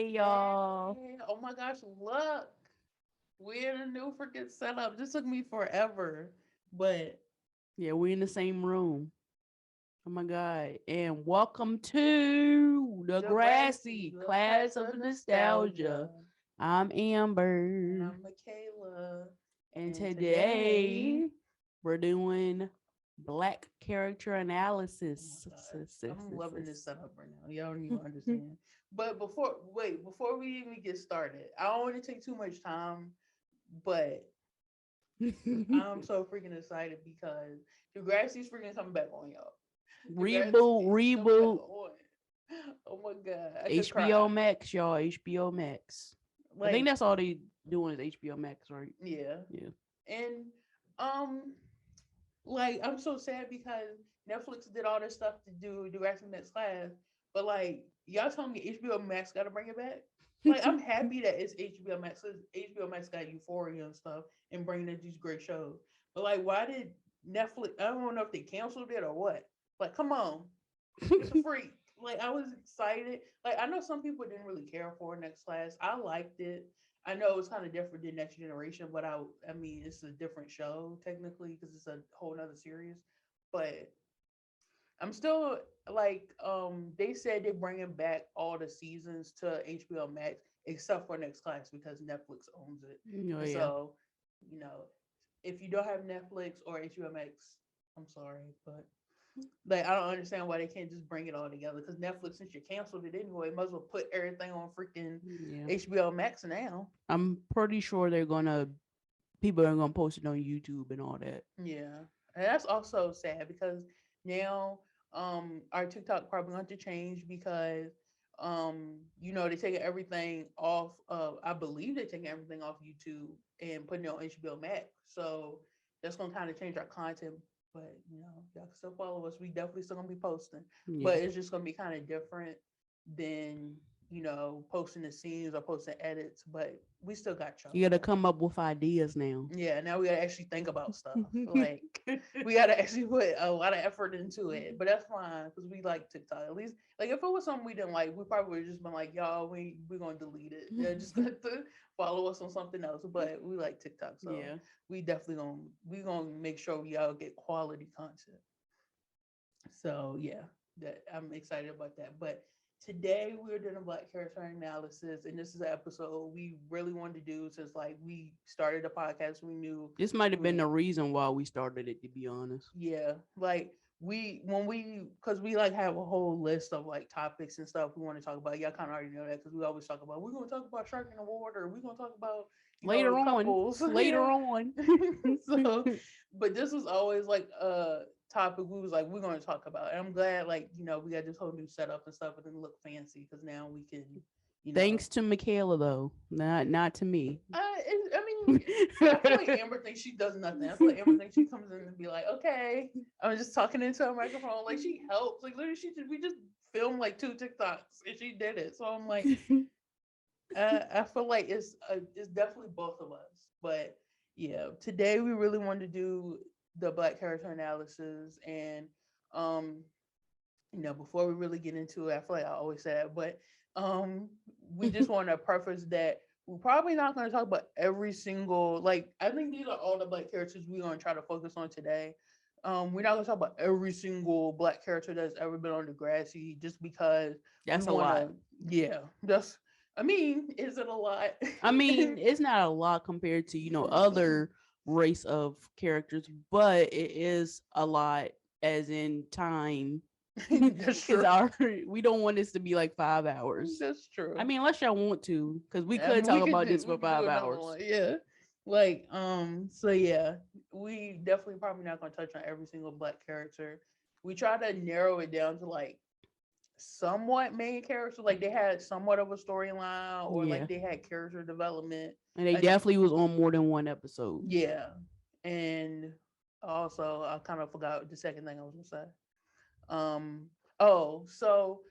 Hey y'all. Hey, oh my gosh, look. We're in a new freaking setup. This took me forever. But Yeah, we in the same room. Oh my god. And welcome to Degrassi, Degrassi, the Class class of of Nostalgia. nostalgia. I'm And Amber. I'm Michaela. And And today, today we're doing black character oh my analysis. God, I'm loving this setup right now. Y'all don't even understand. But before we even get started, I don't want to take too much time, but I'm so freaking excited because Degrassi's freaking coming back on, y'all. Reboot, Degrassi is coming back reboot. on. Oh my god, I could HBO cry. Max, y'all. HBO Max. I think Like, that's all they doing is HBO Max, right? yeah. Yeah. And um like I'm so sad because Netflix did all this stuff to do Degrassi Next Class, but like y'all telling me HBO Max gotta bring it back? Like I'm happy that it's HBO Max because HBO Max got Euphoria and stuff and bringing in these great shows. But like why did Netflix I don't know if they canceled it or what. Like come on. It's a freak. Like I was excited. Like I know some people didn't really care for Next Class. I liked it. I know it's kind of different than Next Generation, but I mean it's a different show technically because it's a whole nother series. But I'm still like they said they're bringing back all the seasons to HBO Max except for Next Class because Netflix owns it. Oh And yeah. so you know if you don't have Netflix or HBO Max, I'm sorry, but like I don't understand why they can't just bring it all together. Because Netflix, since you canceled it anyway, might as well put everything on freaking Yeah. HBO Max now. I'm pretty sure they're gonna people are gonna post it on YouTube and all that. Yeah, and that's also sad because now our TikTok probably going to change because they're taking everything off of I believe they're taking everything off YouTube and putting it on HBO Max. So that's gonna kind of change our content. But y'all can still follow us. We definitely still gonna be posting, Yeah. but it's just gonna be kind of different than posting the scenes or posting edits. But we still got y'all. You gotta come up with ideas now. Yeah, now we gotta actually think about stuff. Like we gotta actually put a lot of effort into it. But that's fine because we like TikTok. At least, like if it was something we didn't like, we probably would have just been like, y'all, we're gonna delete it. Yeah, just gonna to follow us on something else. But we like TikTok, so Yeah. we gonna make sure y'all get quality content. So yeah, that I'm excited about that. But today we're doing a black character analysis, and this is an episode we really wanted to do since like we started the podcast. We knew This might we have been were the reason why we started it, to be honest. yeah, like we because we like have a whole list of like topics and stuff we want to talk about. Y'all kind of already know that because we always talk about we're gonna talk about shark in the water. We're gonna talk about Later on. couples. Later on. So, but this was always like a topic we was like we're gonna talk about. And I'm glad like we got this whole new setup and stuff. It didn't look fancy because now we can you know Thanks to Michaela though. Not to me. I mean, I feel like Amber thinks she does nothing. I feel like Amber thinks she comes in and be like, okay, I'm just talking into a microphone. Like she helps. Like literally, we just filmed like 2 TikToks and she did it. So I'm like, I feel like it's definitely both of us. But yeah, today we really wanted to do the black character analysis and um before we really get into it, I feel like I always say that, but um, we just want to preface that we're probably not going to talk about every single like. I think these are all the black characters we're going to try to focus on today. We're not going to talk about every single black character that's ever been on Degrassi, just because we That's a want lot. to. Yeah, that's. I mean, is it a lot? I mean, it's not a lot compared to, other race of characters, but it is a lot as in time. That's Because true. our we don't want this to be like 5 hours. That's I true. mean, unless y'all want to, because we I could mean, talk about this we for could do five another hours. one. Yeah. Like, so yeah, we definitely probably not gonna touch on every single black character. We try to narrow it down to like somewhat main characters, like they had somewhat of a storyline or Yeah. like they had character development. And they Like, definitely was on more than one episode. yeah. And also I kind of forgot the second thing I was gonna say. Oh, so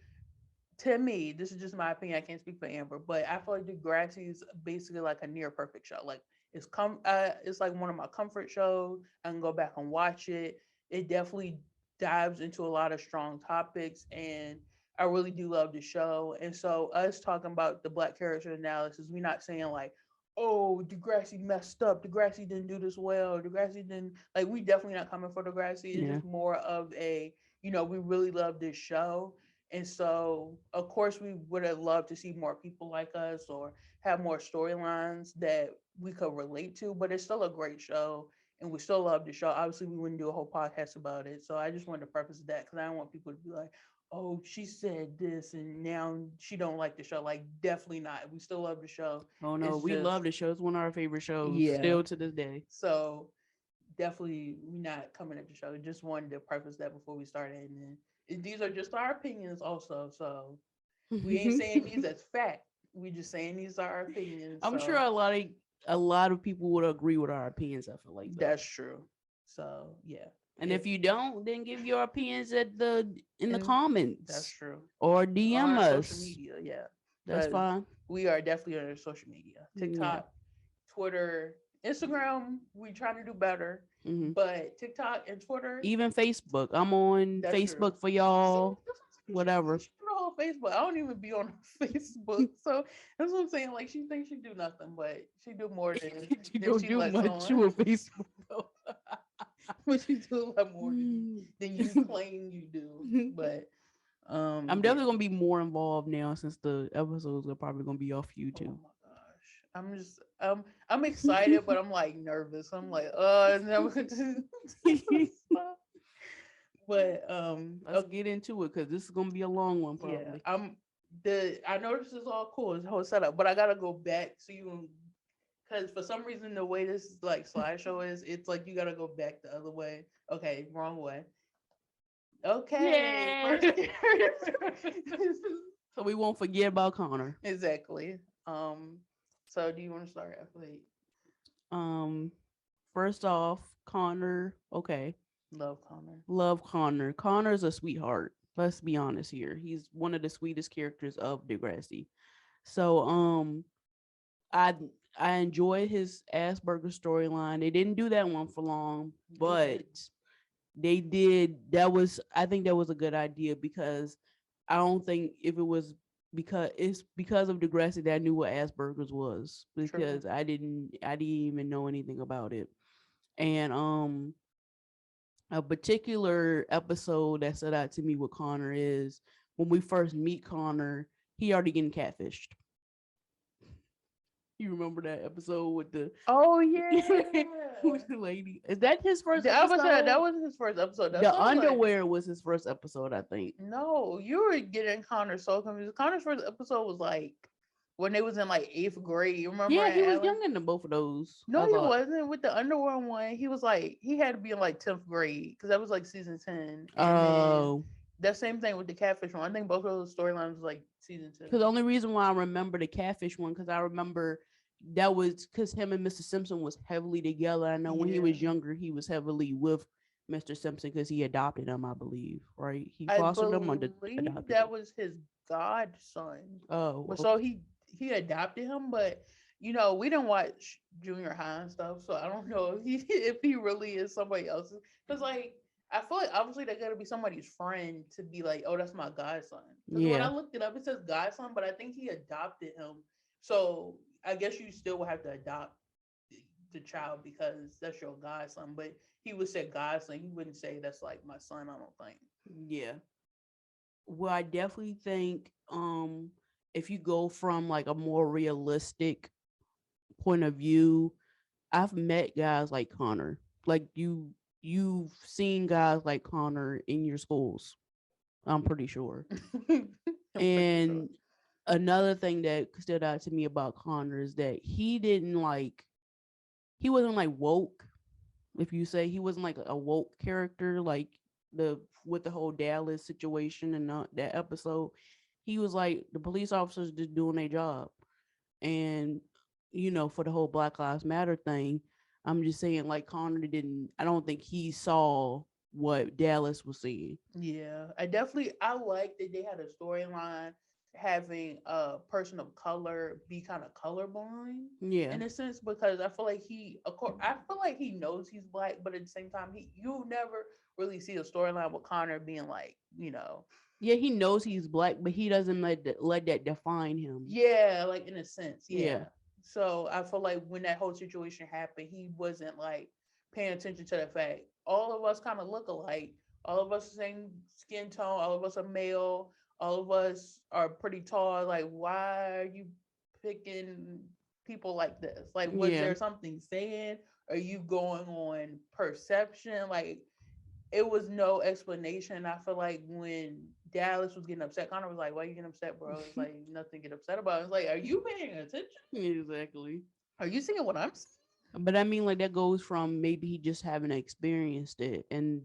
to me, this is just my opinion. I can't speak for Amber, but I feel like Degrassi is basically like a near perfect show. Like it's like one of my comfort shows. I can go back and watch it. It definitely dives into a lot of strong topics, and I really do love the show. And so us talking about the black character analysis, we're not saying like, oh, Degrassi messed up. Degrassi didn't do this well. Degrassi didn't like. We definitely not coming for Degrassi. It's Yeah. just more of a, we really love this show, and so of course we would have loved to see more people like us or have more storylines that we could relate to. But it's still a great show, and we still love the show. Obviously, we wouldn't do a whole podcast about it. So I just wanted to preface that because I don't want people to be like, oh, she said this and now she don't like the show. Like, definitely not. We still love the show. Oh no, It's we just, love the show. It's one of our favorite shows yeah. still to this day. So definitely we not coming at the show. Just wanted to preface that before we started. And then these are just our opinions also. So we ain't saying these as fact. We just saying these are our opinions. I'm So sure a lot of people would agree with our opinions. I feel like though. that's true. So yeah. And if you don't, then give your opinions in the and comments. that's true. Or On DM our us. social media, yeah. That's 'Cause fine. we are definitely on our social media. Yeah. TikTok, Twitter, Instagram, we trying to do better. Mhm. But TikTok and Twitter, Even Facebook. I'm on that's true. Facebook for y'all. That's what I'm saying. Whatever. She do the whole Facebook. I don't even be on Facebook. So that's what I'm saying. Like, she thinks she do nothing, but she do more than You than don't she do lets much on. with Facebook though. But she do a lot more than you claim you do. But I'm definitely gonna be more involved now since the episodes are probably gonna be off oh YouTube. my gosh. I'm excited, but I'm like nervous. I'm like, never to stop. But Let's get into it because this is gonna be a long one yeah, probably. I know this is all cool, this whole setup, but I gotta go back so you because for some reason the way this like slideshow is, it's like you gotta go back the other way. Okay, wrong way. Okay, Yay! first So we won't forget about Connor. exactly. So do you want to start? I feel like Um, First off, Connor. Okay, love Connor. love Connor. Connor's a sweetheart. Let's be honest here. He's one of the sweetest characters of Degrassi. So I I enjoyed his Asperger storyline. They didn't do that one for long, but they did. I think that was a good idea because I don't think if it was because of Degrassi that I knew what Asperger's was because True. I didn't even know anything about it. And a particular episode that stood out to me with Connor is when we first meet Connor, he already getting catfished. You remember that episode with the Oh yeah. with the lady? Is that his first I was episode? that was his first episode. That's The what I was like, underwear was his first episode, I think. no, you were getting Connor so confused. Connor's first episode was like when they was in like eighth grade. You remember? Yeah, he was Alan? younger than both of those. No, I he thought. wasn't. With the underwear one, he was like he had to be in like 10th grade because that was like season 10. And then Oh, that same thing with the catfish one. I think both of those storylines was like season 10. because the only reason why I remember the catfish one because I remember that was because him and Mr. Simpson was heavily together. I know when he was Yeah. younger, he was heavily with Mr. Simpson because he adopted him, I believe. Right? He I fostered him or believe adopted that him. was his godson. Oh, But okay. so he adopted him, but we didn't watch junior high and stuff, so I don't know if he if he really is somebody else's. Because like I feel like obviously they gotta be somebody's friend to be like, oh, that's my godson. Because when I Yeah. looked it up, it says godson, but I think he adopted him. So I guess you still would have to adopt the child because that's your godson. But he would say godson. He wouldn't say that's like my son. I don't think. Yeah. Well, I definitely think if you go from like a more realistic point of view, I've met guys like Connor. Like you've seen guys like Connor in your schools. I'm pretty sure. I'm pretty sure. And another thing that stood out to me about Connor is that he wasn't like woke. If you say he wasn't like a woke character, like the with the whole Dallas situation and that episode, he was like the police officers just doing their job, and for the whole Black Lives Matter thing, I'm just saying like Connor didn't. I don't think he saw what Dallas was seeing. Yeah, I like that they had a storyline having a person of color be kind of colorblind Yeah. in a sense, because I feel like of course, I feel like he knows he's black, but at the same time, you never really see a storyline with Connor being like, Yeah, he knows he's black, but he doesn't let that define him. yeah, like in a sense, Yeah. yeah. So I feel like when that whole situation happened, he wasn't like paying attention to the fact all of us kind of look alike. All of us the same skin tone. All of us are male. All of us are pretty tall. Like, why are you picking people like this? Like, was Yeah. there something saying? Are you going on perception? Like, it was no explanation. I feel like when Dallas was getting upset, Connor was like, "Why are you getting upset, bro?" It's like nothing to get upset about. It's like, are you paying attention? Exactly. Are you seeing what I'm seeing? But I mean, like that goes from maybe he just haven't experienced it, and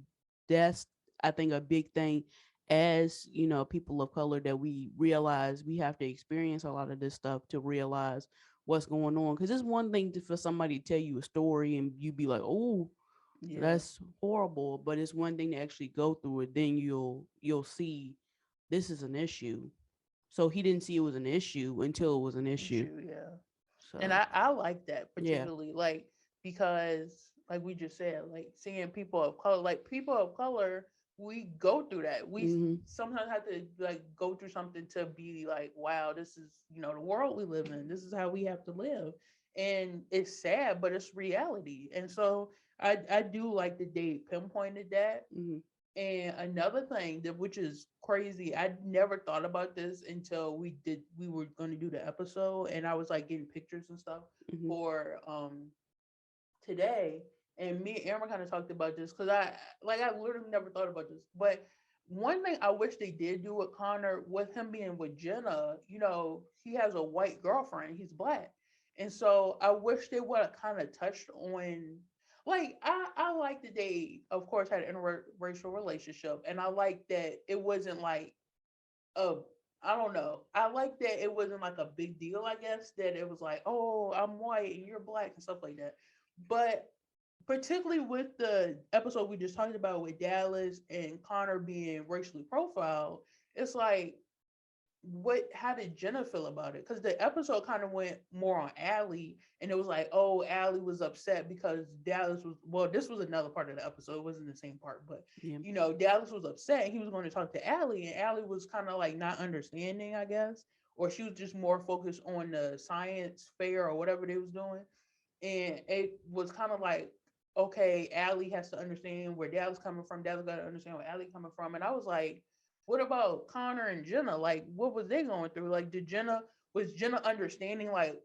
that's I think a big thing. As people of color, that we realize we have to experience a lot of this stuff to realize what's going on. Because it's one thing for somebody to tell you a story and you be like, "Oh, Yeah, that's horrible," but it's one thing to actually go through it. Then you'll see this is an issue. So he didn't see it was an issue until it was an issue. issue. Yeah, and So I like that yeah. particularly, like because like we just said, like seeing people of color, like people of color, we go through that. We Hmm. sometimes have to like go through something to be like, wow, this is the world we live in. This is how we have to live, and it's sad, but it's reality. And so I do like that they pinpointed that. Hmm. And another thing that which is crazy, I never thought about this until we were going to do the episode, and I was like getting pictures and stuff Hmm. for today, and me and Aaron kind of talked about this because I literally never thought about this. But one thing I wish they did do with Connor, with him being with Jenna, he has a white girlfriend, he's black, and so I wish they would have kind of touched on, like, I like that they of course had an interracial relationship, and I like that it wasn't like a, I don't know. I like that it wasn't like a big deal, I guess, that it was like, oh, I'm white and you're black and stuff like that. But particularly with the episode we just talked about with Dallas and Connor being racially profiled, it's like, how did Jenna feel about it? Because the episode kind of went more on Allie, and it was like, oh, Allie was upset because Dallas was, well, this was another part of the episode, it wasn't the same part, but Yeah. Dallas was upset and he was going to talk to Allie, and Allie was kind of like not understanding, I guess, or she was just more focused on the science fair or whatever they was doing. And it was kind of like, okay, Allie has to understand where Dallas coming from. Dallas got to understand where Allie coming from. And I was like, what about Connor and Jenna? Like, what was they going through? Like, was Jenna understanding like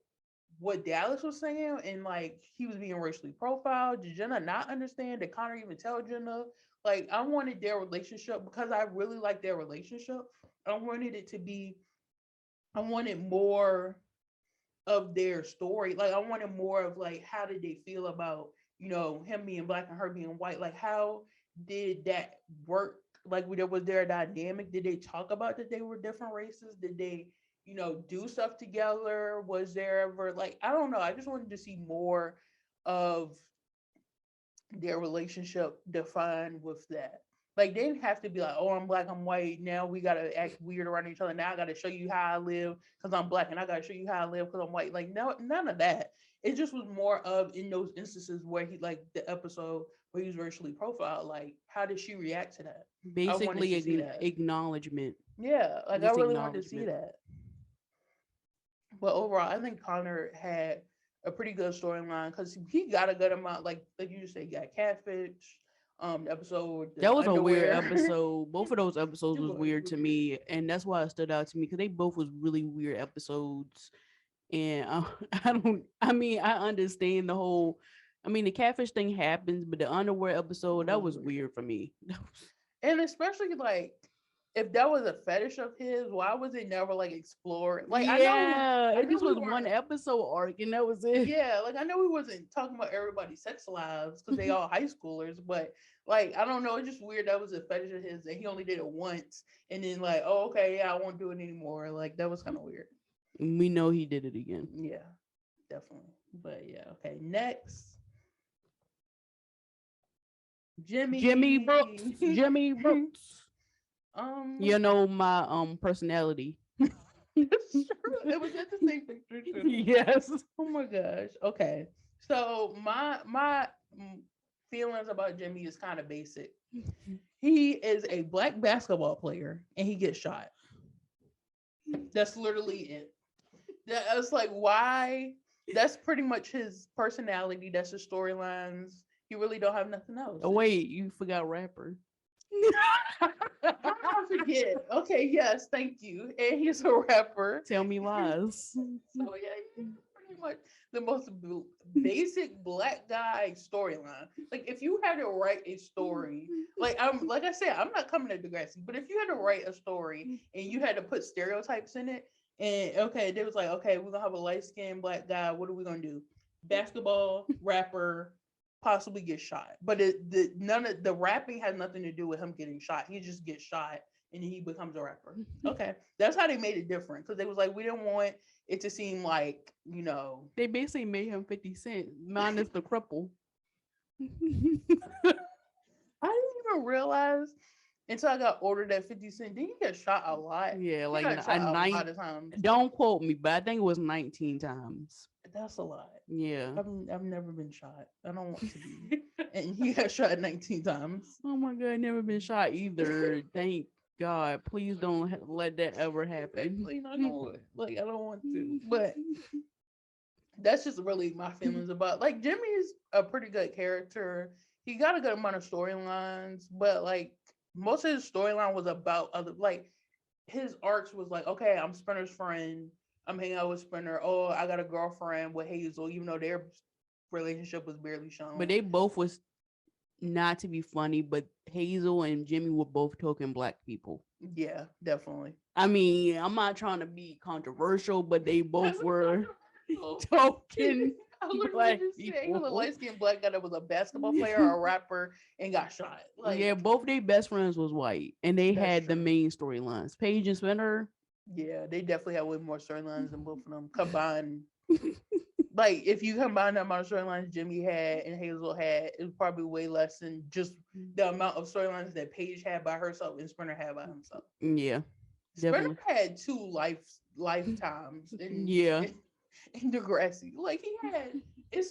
what Dallas was saying, and like he was being racially profiled? Did Jenna not understand? Did Connor even tell Jenna? Like, I wanted their relationship, because I really like their relationship. I wanted it to be. I wanted more of their story. Like, I wanted more of like, how did they feel about him being black and her being white? Like, how did that work? Like, was there a dynamic? Did they talk about that they were different races? Did they do stuff together? Was there ever, like, I don't know, I just wanted to see more of their relationship defined with that. Like, they didn't have to be like, oh, I'm black, I'm white. Now we gotta act weird around each other. Now I gotta show you how I live because I'm black, and I gotta show you how I live because I'm white. Like, no, none of that. It just was more of, in those instances where he, like the episode where he was racially profiled, like, how did she react to that? I wanted Basically, to see that. acknowledgement. Yeah, like I Just really wanted to see acknowledgement. that. But overall, I think Connor had a pretty good storyline because he got a good amount, like you just said, he got catfish. The episode with That the was a weird underwear. episode. Both of those episodes It was was weird to weird. me, and that's why it stood out to me because they both was really weird episodes. And I don't. I mean, I understand the whole. I mean, the catfish thing happens, but the underwear episode It that was was weird. weird for me. And especially like, if that was a fetish of his, why was it never like explored? Like, Yeah, I it know just we was one weren't. episode arc, and that was it. Yeah, like I know we wasn't talking about everybody's sex lives because they all high schoolers, but like, I don't know, it's just weird that was a fetish of his and he only did it once, and then like, oh, okay, yeah, I won't do it anymore. Like, that was kind of weird. We know he did it again. Yeah, definitely. But yeah, okay. Next, Jimmy Jimmy. Brooks. Jimmy Brooks. um, You know my personality. That's true. It was at the same picture too. Yes. Oh my gosh. Okay. So my feelings about Jimmy is kind of basic. He is a black basketball player and he gets shot. That's literally it. That's like why. That's pretty much his personality. That's his storylines. He really don't have nothing else. Oh wait, you forgot rapper. How did I forget? Okay, yes, thank you. And he's a rapper. Tell me lies. So yeah, he's pretty much the most basic black guy storyline. Like if you had to write a story, like I said, I'm not coming to Degrassi, but if you had to write a story and you had to put stereotypes in it, and okay, they was like, okay, we're gonna have a light skinned black guy. What are we gonna do? Basketball, rapper, possibly get shot. But none of the rapping has nothing to do with him getting shot. He just gets shot and he becomes a rapper. Okay, that's how they made it different because they was like, we didn't want it to seem like They basically made him 50 Cent minus the cripple. I didn't even realize until I got ordered at 50 Cent. Did he get shot a lot? Yeah, He like got shot a lot of times. don't quote me, but I think it was 19 times. That's a lot. Yeah. I've never been shot. I don't want to be. And he got shot 19 times. Oh my god, never been shot either. Thank God. Please don't let that ever happen. Like, I don't want to. But that's just really my feelings about like Jimmy's a pretty good character. He got a good amount of storylines, but like most of his storyline was about other like his arcs was like, okay, I'm Spinner's friend. I'm hanging out with Spinner. Oh, I got a girlfriend with Hazel, even though their relationship was barely shown. But they both was not to be funny, but Hazel and Jimmy were both token black people. Yeah, definitely. I mean, I'm not trying to be controversial, but they both were token black people. He was a light skinned black guy that was a basketball player or a rapper and got shot. Like, yeah, both their best friends was white, and they had the main storylines. Paige and Spinner. Yeah, they definitely had way more storylines than both of them combined. Like, if you combine the amount of storylines Jimmy had and Hazel had, it was probably way less than just the amount of storylines that Paige had by herself and Spinner had by himself. Yeah, Spinner had two lifetimes in Degrassi. Like he had, did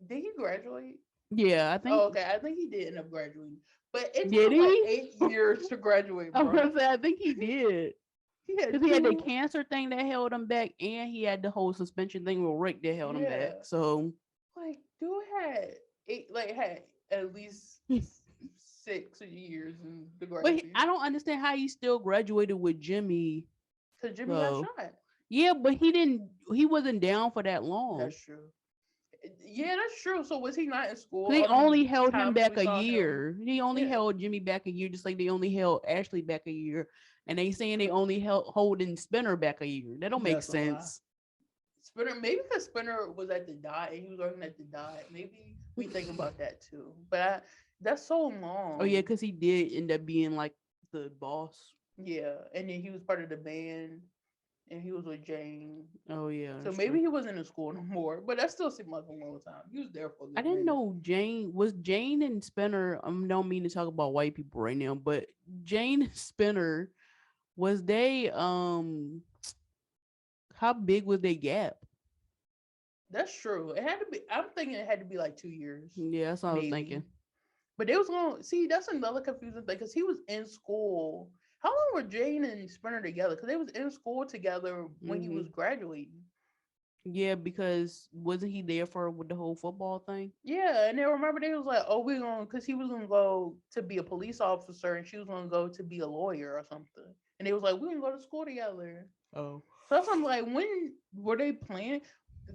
he graduate? Yeah, I think. Oh, okay, I think he did end up graduating, but it Did took like 8 years to graduate. Bro. I think he did. Because he had the cancer thing that held him back, and he had the whole suspension thing with Rick that held him back. So, like, dude had at least 6 years in Degrassi. But I don't understand how he still graduated with Jimmy. Because Jimmy got shot. Yeah, but he wasn't down for that long. That's true. Yeah, that's true. So was he not in school? They only held him back a year. He only held Jimmy back a year, just like they only held Ashley back a year. And they saying they only holding Spinner back a year. That don't make sense. Spinner, maybe because Spinner was at the dot and he was working at the dot. Maybe we think about that too. But that's so long. Oh yeah, because he did end up being like the boss. Yeah, and then he was part of the band. And he was with Jane. Oh yeah. So maybe he wasn't in school no more, but that still seemed like a long time. He was there for. I didn't know Jane and Spinner. I don't mean to talk about white people right now, but Jane and Spinner, was they how big was their gap? That's true. It had to be. I'm thinking it had to be like 2 years. Yeah, that's what I was thinking. But they was going to see. That's another confusing thing because he was in school. How long were Jane and Spinner together? Because they was in school together when he was graduating. Yeah, because wasn't he there with the whole football thing? Yeah, and then remember they was like, oh, because he was gonna go to be a police officer and she was gonna go to be a lawyer or something. And they was like, we're gonna go to school together. Oh. So that's why I'm like, when were they planning?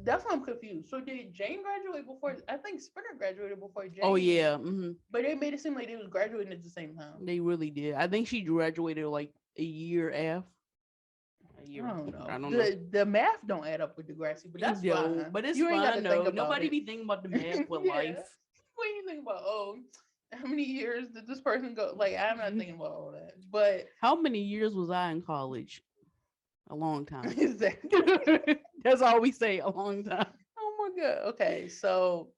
That's why I'm confused. So did Jane graduate before? I think Spinner graduated before Jane. Oh yeah. Mm-hmm. But they made it seem like they was graduating at the same time. They really did. I think she graduated like a year after. I don't know. The math don't add up with Degrassi, but that's fine. But it's fine though. Nobody be thinking about the math with life. When you think about how many years did this person go? Like I'm not thinking about all that. But how many years was I in college? A long time. Exactly. That's all we say, a long time. Oh my god. Okay, so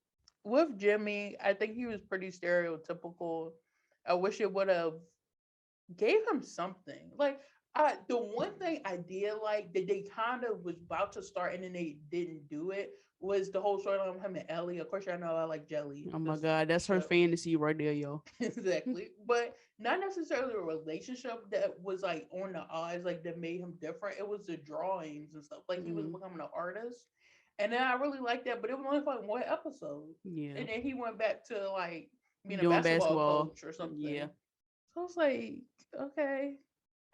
with Jimmy, I think he was pretty stereotypical. I wish it would have gave him something. Like The one thing I did like that they kind of was about to start and then they didn't do it was the whole storyline of him and Ellie. Of course, y'all know I like Jelly. Oh my This god, that's her ship. fantasy right there, yo. Exactly. But not necessarily a relationship that was like on the odds, like that made him different. It was the drawings and stuff. Like he was Mm, becoming an artist. And then I really liked that, but it was only for like one episode. yeah, And then he went back to like being a doing basketball basketball. coach or Yeah, something. So I was like, okay.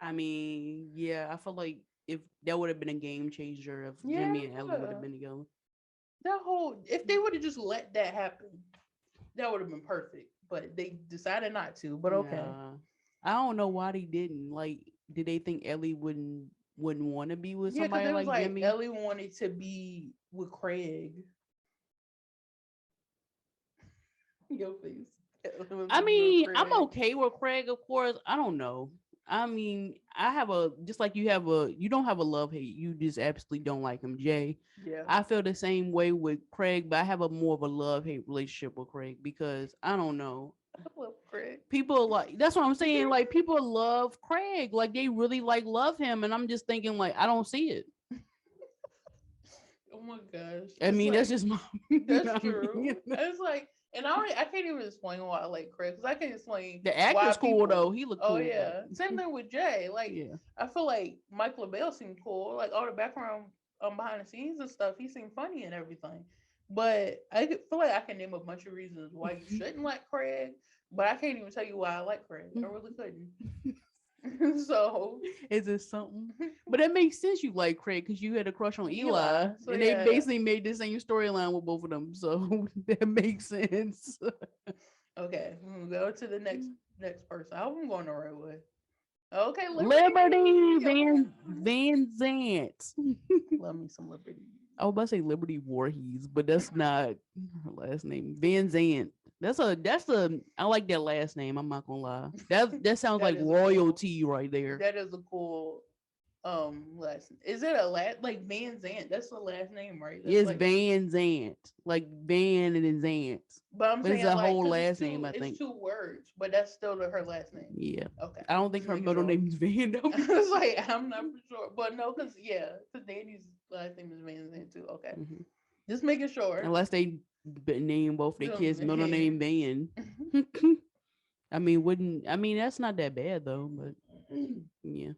I mean, yeah, I feel like if that would have been a game changer if Yeah. Jimmy and Ellie would have been together. That whole if they would have just let that happen, that would have been perfect. But they decided not to. But okay. Nah, I don't know why they didn't. Like, did they think Ellie wouldn't want to be with Yeah, because somebody it was like like Jimmy? Ellie wanted to be with Craig. Your face. Ellie wanted I to be with mean, I'm Craig. okay with Craig, of course. I don't know. I mean, I have a just like you have a you don't have a love hate. You just absolutely don't like him, Jay. Yeah. I feel the same way with Craig, but I have a more of a love hate relationship with Craig because I don't know. I love Craig. People like that's what I'm saying. Like people love Craig, like they really like love him, and I'm just thinking like I don't see it. Oh my gosh. I It's mean, that's like just my. that's I true. mean, It's like and I can't even explain why I like Craig because I can't explain the why actor's cool people though. He looked oh cool, but yeah. Same thing with Jay. Like yeah. I feel like Michael LaBelle seemed cool. Like all the background behind the scenes and stuff, he seemed funny and everything. But feel like I can name a bunch of reasons why you shouldn't like Craig, but I can't even tell you why I like Craig. I really couldn't. So Is it something? But it makes sense you like Craig because you had a crush on Eli. Eli, So and they yeah. basically made the same storyline with both of them. So that makes sense. Okay, we'll go to the next person. I hope I'm going the right way. Okay, Liberty Liberty, of Van Zant. love me some Liberty. I was about to say Liberty Voorhees, but that's not her last name. Van Zant. That's a I like that last name. I'm not gonna lie. That sounds That like is a cool. royalty right there. That is a cool last. Is it a last like Van Zant? That's the last name, right? That's It's like. Van Zant, like Van and then Zant, But I'm but it's saying a like whole because last name. I it's think. two words, but that's still her last name. Yeah, Okay, I don't think just her making middle sure. name is Van though. I was like, I'm not for sure, but no, because yeah, because Danny's last name is Van Zant too. Okay, Mhm. just making sure. Unless they name both their kids middle name Van. I mean that's not that bad though, but yeah,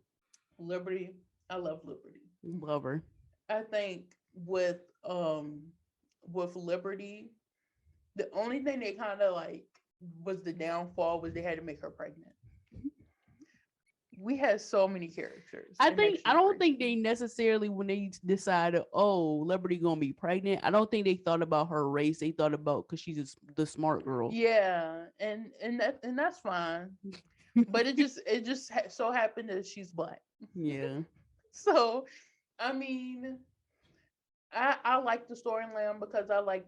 Liberty, I love Liberty. love her. I think with Liberty, the only thing they kind of like was the downfall was they had to make her pregnant. We had so many characters, and that's I just don't think crazy. they necessarily when they decided, oh, Liberty gonna be pregnant. I don't think they thought about her race. They thought about because she's the smart girl. Yeah, and that's fine, but it just so happened that she's black. Yeah, So, I mean, I like the storyline because I like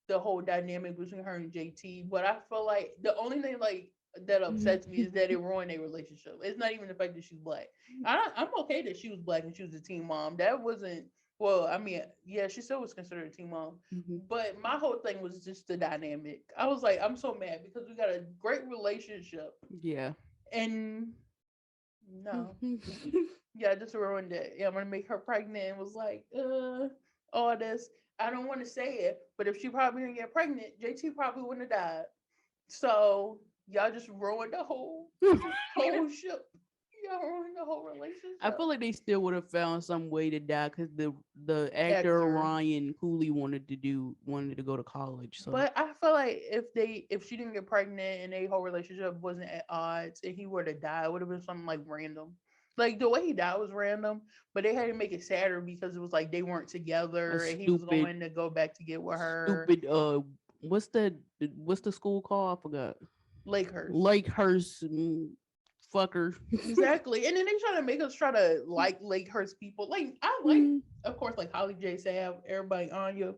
the whole dynamic between her and JT. But I feel like the only thing like that upsets me is that it ruined their relationship. It's not even the fact that she's black. I'm okay that she was black and she was a teen mom. That wasn't well. I mean, yeah, she still was considered a teen mom. Mhm. But my whole thing was just the dynamic. I was like, I'm so mad because we got a great relationship Yeah. and no, yeah, just ruined it. Yeah, I'm gonna make her pregnant and was like, all this. I don't want to say it, but if she probably didn't get pregnant, JT probably wouldn't have died. So y'all just ruined the whole ship. Y'all ruined the whole I relationship. feel like they still would have found some way to die because the actor Actor. Ryan Cooley wanted to go to college. So But I feel like if she didn't get pregnant and their whole relationship wasn't at odds and he were to die, it would have been something like random. Like the way he died was random, but they had to make it sadder because it was like they weren't a together and he was stupid, going to go back to get with her. stupid. What's the school called? I forgot. Lakehurst. Lakehurst fucker. Exactly. And then they try to make us try to like Lakehurst people. Like I like of course like Holly J Sav, everybody on you.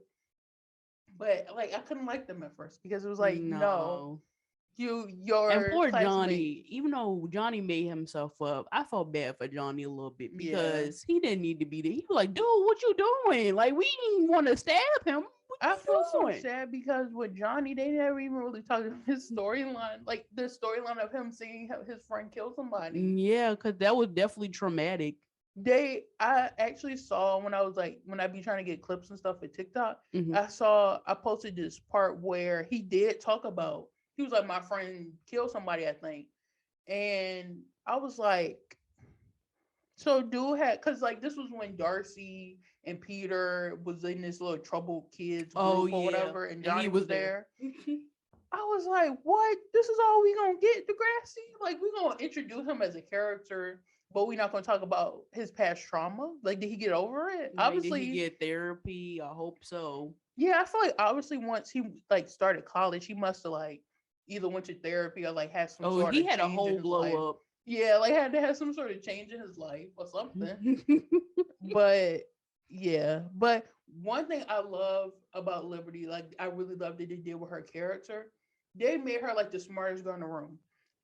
But like I couldn't like them at first because it was like, no, No. And your poor classmate. Johnny, even though Johnny made himself up, I felt bad for Johnny a little bit Yeah. because he didn't need to be there. He was like, dude, what you doing? Like, we didn't want to stab him. I feel so doing? sad because with Johnny, they never even really talked about his storyline, like the storyline of him seeing his friend kill somebody. Yeah, because that was definitely traumatic. I actually saw when I was like, when I be trying to get clips and stuff for TikTok, Hmm. I posted this part where he did talk about, he was like, my friend killed somebody, I think. And I was like, so dude had, cause like this was when Darcy and Peter was in this little troubled kids Oh group or yeah, whatever, and and he Johnny was was there. there. I was like, what? This is all we gonna get, Degrassi? Like, we gonna introduce him as a character, but we not gonna talk about his past trauma? Like, did he get over it? Like, did he Obviously, get therapy? I hope so. yeah, I feel like obviously once he like started college, he must have like either went to therapy or like had some Oh, sort he of had a change in whole his life. glow up. Yeah, like had to have some sort of change in his life or something. But yeah, but one thing I love about Liberty, like I really love that they did with her character, they made her like the smartest girl in the room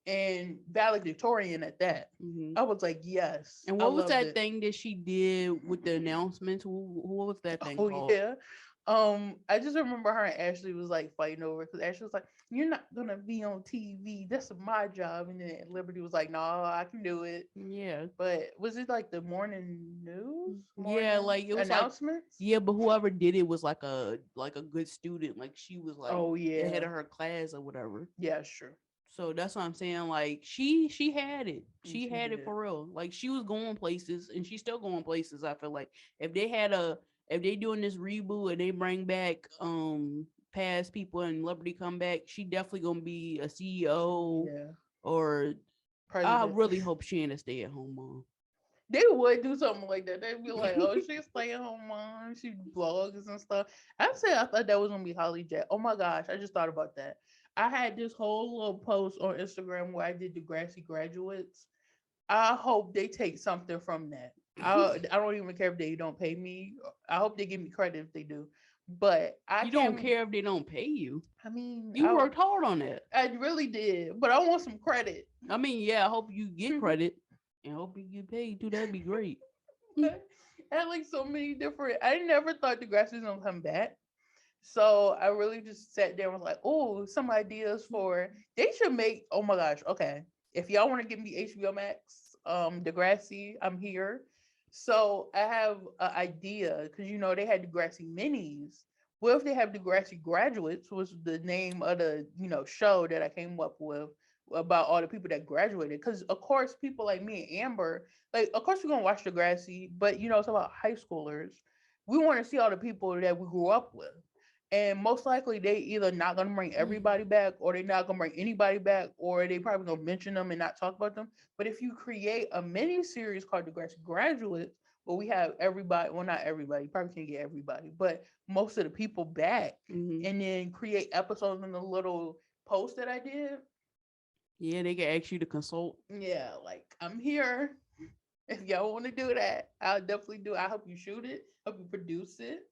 and valedictorian at that. Hmm. I was like, yes, And I what was loved that it. thing that she did with the announcements? What was that thing Oh called? yeah. I just remember her and Ashley was like fighting over because Ashley was like, "You're not gonna be on TV. That's my job." And then Liberty was like, "No, I can do it." Yeah, But was it like the morning news, yeah, morning like it was like, announcements? yeah, but whoever did it was like a good student. Like she was like Oh ahead yeah, of her class or whatever. yeah, sure. So that's what I'm saying. Like she had it. She She had it did. for real. Like she was going places and she's still going places. I feel like if they had a if they doing this reboot and they bring back past people and Liberty come back, she definitely gonna be a CEO Yeah, or I president. really hope she ain't a stay at home mom. They would do something like that. They'd be like, "Oh, she's staying home mom. She blogs and stuff." I said I thought that was gonna be Holly Jack. Oh my gosh, I just thought about that. I had this whole little post on Instagram where I did Degrassi graduates. I hope they take something from that. I don't even care if they don't pay me. I hope they give me credit if they do. But I You don't can't. care if they don't pay you. I mean, You worked hard on that. I really did, but I want some credit. I mean, yeah, I hope you get credit and hope you get paid too. That'd be great. But I had like so many different. I never thought the grass was gonna come back. So I really just sat there and was like, oh, some ideas for they should make. Oh my gosh, okay. If y'all want to give me HBO Max, Degrassi, I'm here. So I have an idea because you know they had Degrassi minis. What if they have Degrassi graduates? Was the name of the show that I came up with about all the people that graduated? Because of course people like me and Amber, like of course we're gonna watch Degrassi, but it's about high schoolers. We want to see all the people that we grew up with, and most likely they either not gonna bring everybody back, or they're not gonna bring anybody back, or they probably gonna mention them and not talk about them. But if you create a mini series called Degrassi Graduates, where we have everybody, well not everybody, you probably can't get everybody, but most of the people back, Hmm. and then create episodes in the little post that I did. Yeah, they can ask you to consult. Yeah, like I'm here. If y'all want to do that, I'll definitely do it. I hope you shoot it, hope you produce it.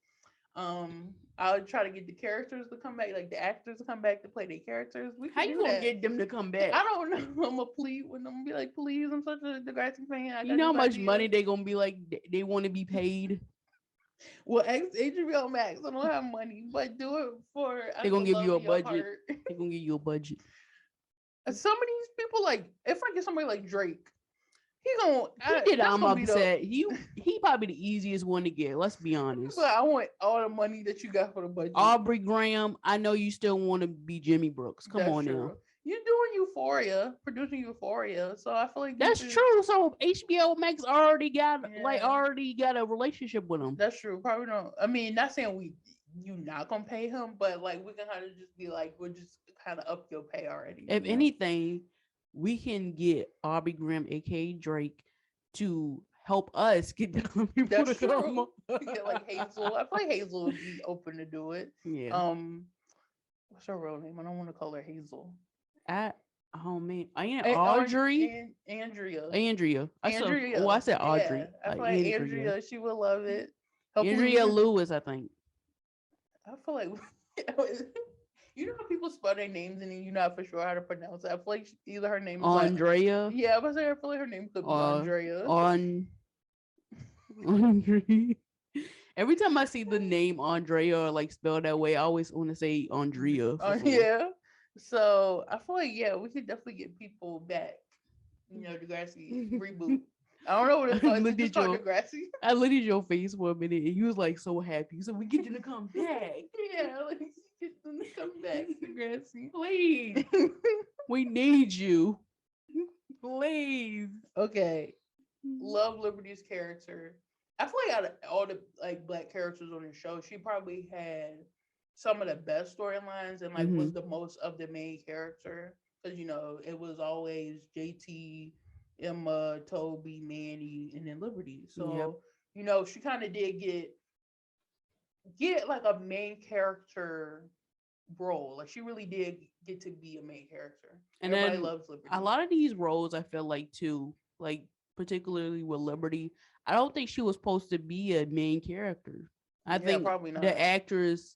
I'll try to get the characters to come back, like the actors to come back to play their characters. We How can you do gonna that. get them to come back? I don't know. I'm gonna plead with them, be like, please, I'm such a Degrassi fan. I You got know how this much idea. money they gonna be like? They want to be paid. Well, HBO Max, I don't have money, but do it for They out the gonna give love you a of your budget. heart. They gonna give you a budget. Some of these people, like, if I get somebody like Drake, He did. that's I'm gonna be the. upset. He probably the easiest one to get. Let's be But honest. I want all the money that you got for the budget. Aubrey Graham. I know you still want to be Jimmy Brooks. Come That's on now. true. You're doing Euphoria, producing Euphoria, so I feel like you That's should. true. So HBO Max Yeah, already got a relationship with him. that's true. Probably don't. I mean, not saying you not gonna pay him, but like we can kind of just be like, we'll just kind of up your pay already. If anything, we can get Aubrey Graham, aka Drake, to help us get the people That's to come true. on. We get like Hazel. I feel like Hazel would be open to do it. Yeah. Um, what's her real name? I don't want to call her Hazel. I oh man, I ain't Orange Audrey, and Andrea. Andrea. I Andrea. said Yeah, Audrey, I feel like Andrea, Andrea. She would love it. Hopefully, we Andrea can. Lewis, I think. I feel like you know how people spell their names and then you're not for sure how to pronounce it. I feel like either her name is like Andrea, yeah, I was saying I feel like her name could be Andrea. on Andre. And Every time I see the name Andrea or like spelled that way, I always want to say Andrea for some. Yeah. So I feel like we could definitely get people back. You know, Degrassi reboot. I don't know what it's I called. Is it looked just at called your Degrassi? I looked at your face for a minute and you was like so happy. So we get you to come back. Yeah, like get them to come back, Degrassi. Please. We need you. Please. Okay, love Liberty's character. I feel like out of all the like black characters on the show, she probably had some of the best storylines and like was Mm-hmm. the most of the main character because you know it was always JT, Emma, Toby, Manny, and then Liberty. Yep. So you know she kind of did get like a main character role. Like she really did get to be a main character. And Everybody then loves a Liberty. lot of these roles I feel like too, like particularly with Liberty, I don't think she was supposed to be a main character. I Yeah, think probably the not. actress,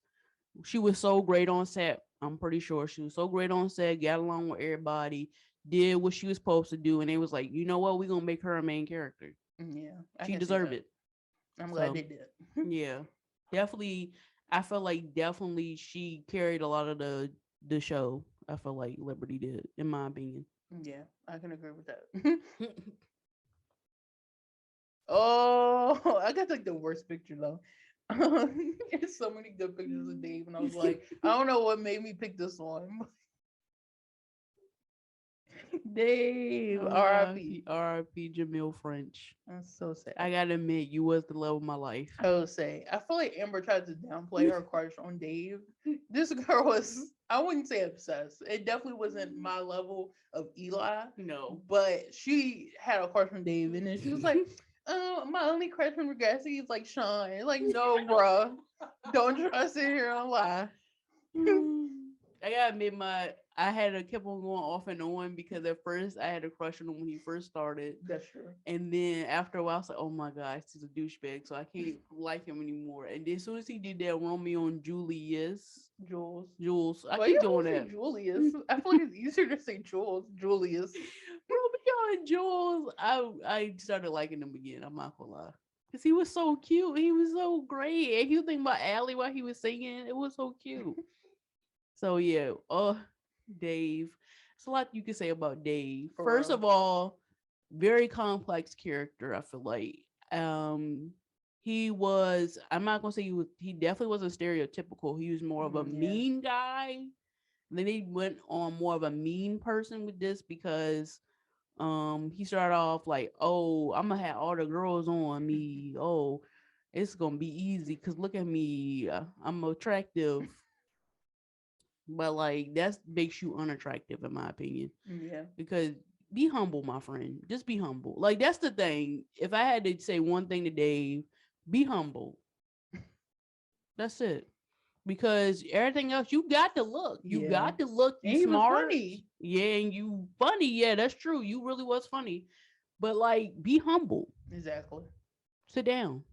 she was so great on set. I'm pretty sure she was so great on set, got along with everybody, did what she was supposed to do, and they was like, you know what, we're gonna make her a main character. Yeah, I She can see deserved that. it. I'm glad So they did. yeah. Definitely I feel like definitely she carried a lot of the show. I feel like Liberty did, in my opinion. Yeah, I can agree with that. Oh, I got like the worst picture though. There's so many good pictures of Dave, and I was like, I don't know what made me pick this one. Dave, R.I.P. R.I.P. Jamil French. That's so sad. I gotta admit, you was the love of my life. I would say, I feel like Amber tried to downplay her crush on Dave. This girl was, I wouldn't say obsessed. It definitely wasn't my level of Eli, No. but she had a crush on Dave, and then she was like, my only crush from Degrassi is like Sean. Like, no, bruh. Don't try to sit here and lie. I gotta admit, I had to keep on going off and on because at first I had a crush on him when he first started, That's true. and then after a while I was like, oh my gosh, he's a douchebag, so I can't like him anymore. And then as soon as he did that Romeo and Jules. Jules, I Why keep you doing always say that. Julius? I feel like it's easier to say Jules. Julius. Romeo and Jules, I started liking him again. I'm not gonna lie. Cause he was so cute. He was so great. And you think about Allie while he was singing, it was so cute. So yeah, Dave. It's a lot you could say about Dave. For First real. of all, very complex character, I feel like. Um he was, I'm not gonna say he definitely wasn't stereotypical. He was more of a Yeah. mean guy. Then he went on more of a mean person with this because he started off like, oh, I'm gonna have all the girls on me. Oh, it's gonna be easy because look at me, I'm attractive. But like that makes you unattractive in my opinion. Yeah. Because be humble, my friend. Just be humble. Like that's the thing. If I had to say one thing to Dave, be humble. That's it. Because everything else, you got to look. You Yeah. got to look. You And he was smart. funny. Yeah, and you funny. Yeah, that's true. You really was funny. But like, be humble. Exactly. Sit down.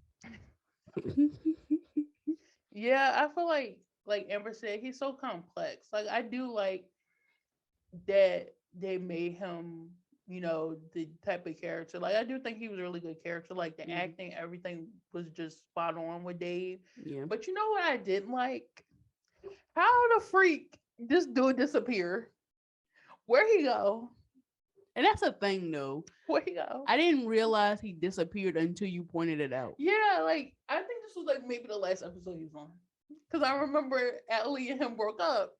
Yeah, I feel like Amber said, he's so complex. Like I do like that they made him, you know, the type of character. Like I do think he was a really good character. Like the Mhm. acting, everything was just spot on with Dave. Yeah. But you know what I didn't like? How the freak this dude disappear? Where he go? And that's a thing though. Where he go? I didn't realize he disappeared until you pointed it out. Yeah, like I think this was like maybe the last episode he was on. Cause I remember Allie and him broke up.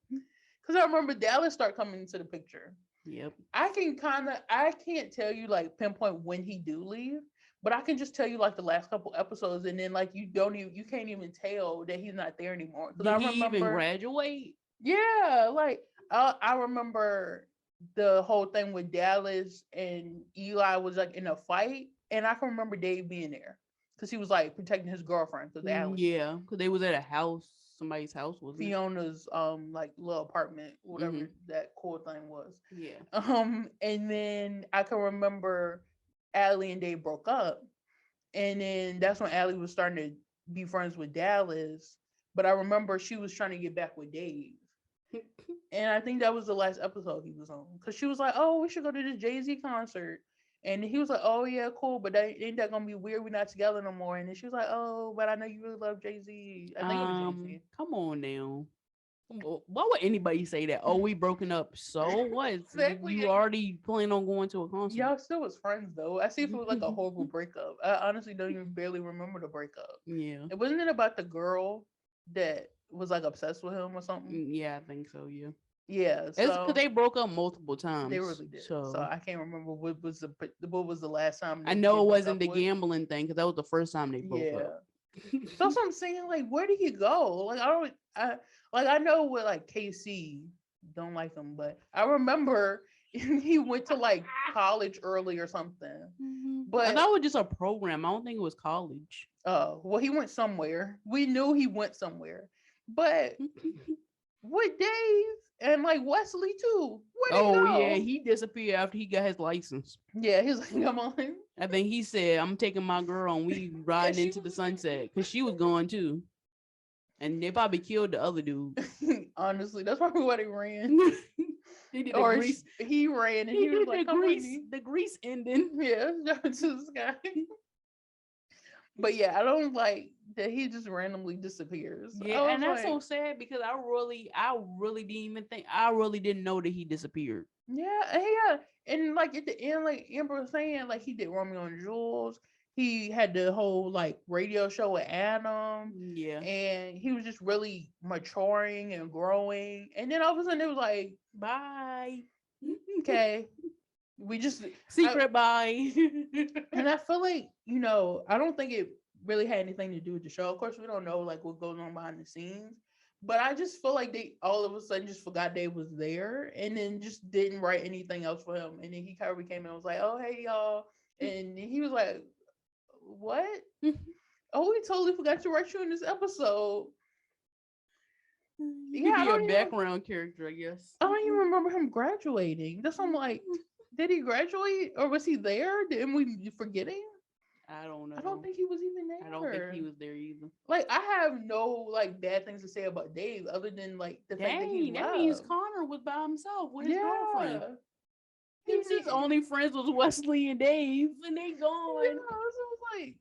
Cause I remember Dallas start coming into the picture. Yep. I can't tell you like pinpoint when he do leave, but I can just tell you like the last couple episodes, and then like you can't even tell that he's not there anymore. Cause Did I he even remember, graduate? yeah, like I remember the whole thing with Dallas and Eli was like in a fight, and I can remember Dave being there because he was like protecting his girlfriend because Allie. Yeah, because they was at a house, somebody's house, wasn't it? Fiona's like little apartment, whatever Mm-hmm. that cool thing was. Yeah. And then I can remember Allie and Dave broke up, and then that's when Allie was starting to be friends with Dallas. But I remember she was trying to get back with Dave, and I think that was the last episode he was on because she was like, "Oh, we should go to this Jay-Z concert," And he was like, "Oh yeah, cool, but ain't that gonna be weird? We're not together no more." And then she was like, "Oh, but I know you really love Jay-Z." I think it was Jay-Z. Come on now. Why would anybody say that? Oh, we broken up. So what? Exactly. You already plan on going to a concert. Y'all still was friends though. I see if it was like a horrible breakup. I honestly don't even barely remember the breakup. Yeah. It wasn't it about the girl that was like obsessed with him or something. Yeah, I think so. Yeah. Yeah, It's because so they broke up multiple they times. really did. So So I can't remember what was the last time I they know it broke wasn't up the with. gambling thing because that was the first time they broke Yeah. up. So that's what I'm saying. Like, where did he go? Like, I don't. I know what like KC don't like him, but I remember he went to like college early or something. I But thought it was just a program. I don't think it was college. well, he went somewhere. We knew he went somewhere, but with Dave and like Wesley too, where'd he Oh yeah, go? he disappeared after he got his license. Yeah, he's like, come on. I think he said, "I'm taking my girl and we Yeah, riding she into the sunset," because she was going too, and they probably killed the other dude. honestly, that's probably why they ran. They did the Or grease. he ran and He he was did like, "Come with me." the grease ending. Yeah, jump into the sky. But yeah, I don't like that he just randomly disappears. Yeah, I was and that's like, so sad because I really didn't even think I really didn't know that he disappeared. yeah. And like at the end, like Amber was saying, like he did Romeo and Jules. He had the whole like radio show with Adam, Yeah. and he was just really maturing and growing. And then all of a sudden, it was like, Bye. okay, we just, I, Secret bye. and I feel like I don't think it really had anything to do with the show. Of course, we don't know like what goes on behind the scenes, but I just feel like they all of a sudden just forgot Dave was there, and then just didn't write anything else for him. And then he kind of came in and was like, "Oh hey y'all," and he was like, "What? Oh, we totally forgot to write you in this episode." You Yeah, could be a background character, I guess. I don't even remember him graduating. That's why I'm like, did he graduate or was he there? Didn't we forgetting? I don't I don't know. think he was even there. I don't think he was there either. Like I have no like bad things to say about Dave other than like the fact that he Dang, that means left. Connor was by himself with his girlfriend. Yeah. His only friends was Wesley and Dave, and they gone. Yeah, so it was like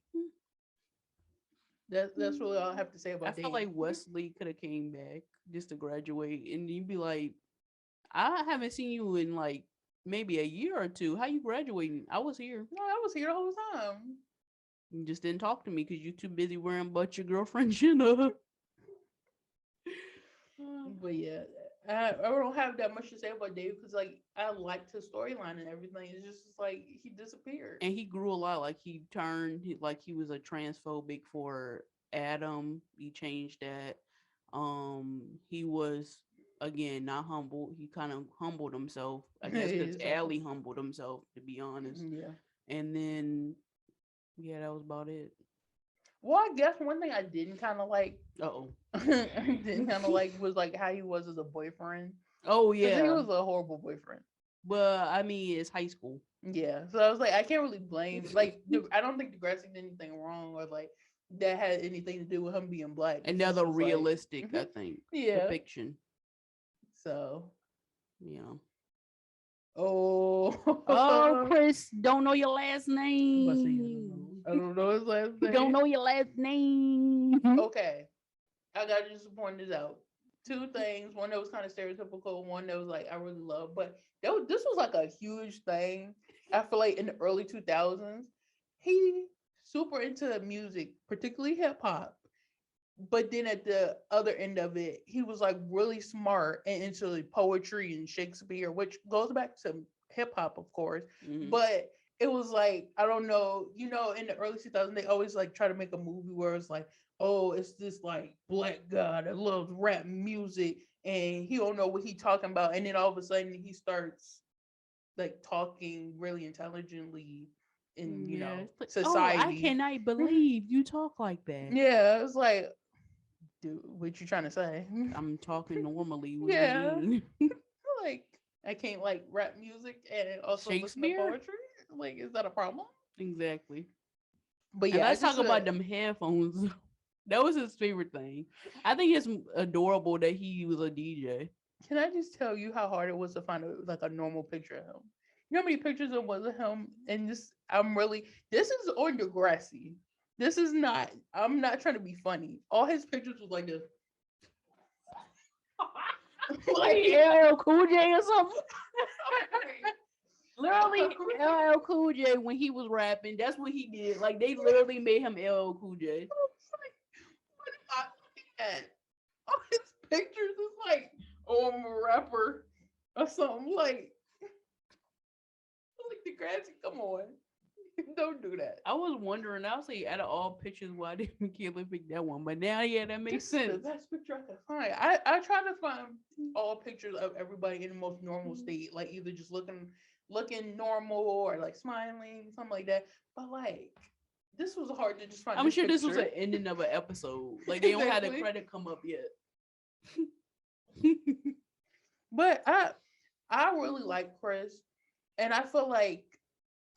that's really all I have to say I about felt Dave. like Wesley could have came back just to graduate, and you'd be like, I haven't seen you in like maybe a year or two. How you graduating? I was here. No, I was here the whole time. You just didn't talk to me because you're too busy worrying about your girlfriend, you know. But yeah, I don't have that much to say about Dave because like I liked his storyline and everything. It's just like he disappeared. And he grew a lot. Like he turned, like he was a transphobic for Adam. He changed that. He was again not humble. He kind of humbled himself, I guess, because Allie humbled himself, to be honest. Yeah. And then, yeah, that was about it. Well, I guess one thing I didn't kind of like, Oh, didn't kind of like was like how he was as a boyfriend. oh Because yeah. he was a horrible boyfriend. But I mean, it's high school. Yeah, so I was like, I can't really blame. Like, I don't think Degrassi did anything wrong, or like that had anything to do with him being black. Another realistic, like, I think, yeah, depiction. So, Yeah. oh, Chris, don't know your last name. I don't know his last name. Don't know your last name. Okay, I gotta just point this out. Two things. One that was kind of stereotypical. One that was like I really love, but this was like a huge thing. I feel like in the early 2000s, he super into music, particularly hip hop. But then at the other end of it, he was like really smart and into like poetry and Shakespeare, which goes back to hip hop, of course. Mhm. But it was like, I don't know, in the early 2000s, they always like try to make a movie where it's like, oh, it's this like black guy that loves rap music and he don't know what he talking about. And then all of a sudden he starts like talking really intelligently in, society. Oh, I cannot believe you talk like that. Yeah, it's like, dude, what you trying to say? I'm talking normally. What Yeah. do you mean? Like, I can't like rap music and also listen to Shakespeare? poetry. Like, is that a problem? Exactly. But And yeah, let's talk about them headphones. That was his favorite thing. I think it's adorable that he was a DJ. Can I just tell you how hard it was to find a normal picture of him? You know how many pictures it was of him? And this, I'm really, this is on Degrassi. This is not, I'm not trying to be funny. All his pictures was like this. Like LL Cool J or something. Literally, LL Cool J when he was rapping, that's what he did. Like they literally made him LL Cool J. I was like, what am I looking at? All his pictures is like, oh, I'm a rapper or something. Like Degrassi, come on. Don't do that. I was wondering, I'll say out of all pictures, why didn't Michaela pick that one? But now, yeah, that makes This is the sense. best picture I could find. I try to find all pictures of everybody in the most normal state, like either just looking normal or like smiling, something like that. But like this was hard to just find. I'm this sure this was picture. an ending of an episode. Like they don't have the Exactly. credit come up yet. But I really like Chris, and I feel like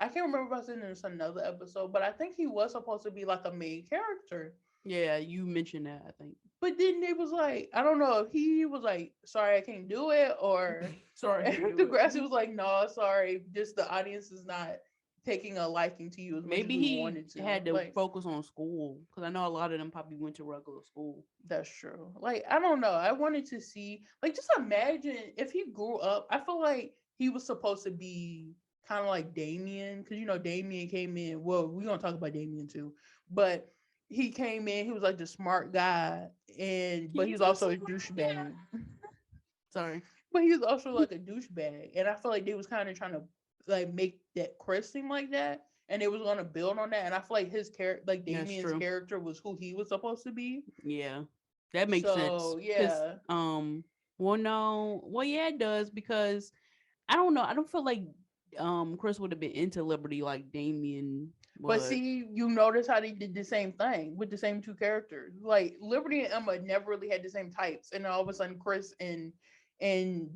I can't remember if I said this in another episode, but I think he was supposed to be like a main character. Yeah, you mentioned that, I think. But then they was like, I don't know if he was like, sorry, I can't do it, or Sorry. Degrassi was like, no, sorry, just the audience is not taking a liking to you as much Maybe as we he wanted to. had to Like, focus on school because I know a lot of them probably went to regular school. that's true. Like, I don't know. I wanted to see, like, just imagine if he grew up. I feel like he was supposed to be kind of like Damien, because you know Damien came in. Well, we're gonna talk about Damien too, but he came in. He was like the smart guy, but he was also a douchebag. Sorry. But he was also like a douchebag, and I feel like they was kind of trying to like make that Chris seem like that, and they was gonna build on that. And I feel like his character, like That's Damien's true. character, was who he was supposed to be. Yeah, that makes sense. So 'Cause, yeah, well, no, well, yeah, it does because I don't know. I don't feel like Chris would have been into Liberty like Damien but was. see, you notice how they did the same thing with the same two characters. Like Liberty and Emma never really had the same types, and then all of a sudden Chris and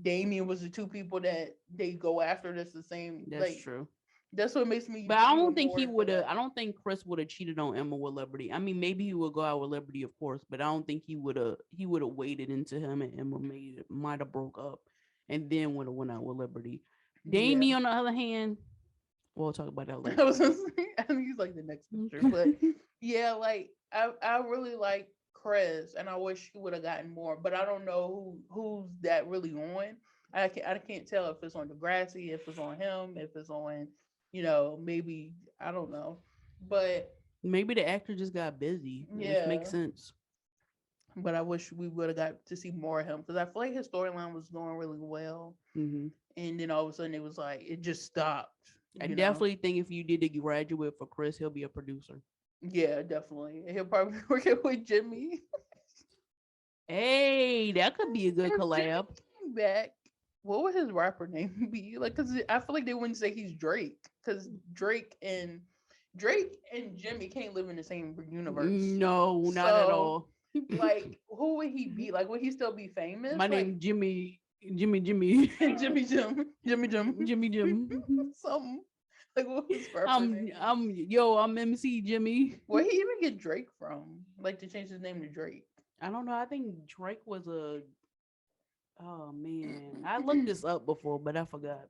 Damien was the two people that they go after. That's the same. That's Like true. that's what makes me. But I even don't think more he into would have. that. I don't think Chris would have cheated on Emma with Liberty. I mean, maybe he would go out with Liberty, of course, but I don't think he would have. He would have waited until him and Emma might have broke up, and then would have went out with Liberty. Yeah. Damien, on the other hand, we'll talk about that I later. was gonna say, I think he's like the next picture, but yeah, like I really like Chris, and I wish he would have gotten more, but I don't know who's that really on. I can't tell if it's on Degrassi, if it's on him, if it's on, maybe I don't know, but Maybe the actor just got busy, which makes yeah, sense. but I wish we would have got to see more of him because I feel like his storyline was going really well, Hmm. and then all of a sudden it was like it just stopped, I you know. definitely think if you did the graduate for Chris, he'll be a producer. Yeah, definitely. He'll probably work it with Jimmy. Hey, that could be a good If Jimmy collab. came back, what would his rapper name be? Like, cause I feel like they wouldn't say he's Drake, cause Drake and Jimmy can't live in the same universe. No, not at So, all. like, who would he be? Like, would he still be famous? My Like, name Jimmy. Jimmy. Jimmy Jim, Jimmy Jim, Jimmy Jim. something. Like, what was his rapper name? I'm MC Jimmy. Where he even get Drake from? Like to change his name to Drake. I don't know. I think Drake was a. Oh man, I looked this up before, but I forgot.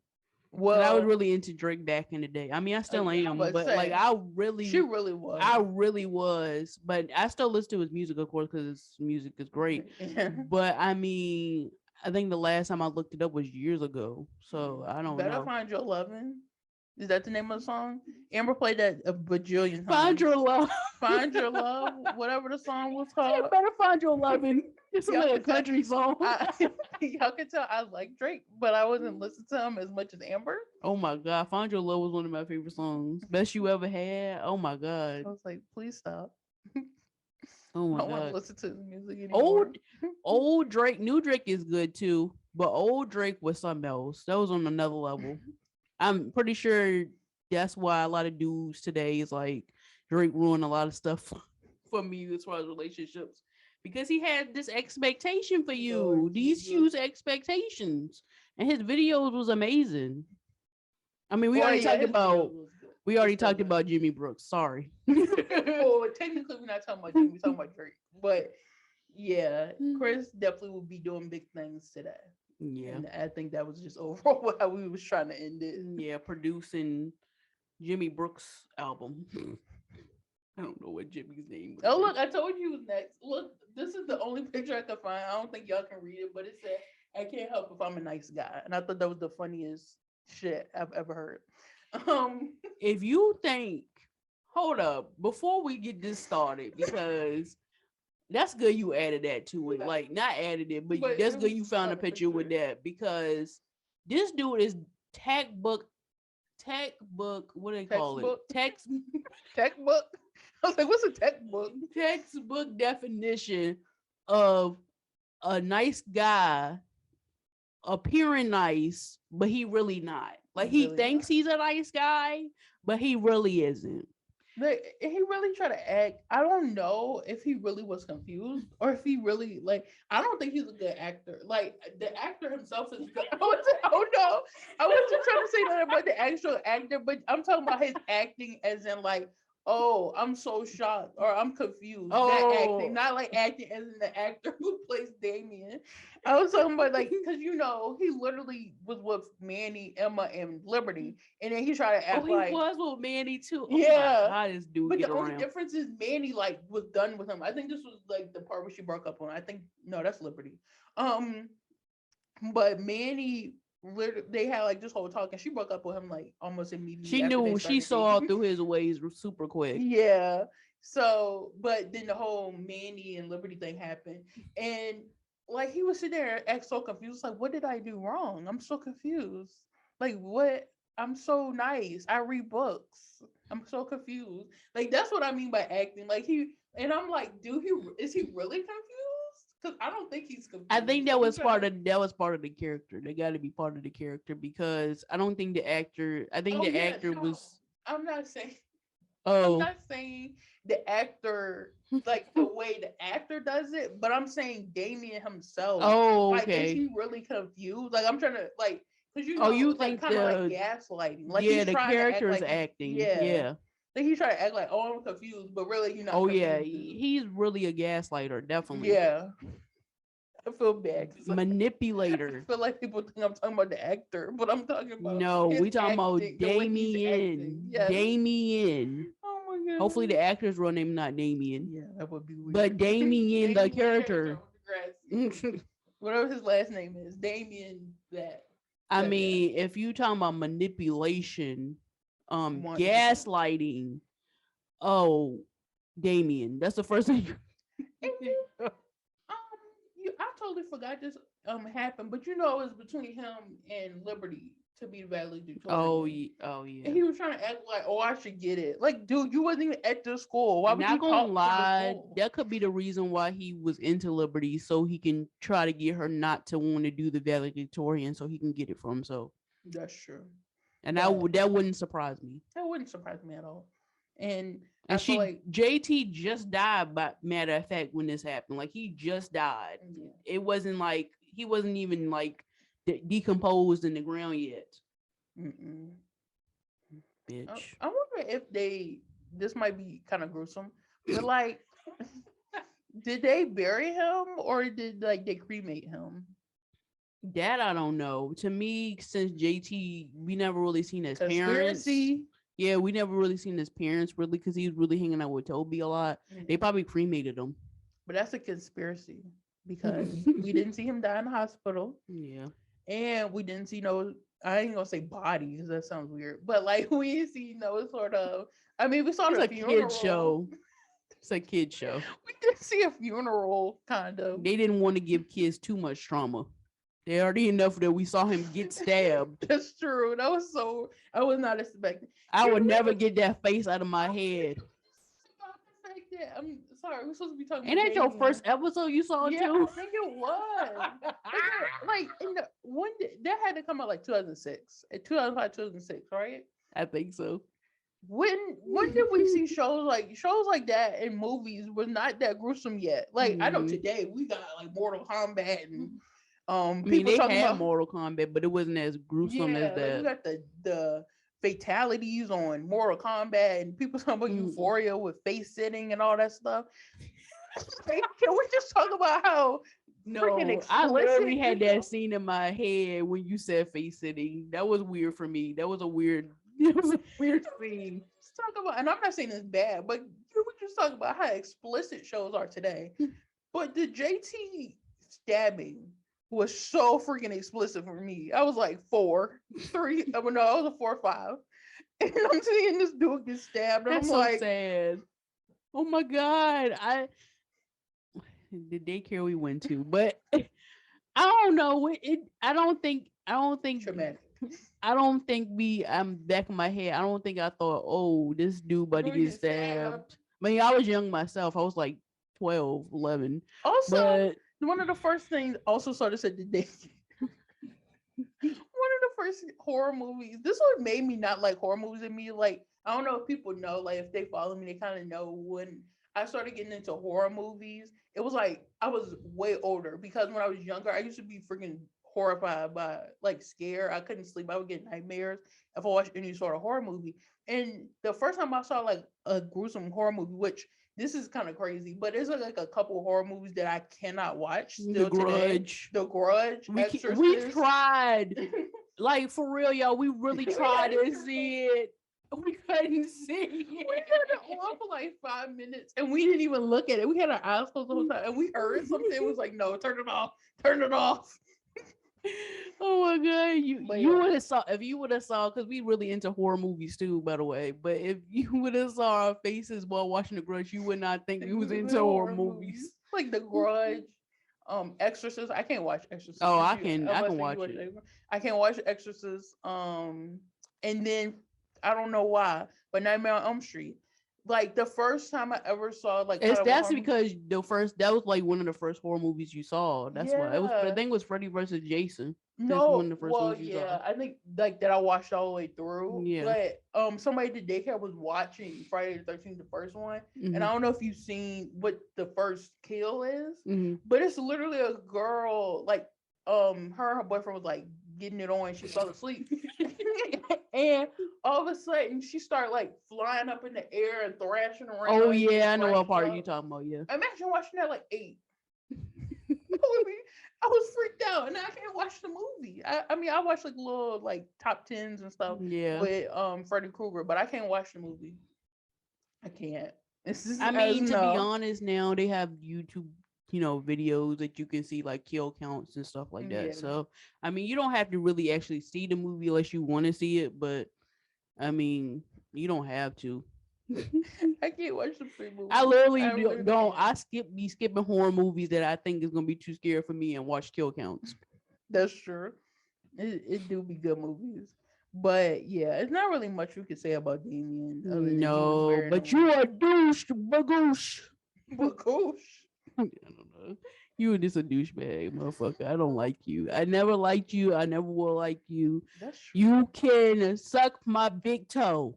'Cause I was Well, really into Drake back in the day. I mean, I still I'm am, about to but like say, she really was. I really was. But I still listen to his music, of course, because his music is great. Yeah. But I mean, I think the last time I looked it up was years ago, so I don't Better know. find your lovin'. Is that the name of the song? Amber played that a bajillion times. Find your love. Find your love, whatever the song was You called. better find your loving. It's a Y'all little can tell- country song. Y'all can tell I like Drake, but I wasn't listening to him as much as Amber. Oh my god, Find Your Love was one of my favorite songs. Best you ever had. Oh my god. I was like, please stop. Oh I my don't want to god. listen to his music anymore. Old Drake, new Drake is good too, but old Drake was something else. That was on another level. I'm pretty sure that's why a lot of dudes today is like Drake ruined a lot of stuff for me as far as relationships because he had this expectation for you, Lord these Jesus. huge expectations, and his videos was amazing. I mean, we Boy, already yeah, talked his about videos was good. we already It's so talked good. about Jimmy Brooks. Sorry. Well, technically, we're not talking about Drake. We're talking about Drake. But yeah, Chris definitely will be doing big things today. Yeah. And I think that was just overall how we was trying to end it. Yeah, producing Jimmy Brooks' album. I don't know what Jimmy's name was. Oh look, I told you was next. Look, this is the only picture I could find. I don't think y'all can read it, but it said, "I can't help if I'm a nice guy," and I thought that was the funniest shit I've ever heard. Um, If you think, hold up, before we get this started, because that's good you added that to it. Like, not added it, but but that's it good was you found a funny picture with that, because this dude is tech book, what do they call it? textbook, Text textbook. I was like, "What's a textbook?" textbook definition of a nice guy appearing nice, but he really not. Like, he Really thinks not. he's a nice guy, but he really isn't. Like, he really tried to act. I don't know if he really was confused or if he really like. I don't think he's a good actor. Like the actor himself is good. Oh no, I wasn't trying to say that about the actual actor, but I'm talking about his acting, as in like, oh, I'm so shocked or I'm confused. That acting, Oh, not like acting as in the actor who plays Damien. I was talking about like because he literally was with Manny, Emma, and Liberty, and then he tried to oh, act he like was with Manny too. Oh my yeah. god, this dude But get the only around. difference is Manny like was done with him. I think this was like the part where she broke up on. I think no, that's Liberty. Um, but Manny, they had like this whole talk, and she broke up with him like almost immediately She after they knew, she started saw dating. through his ways super quick. Yeah. So, but then the whole Manny and Liberty thing happened, and like he was sitting there and act so confused. Like, what did I do wrong? I'm so confused. Like, what? I'm so nice. I read books. I'm so confused. Like, that's what I mean by acting. Like and I'm like, dude, is he really confused? Because I don't think he's I confused. think Like, that he's was trying part to. of the character. They got to be part of the character, because I don't think the actor. I think Oh the yeah, actor no. was. I'm not saying. I'm Oh, not saying the actor like the way the actor does it, but I'm saying Damien himself. oh, Like, is okay. he really confused? Like, I'm trying to like, cause Oh, you it's like think kind of like gaslighting. Like yeah, he's the trying to act character is like acting. yeah, Yeah. like he's trying to act like, oh, I'm confused, but really you're not Oh yeah, confused, dude. he's really a gaslighter, definitely. Yeah, I feel bad because I Manipulator. feel like people think I'm talking about the actor, but I'm talking about No, his we talking about acting, the way he's acting. Damien. Yes. Damien. Oh my god. Hopefully the actor's real name not Damien, Yeah, that would be but weird. Damien the Damien the character character. on Degrassi. Whatever his last name is, Damien that. I But yeah, mean, if you talking about manipulation, 100%. gaslighting, oh, Damien. That's the first thing. And um, I totally forgot this happened, but it was between him and Liberty to be the Oh, valedictorian. oh And yeah. he was trying to act like, oh, I should get it. Like, dude, you wasn't even at the school. Why would Not you gonna talk to the lie, school? that could be the reason why he was into Liberty, so he can try to get her not to want to do the valedictorian, so he can get it for himself. That's true. And But that wouldn't surprise me. that wouldn't surprise me at all. And I And feel like, JT just died, by matter of fact, when this happened. Like, he just died. yeah. It wasn't like he wasn't even like decomposed in the ground yet. Mm-mm. Bitch. I wonder if this might be kind of gruesome, but like, did they bury him or did like they cremate him? That I don't know. To me, since JT, we never really seen his parents. Conspiracy. Yeah, we never really seen his parents really, because he was really hanging out with Toby a lot. They probably cremated him. But that's a conspiracy because we didn't see him die in the hospital, Yeah. and we didn't see no. I ain't gonna say body because that sounds weird, but like we didn't see no sort of. I mean, we saw It's the a funeral. kid show. It's a kid show. We did see a funeral, kind of. They didn't want to give kids too much trauma. They already enough that we saw him get stabbed. That's true. That was so. I was not expecting. I would Can we never get that face out of my head. about the fact that I'm sorry, we're supposed to be talking Ain't about that your Damien. first episode you saw it Yeah, I too? think it was. Like in the when did that had to come out like 2006, 2005, 2006, right? I think so. When did we see shows like that in movies was not that gruesome yet? Like I know Mhm. today we got like Mortal Kombat and I mean, people they talking had about Mortal Kombat, but it wasn't as gruesome as like we that. got the fatalities on Mortal Kombat and people talking about Euphoria with face sitting and all that stuff. Can we just talk about how freaking No, I explicit. literally had that scene in my head when you said face sitting. That was weird for me. That was a weird, it was a weird scene. Let's talk about, and I'm not saying it's bad, but you were just talking about how explicit shows are today. But the JT stabbing was so freaking explicit for me. I was like 4, 3. I mean, no, I was a 4 or 5, and I'm seeing this dude get stabbed, and I'm That's so like, sad. Oh my god, I the daycare we went to, but I don't know. traumatic. I don't think we. I'm back in my head. I don't think I thought, oh, this dude about to Dude get get stabbed. stabbed. I mean, I was young myself. I was like 12, 11. Also, But one of the first things also started said today. One of the first horror movies. This one made me not like horror movies in me. Like, I don't know if people know, like if they follow me, they kind of know when I started getting into horror movies. It was like I was way older because when I was younger, I used to be freaking horrified by like scared. I couldn't sleep. I would get nightmares if I watched any sort of horror movie. And the first time I saw like a gruesome horror movie, which this is kind of crazy, but there's like a couple horror movies that I cannot watch The still today. Grudge. The Grudge, We Exorcist. tried. Like for real, y'all. We really tried to see it. We couldn't see We it. had it on for like 5 minutes and we didn't even look at it. We had our eyes closed the whole time and we heard something. It was like, no, turn it off. Turn it off. Oh my god, you But you yeah. would have saw if you would have saw because we really into horror movies too, by the way. But if you would have saw our faces while watching The Grudge, you would not think we was into horror movies. Like The Grudge, Exorcist. I can't watch Exorcist. Oh, If I you- can unless you watch it. I can't watch Exorcist. And then I don't know why, but Nightmare on Elm Street. Like the first time I ever saw like kind It's of a that's horror movie. because that was like one of the first horror movies you saw. That's why it was. I Yeah. think it was Freddy versus Jason. That's No, one of the first well, ones you yeah, saw. I think like that I watched all the way through. Yeah. But somebody at the daycare was watching Friday the 13th, the first one, and Mhm. I don't know if you've seen what the first kill is, Mhm. but it's literally a girl like her boyfriend was like getting it on, and she fell asleep, and all of a sudden she started like flying up in the air and thrashing around. Oh and yeah, I know fighting what part stuff. you talking about. Yeah. Imagine watching that like 8. I was freaked out and I can't watch the movie. I mean I watch like little like top tens and stuff Yeah. with Freddy Krueger, but I can't watch the movie. I can't. This is I mean, to be no. honest, now they have YouTube, videos that you can see like kill counts and stuff like that. Yeah. So, I mean, you don't have to really actually see the movie unless you want to see it, but I mean, you don't have to. I can't watch the free movie. I literally really don't. can't. Be skipping horror movies that I think is gonna be too scary for me and watch kill counts. That's true. It do be good movies. But yeah, it's not really much we could say about Damien. Other than he was No, very but you annoying. are douche, bagoosh. But gosh. I don't know. You are just a douchebag, motherfucker. I don't like you. I never liked you. I never will like you. That's true. You can suck my big toe.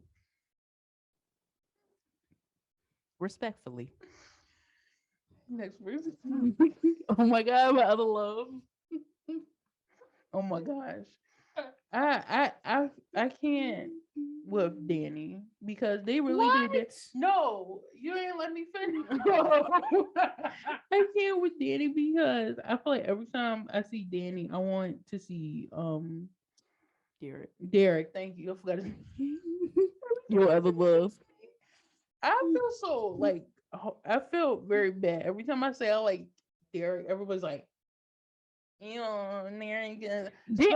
Respectfully. Next movie. Oh my god, my other love. Oh my gosh. I can't with Danny because they really did it. No, you ain't let me finish. I can't with Danny because I feel like every time I see Danny, I want to see Derek. Thank you. I forgot his name. Your other love. I feel so like I feel very bad every time I say I like Derek. Everybody's like, Derek. They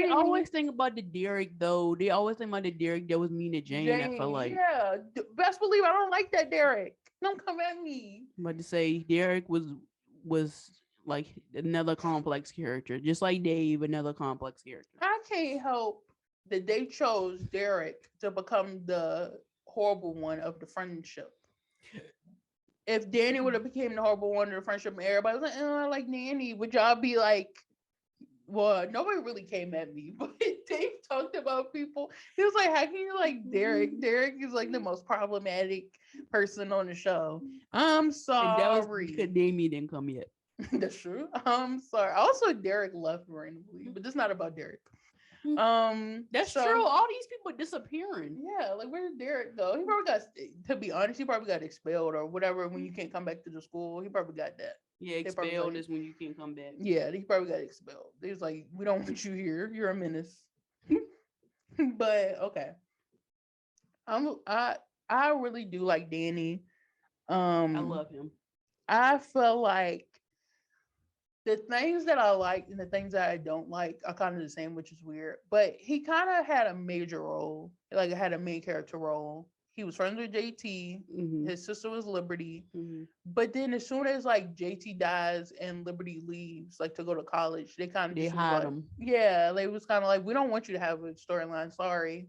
always think about the Derek though. They always think about the Derek that was mean to Jane. I feel like yeah, best believe I don't like that Derek. Don't come at me. I'm about to say Derek was like another complex character, just like Dave, another complex character. I can't help that they chose Derek to become the horrible one of the friendship. If Danny would have became the horrible one of the friendship and everybody was like, oh, I like Danny, would y'all be like, well, nobody really came at me, but Dave talked about people. He was like, how can you like Derek? Derek is like the most problematic person on the show. I'm And sorry. that was because Damien didn't come yet. That's true. I'm sorry. Also, Derek left randomly, but this is not about Derek. That's So true. All these people disappearing. yeah, like where did Derek go? He probably got, to be honest, he probably got expelled or whatever when you can't come back to the school. He probably got that. Yeah, They probably was expelled like, is when you can't come back. yeah, he probably got expelled. They was like, we don't want you here. You're a menace. But okay, I'm I really do like Danny. I Um, love him. I feel like the things that I like and the things that I don't like are kind of the same, which is weird. But he kind of had a major role, like had a main character role. He was friends with JT. Hmm. His sister was Liberty. Hmm. But then as soon as like JT dies and Liberty leaves, like to go to college, they kind of They just was hide like, him. yeah, they was kind of like, we don't want you to have a storyline. Sorry.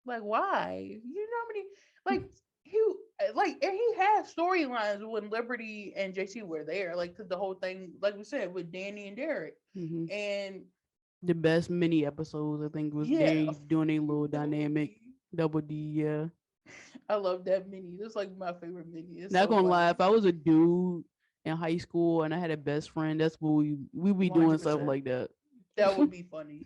Like, why? You know how many like he like and he had storylines when Liberty and JC were there, like because the whole thing, like we said, with Danny and Derek. Hmm. And The best mini episodes, I think, was yeah, they doing a little Double dynamic D. double D. Yeah, I love that mini. That's like my favorite mini. It's not so gonna lie. funny. If I was a dude in high school and I had a best friend, that's what we be doing stuff 100%. like that. That would be funny.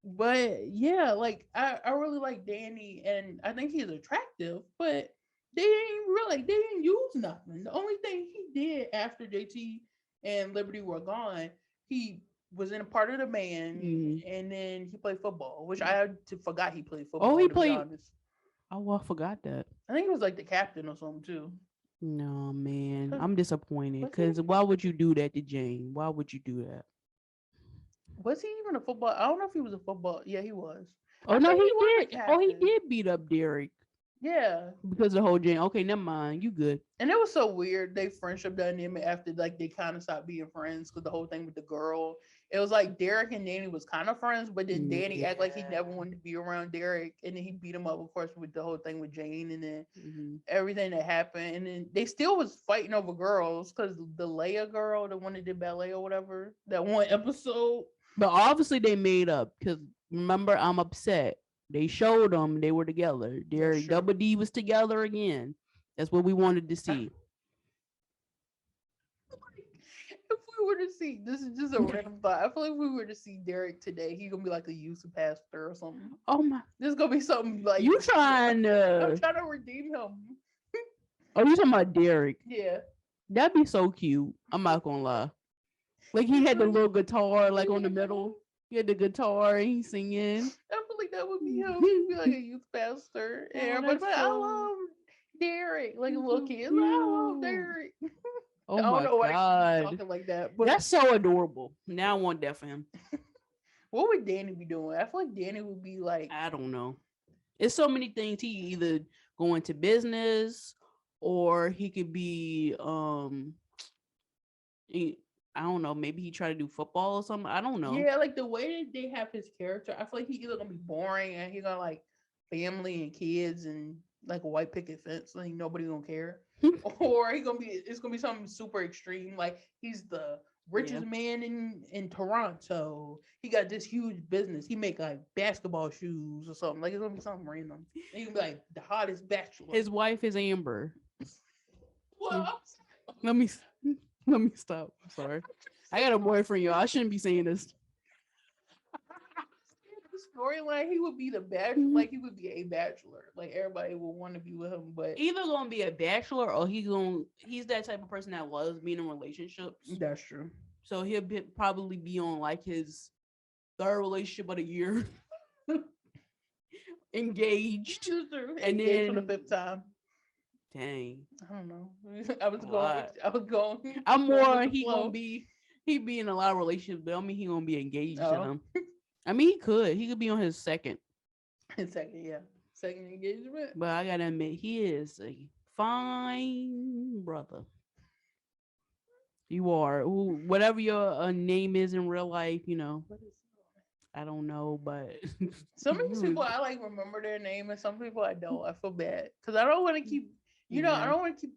But yeah, like I really like Danny and I think he's attractive, but they didn't use nothing. The only thing he did after JT and Liberty were gone, he was in a part of the band Mhm. and then he played football, which I forgot he played Oh, football he to be played. honest. Oh, I forgot that. I think he was like the captain or something too. No, man, 'Cause I'm disappointed. was he Cause why would you do that to Jane? Why would you do that? was he even a football? I don't know if he was a football. Yeah, he was. Oh I no, think he he was a did. Oh, he captain. did beat up Derek Yeah. because of the whole Jane. Okay, never mind. You good? And it was so weird, they friendship dynamic after like they kind of stopped being friends because the whole thing with the girl. It was like Derek and Danny was kind of friends, but then Danny act like he Yeah. never wanted to be around Derek, and then he beat him up, of course, with the whole thing with Jane, and then Hmm. everything that happened, and then they still was fighting over girls because the Leia girl, the one that did ballet or whatever, that one episode. But obviously they made up because remember, I'm upset. They showed them they were together. That's Derek true. Double D was together again. That's what we wanted to If see. we were to see, this is just a random thought. I feel like if we were to see Derek today, he gonna be like a youth pastor or something. Oh my! This is gonna be something like You trying I'm to? trying to redeem him. Oh, you talking about Derek? Yeah. That'd be so cute. I'm not gonna lie. Like he had the little guitar like on the middle. He had the guitar and he's singing. I feel like that would be him. He'd be like a youth pastor. And Oh, everybody's that's like, I so love Derek. Like a that's little so kid. Like, I love cute. Derek. Oh I don't my know why he's god, talking like that, but that's so adorable. Now I want that for him. what would Danny be doing? I feel like Danny would be like, I don't know. It's so many things. He either go into business or he could be he- I don't know, maybe he try to do football or something. I don't know. yeah, like the way that they have his character, I feel like he's either gonna be boring and he's gonna like family and kids and like a white picket fence, like nobody gonna care. Or it's gonna be something super extreme, like he's the Yeah. richest man in Toronto. He got this huge business. He make like basketball shoes or something. Like it's gonna be something random. And he gonna be like the hottest bachelor. His wife is Amber. Well, Let me let me stop. I'm sorry. I got a boyfriend, y'all. I shouldn't be saying this. the storyline, he would be the bachelor. Like he would be a bachelor. Like everybody would want to be with him, but Either gonna be a bachelor or he's that type of person that loves being in relationships. that's true. So probably be on like his third relationship of the year. Engaged. That's true. And Engaged for the then fifth time. dang. I don't know. I was A going. lot. I was going. I'm going more with the he gonna flow. be in a lot of relationships, but I mean he gonna be engaged to Oh, them. I mean he could be on his second, second, yeah, second engagement. but I gotta admit he is a fine brother. You are whatever your name is in real life, What is I don't know, but some of these people I like remember their name, and some people I don't. I feel bad because I don't want to keep. I yeah. don't want to keep.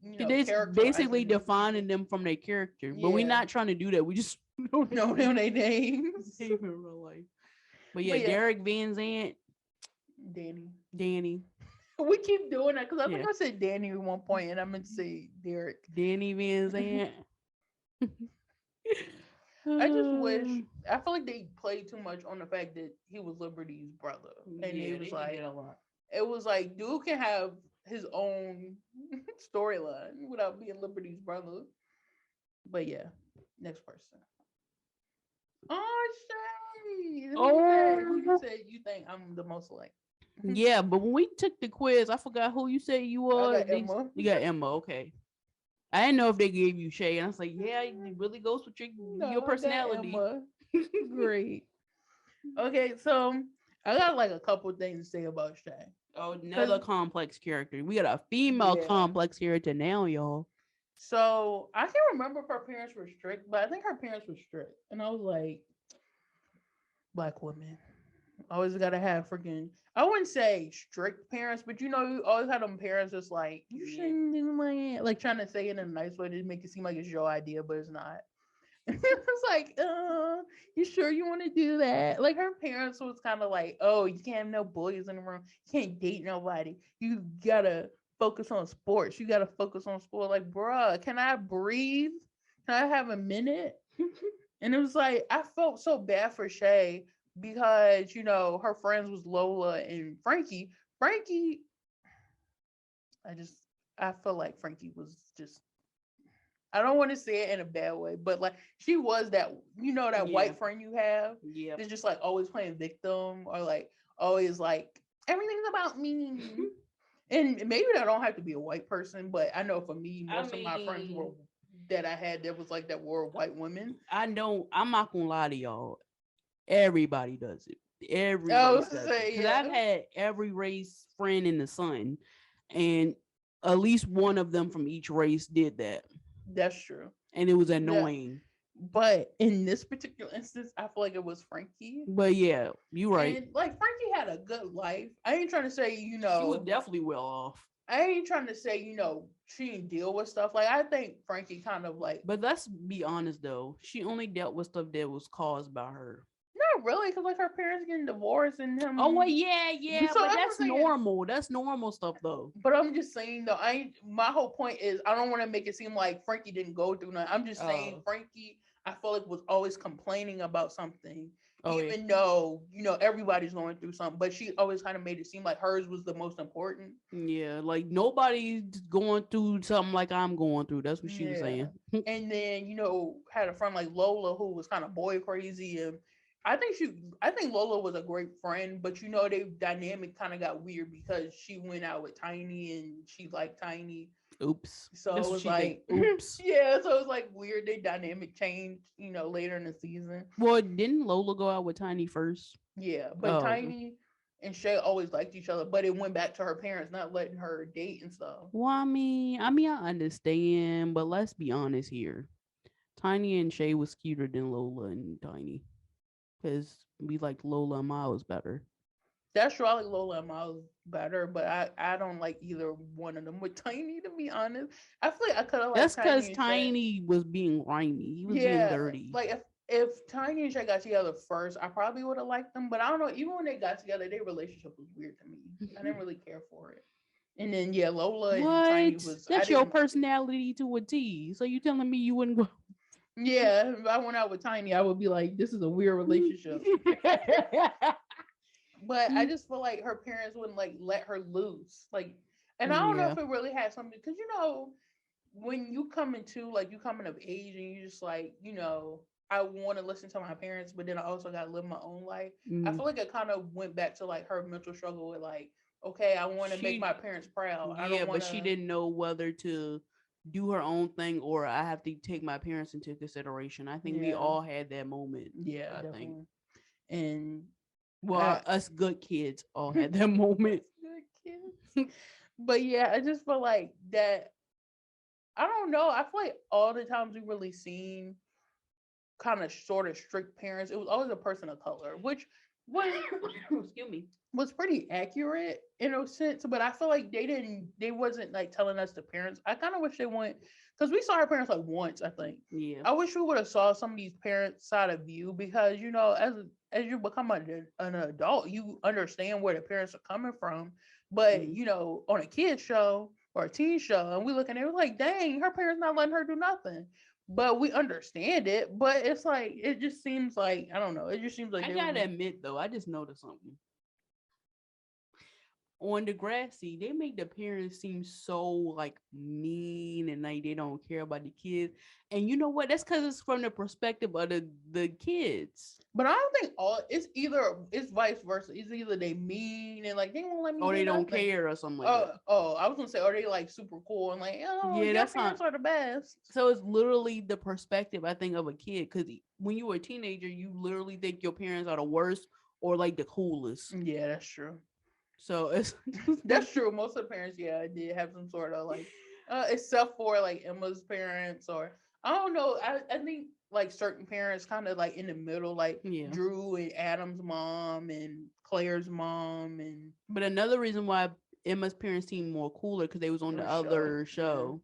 It's basically Characterizing them. defining them from their character, but we're Yeah. not trying to do that. We just don't No, know no, they names. name in real life. But yeah, But yeah, Derek Van Zant, Danny. Danny, We keep doing that because I think yeah, I said Danny at one point, and I meant to say Derek. Danny Van Zant. I just wish. I feel like they played too much on the fact that he was Liberty's brother, and Yeah, it they was did like that a lot. dude can have his own storyline without being Liberty's brother. But yeah, next person. Oh, Shay. Who you Oh, said you think I'm the most like? yeah, but when we took the quiz, I forgot who you said you I was. got Emma. You got Emma, okay. I didn't know if they gave you Shay, and I was like, yeah, it really goes with your No, I got personality. Emma. Great. Okay, so I got like a couple things to say about Shay. Oh, Cause another complex character. We got a female yeah. complex character now, y'all. So I can't remember if her parents were strict, but I think her parents were strict. And I was like, black women. Always gotta have freaking I wouldn't say strict parents, but you always had them parents just like, you Yeah. shouldn't do like trying to say it in a nice way to make it seem like it's your idea, but it's not. It's like, you sure you want to do that? Like her parents was kind of like, oh, you can't have no boys in the room. You can't date nobody. You gotta focus on sports. You gotta focus on sport. Like, bruh, can I breathe? Can I have a minute? And it was like I felt so bad for Shay because her friends was Lola and Frankie. Frankie, I just I feel like Frankie was just I don't want to say it in a bad way, but like she was that Yeah. white friend you have Yep. that's just like always playing victim or like always like everything's about me. And maybe that don't have to be a white person, but I know for me, I most of my friends were mean, that I had that was like that were white women. I'm not gonna lie to y'all. Everybody does it. Every I race was does it. say Because I've yeah, had every race friend in the sun, and at least one of them from each race did that. that's true. And it was Yeah, annoying. but in this particular instance, I feel like it was Frankie. But yeah, you right. And like Frankie had a good life. I ain't trying to say, She was definitely well off. I ain't trying to say, she didn't deal with stuff. Like I think Frankie kind of like But let's be honest though, she only dealt with stuff that was caused by her. not really, because like her parents getting divorced and Oh well, him. yeah, yeah, So but I'm not that's saying, normal. That's normal stuff though. but I'm just saying though. I ain't, my whole point is I don't want to make it seem like Frankie didn't go through nothing. I'm just saying Oh, Frankie, I feel like was always complaining about something, oh yeah, even though everybody's going through something. But she always kind of made it seem like hers was the most important. yeah. Like nobody's going through something like I'm going through. That's what she was Yeah. saying. And then, had a friend like Lola who was kind of boy crazy. And I think Lola was a great friend, but they dynamic kind of got weird because she went out with Tiny and she liked Tiny. Oops. So That's it what was she think. like, Oops. yeah, so it was like weird. They dynamic changed, later in the season. Well, didn't Lola go out with Tiny first? Yeah. But Oh, Tiny and Shay always liked each other, but it went back to her parents not letting her date and stuff. well, I understand, but let's be honest here. Tiny and Shay was cuter than Lola and Tiny, because we like Lola and Miles better. That's true. I like Lola and Miles better, but I don't like either one of them with Tiny. To be honest, I feel like I could have That's liked because Tiny and Shay. Tiny was being grimy. He was being Yeah, dirty. like if Tiny and Shay got together first, I probably would have liked them. But I don't know. Even when they got together, their relationship was weird to me. I didn't really care for it. And then yeah, Lola and Tiny What? was I That's your didn't. personality to a T. So you telling me you wouldn't go? Yeah, if I went out with Tiny, I would be like, this is a weird relationship. But I just feel like her parents wouldn't like let her loose. Like, and I don't know Yeah. if it really had something because when you come into like you coming of age and you just like I want to listen to my parents, but then I also got to live my own life. I Mm. feel like it kind of went back to like her mental struggle with like, okay, I want to make my She, parents proud. I yeah, don't want but she to. didn't know whether to do her own thing or I have to take my parents into consideration. I think we Yeah, all had that moment. yeah, I think. definitely. And Well, I, us good kids all had that moment. good kids. But yeah, I just feel like that. I don't know. I feel like all the times we really seen kind of sort of strict parents, it was always a person of color, which was Excuse me. was pretty accurate in a sense. But I feel like they wasn't like telling us the parents. I kind of wish they went because we saw our parents like once. I think Yeah. I wish we would have saw some of these parents' side of view because as you become an adult, you understand where the parents are coming from. But Mm. on a kid show or a teen show, and we looking at it like, dang, her parents not letting her do nothing. but we understand it. But it's like it just seems like I don't know. It just seems like I they gotta really admit though, I just noticed something. On Degrassi, they make the parents seem so like mean and like they don't care about the kids. And you know what? That's because it's from the perspective of the kids. but I don't think all it's vice versa. It's either they mean and like they won't let me Or do they don't nothing. care or something like that. I was gonna say, are they like super cool and like, oh, Yeah, your that's parents not. are the best. So it's literally the perspective I think of a kid. Because when you were a teenager, you literally think your parents are the worst or like the coolest. Yeah, that's true. So it's That's true. Most of the parents, yeah, did have some sort of like, except for like Emma's parents, or I don't know. I think like certain parents kind of like in the middle, like yeah. Drew and Adam's mom and Claire's mom and But another reason why Emma's parents seem more cooler because they was on on the the show. other Yeah, show.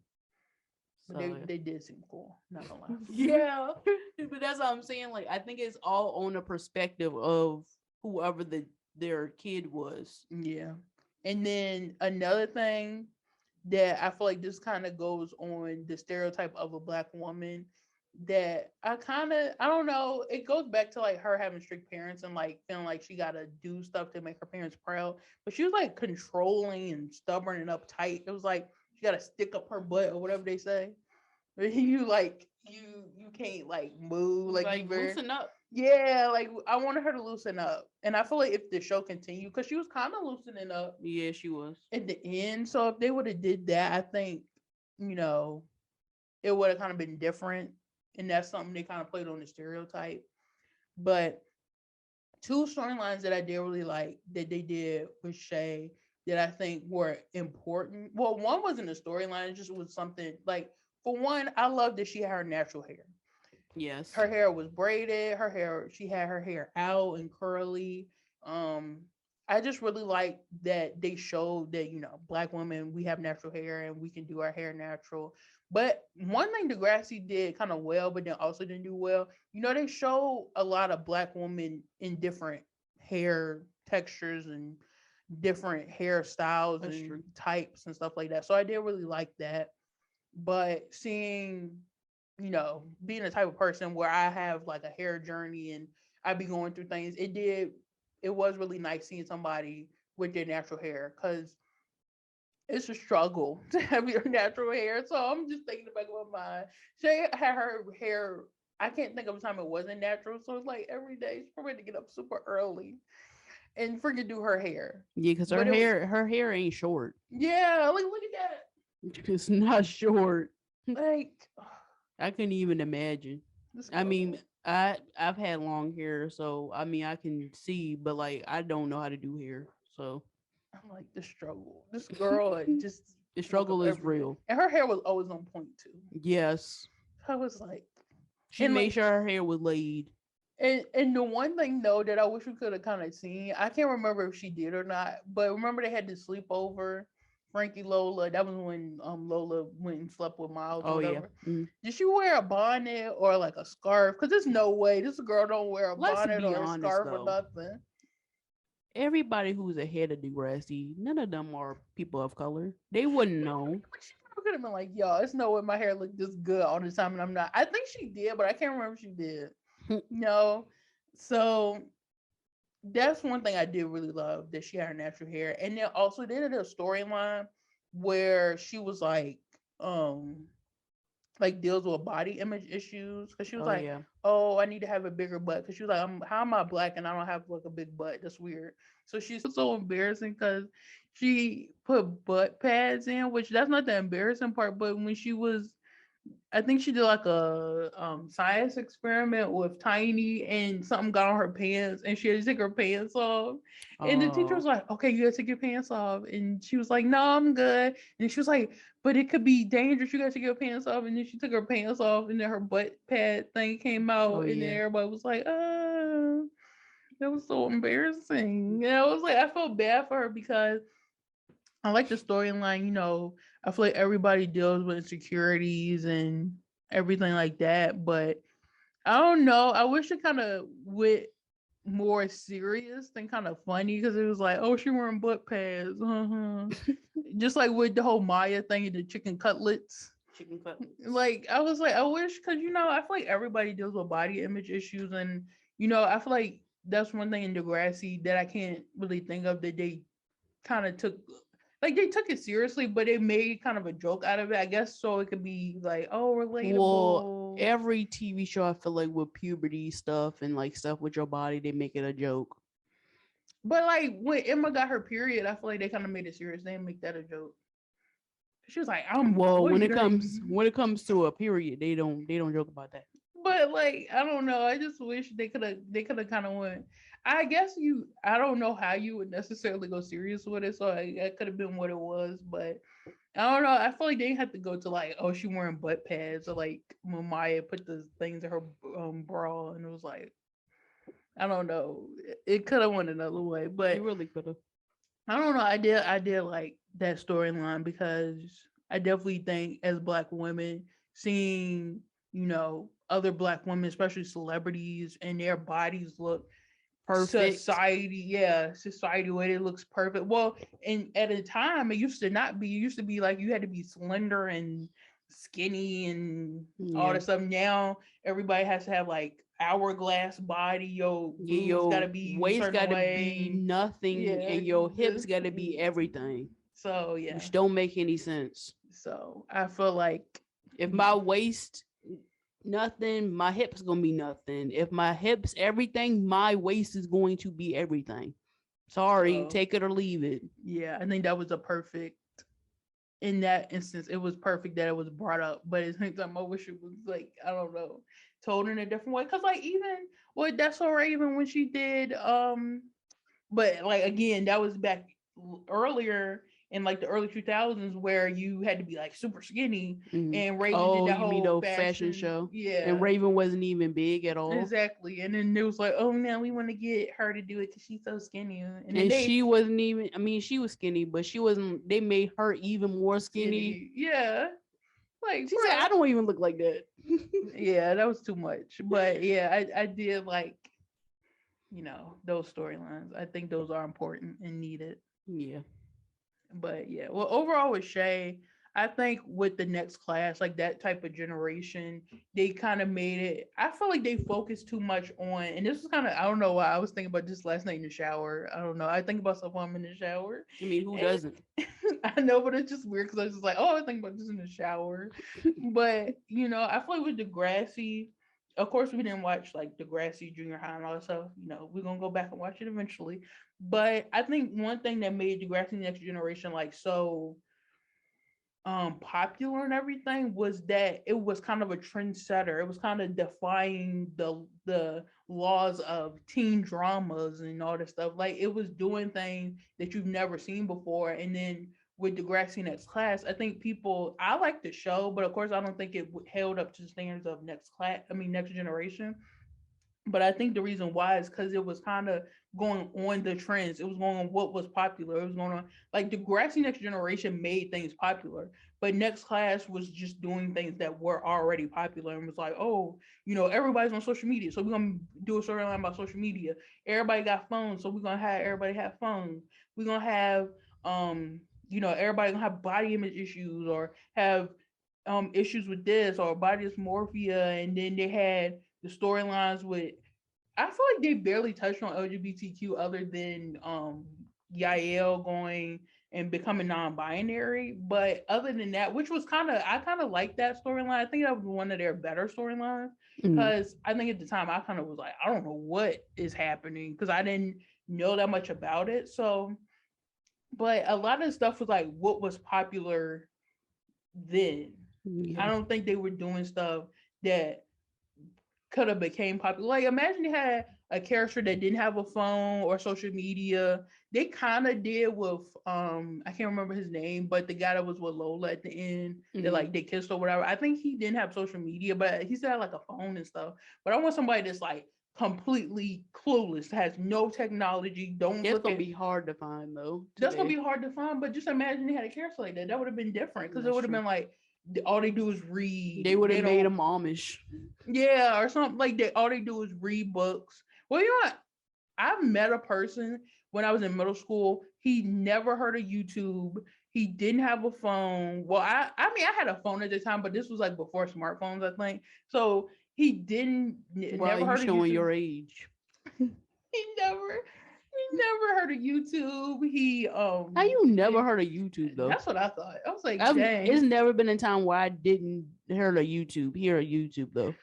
but So they did seem cool. Not gonna lie. yeah, but that's what I'm saying. Like I think it's all on the perspective of whoever their kid was. Yeah, and then another thing that I feel like this kind of goes on the stereotype of a black woman that I don't know, it goes back to like her having strict parents and like feeling like she gotta do stuff to make her parents proud. But she was like controlling and stubborn and uptight. It was like she gotta stick up her butt or whatever they say. You like you can't like move, like you Like very loosen up. yeah, like I wanted her to loosen up. And I feel like if the show continued, because she was kind of loosening up Yeah, she was. at the end. So if they would have did that, I think, you know, it would have kind of been different. And that's something they kind of played on the stereotype. But two storylines that I did really like that they did with Shay that I think were important. Well, one wasn't a storyline, it just was something like for one, I love that she had her natural hair. Yes. Her hair was braided, she had her hair out and curly. Um, I just really like that they showed that, black women, we have natural hair and we can do our hair natural. But one thing Degrassi did kind of well, but then also didn't do well, they show a lot of black women in different hair textures and different hairstyles That's and true. types and stuff like that. So I did really like that. But seeing, being the type of person where I have like a hair journey and I be going through things, it was really nice seeing somebody with their natural hair because it's a struggle to have your natural hair. So I'm just thinking back of my mind. Shay had her hair. I can't think of a time it wasn't natural. So it's like every day she probably had to get up super early and freaking do her hair. Yeah, because But it was her hair ain't short. yeah, like look at It's not short. that. Like I couldn't even imagine. this I girl. mean, I've had long hair, so I mean I can see, but like I don't know how to do hair. So I'm like the struggle. This girl just the woke up struggle is every day, real. and her hair was always on point too. Yes. I was like, She and made like, sure her hair was laid. and the one thing though that I wish we could have kind of seen, I can't remember if she did or not, but remember they had to sleep over. Frankie Lola, that was when Lola went and slept with Miles or Oh yeah. whatever. Mhm. Did she wear a bonnet or like a scarf? Because there's no way this girl don't wear a Let's bonnet be or a honest scarf or though. nothing. Everybody who's ahead of Degrassi, none of them are people of color. They wouldn't know. But she could have been like, yo, it's no way my hair looked this good all the time and I'm not. I think she did, but I can't remember if she did. No. So that's one thing I did really love that she had her natural hair. And then also they did a storyline where she was um like deals with body image issues because she was Oh like, yeah. "Oh, I need to have a bigger butt." Because she was like, how am I black and I don't have like a big butt? That's weird." So she's so embarrassing because she put butt pads in, which that's not the embarrassing part. But when she was I think she did like a science experiment with Tiny, and something got on her pants, and she had to take her pants off. And the teacher was Oh. like, "Okay, you gotta take your pants off," and she was like, "No, I'm good." And she was like, "But it could be dangerous. You gotta take your pants off." And then she took her pants off, and then her butt pad thing came Oh out, and then yeah. everybody was like, "Oh, that was so embarrassing." And I was like, I felt bad for her because I like the storyline, I feel like everybody deals with insecurities and everything like that, but I don't know. I wish it kind of went more serious than kind of funny because it was like, oh, she wearing butt pads. Uh-huh. Just like with the whole Maya thing and the chicken cutlets. chicken cutlets. Like I was like, I wish because I feel like everybody deals with body image issues, and I feel like that's one thing in Degrassi that I can't really think of that they kind of took. Like they took it seriously, but they made kind of a joke out of it, I guess, so it could be like, oh, Well, relatable. every TV show I feel like with puberty stuff and like stuff with your body, they make it a joke. But like when Emma got her period, I feel like they kind of made it serious. They didn't make that a joke. She was like, I'm Well, bleeding. when it comes to a period, they don't joke about that. But like, I don't know. I just wish they could have kind of went. I guess I don't know how you would necessarily go serious with it, so it could have been what it was. But I don't know. I feel like they had to go to like, oh, she wearing butt pads, or like when Maya put the things in her bra, and it was like, I don't know. It could have went another way, They but really could have. I don't know. I did like that storyline because I definitely think as Black women, seeing other Black women, especially celebrities, and their bodies look Perfect. society way it looks perfect. Well, and at a time it used to not be. It used to be like you had to be slender and skinny and all Yeah. this stuff. Now everybody has to have like hourglass body. Your Yeah, boobs got to your be a waist certain got to way. be And nothing yeah, and your hips just got to be everything, so yeah. which don't make any sense. So I feel like If my waist nothing, my hips gonna be nothing. If my hips everything, my waist is going to be everything. Sorry, so take it or leave it. yeah, I think that was a perfect in that instance. It was perfect that it was brought up, but at the same time, I wish it was like I don't know, told in a different way. Cause like even well, that's alright. Even when she did, but like again, that was back earlier in like the early 2000s where you had to be like super skinny, Mhm. and Raven did Oh, that you mean whole the fashion fashion, show? And yeah. Raven wasn't even big at all. Exactly. And then it was like, oh, now we want to get her to do it because she's so skinny. And then And they she wasn't even, I mean, she was skinny, but she wasn't, they made her even more skinny. skinny. Yeah. Like, She said, bruh. I don't even look like that. Yeah, that was too much. But yeah, I did like, those storylines. I think those are important and needed. Yeah. But yeah, well, overall with Shay, I think with the next class, like that type of generation, they kind of made it. I feel like they focused too much on, and this was kind of, I don't know why I was thinking about this last night in the shower. I don't know. I think about stuff while I'm in the shower. I mean, who doesn't? I know, but it's just weird because I was just like, oh, I think about this in the shower. But I feel like with Degrassi, of course, we didn't watch like Degrassi Junior High and all that stuff. We're gonna go back and watch it eventually. But I think one thing that made Degrassi Next Generation like so popular and everything was that it was kind of a trendsetter. It was kind of defying the laws of teen dramas and all this stuff. Like it was doing things that you've never seen before. And then with Degrassi Next Class, I think I like the show, but of course I don't think it held up to the standards of Next Generation. But I think the reason why is because it was kind of going on the trends. It was going on what was popular. It was going on like Degrassi Next Generation made things popular, but Next Class was just doing things that were already popular and was like, oh, everybody's on social media, so we're gonna do a storyline about social media. Everybody got phones, so we're gonna have everybody have phones. We're gonna have everybody gonna have body image issues or have issues with this or body dysmorphia, and then they had the storylines with. I feel like they barely touched on LGBTQ other than Yael going and becoming non-binary. But other than that, which was I kind of like that storyline. I think that was one of their better storylines Mm. because I think at the time I kind of was like, I don't know what is happening because I didn't know that much about it. So, but a lot of stuff was like what was popular then. I Yeah. don't think they were doing stuff that could have became popular. Like imagine you had a character that didn't have a phone or social media. They kind of did with I can't remember his name, but the guy that was with Lola at the end that Mm-hmm. like they kissed or whatever. I think he didn't have social media, but he still had like a phone and stuff. But I want somebody that's like completely clueless, has no technology, don't That's look gonna at. be hard to find though That's gonna today. be hard to find, but just imagine they had a character like that. That would have been different because it That's would have true. been like all they do is They read. would have They made don't. them Amish. Yeah, or something like that. All they do is read books. Well, what? I met a person when I was in middle school. He never heard of YouTube. He didn't have a phone. Well, I mean, I had a phone at the time, but this was like before smartphones, I think. So he didn't Wow, never you heard of showing YouTube. your age. He never heard of YouTube. How you never Did heard of YouTube though? that's what I thought. I was like, It's dang. never been a time where I didn't hear of YouTube though.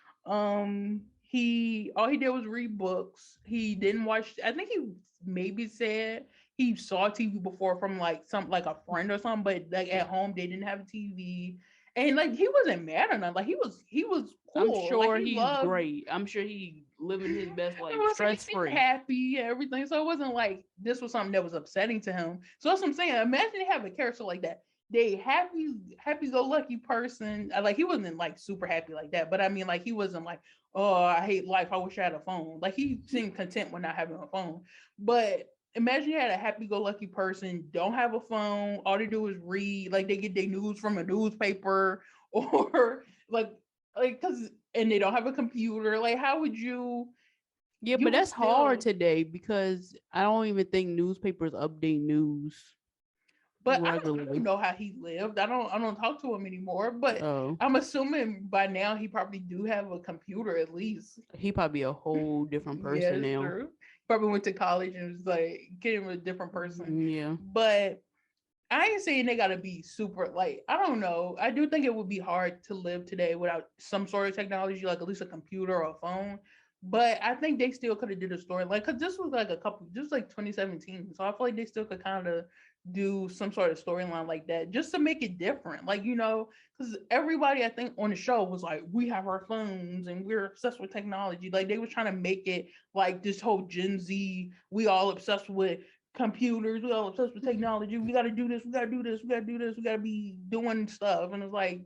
He all he did was read books. He didn't watch. I think he maybe said he saw TV before from like some like a friend or something, but like at home they didn't have a TV, and like he wasn't mad or nothing. Like he was I'm cool. Like sure he he's loved. great. I'm sure he living his best I life, was like, he stress seemed free. happy, everything. So it wasn't like this was something that was upsetting to him. So that's what I'm saying. Imagine they have a character like that. They happy go lucky person. Like he wasn't like super happy like that, but I mean like he wasn't like, oh, I hate life. I wish I had a phone. Like he seemed content with not having a phone. But imagine you had a happy go lucky person, don't have a phone, all they do is read, like they get their news from a newspaper or like because and they don't have a computer. Like how would Yeah, you but would that's hard still, today because I don't even think newspapers update news but I don't regularly. know how he lived. I don't talk to him anymore, but Oh, I'm assuming by now he probably do have a computer at least. he probably a whole different Yeah, person it's now. true. Probably went to college and was like getting with a different person. Yeah. But I ain't saying they gotta be super like I don't know. I do think it would be hard to live today without some sort of technology, like at least a computer or a phone. But I think they still could have did a story like because this was like this was like 2017, so I feel like they still could kind of do some sort of storyline like that just to make it different. Like because everybody I think on the show was like, we have our phones and we're obsessed with technology. Like they were trying to make it like this whole Gen Z, we all obsessed with computers, we all obsessed with technology. We got to do this. We got to do this. We got to do this. We got to be doing stuff. And it's like,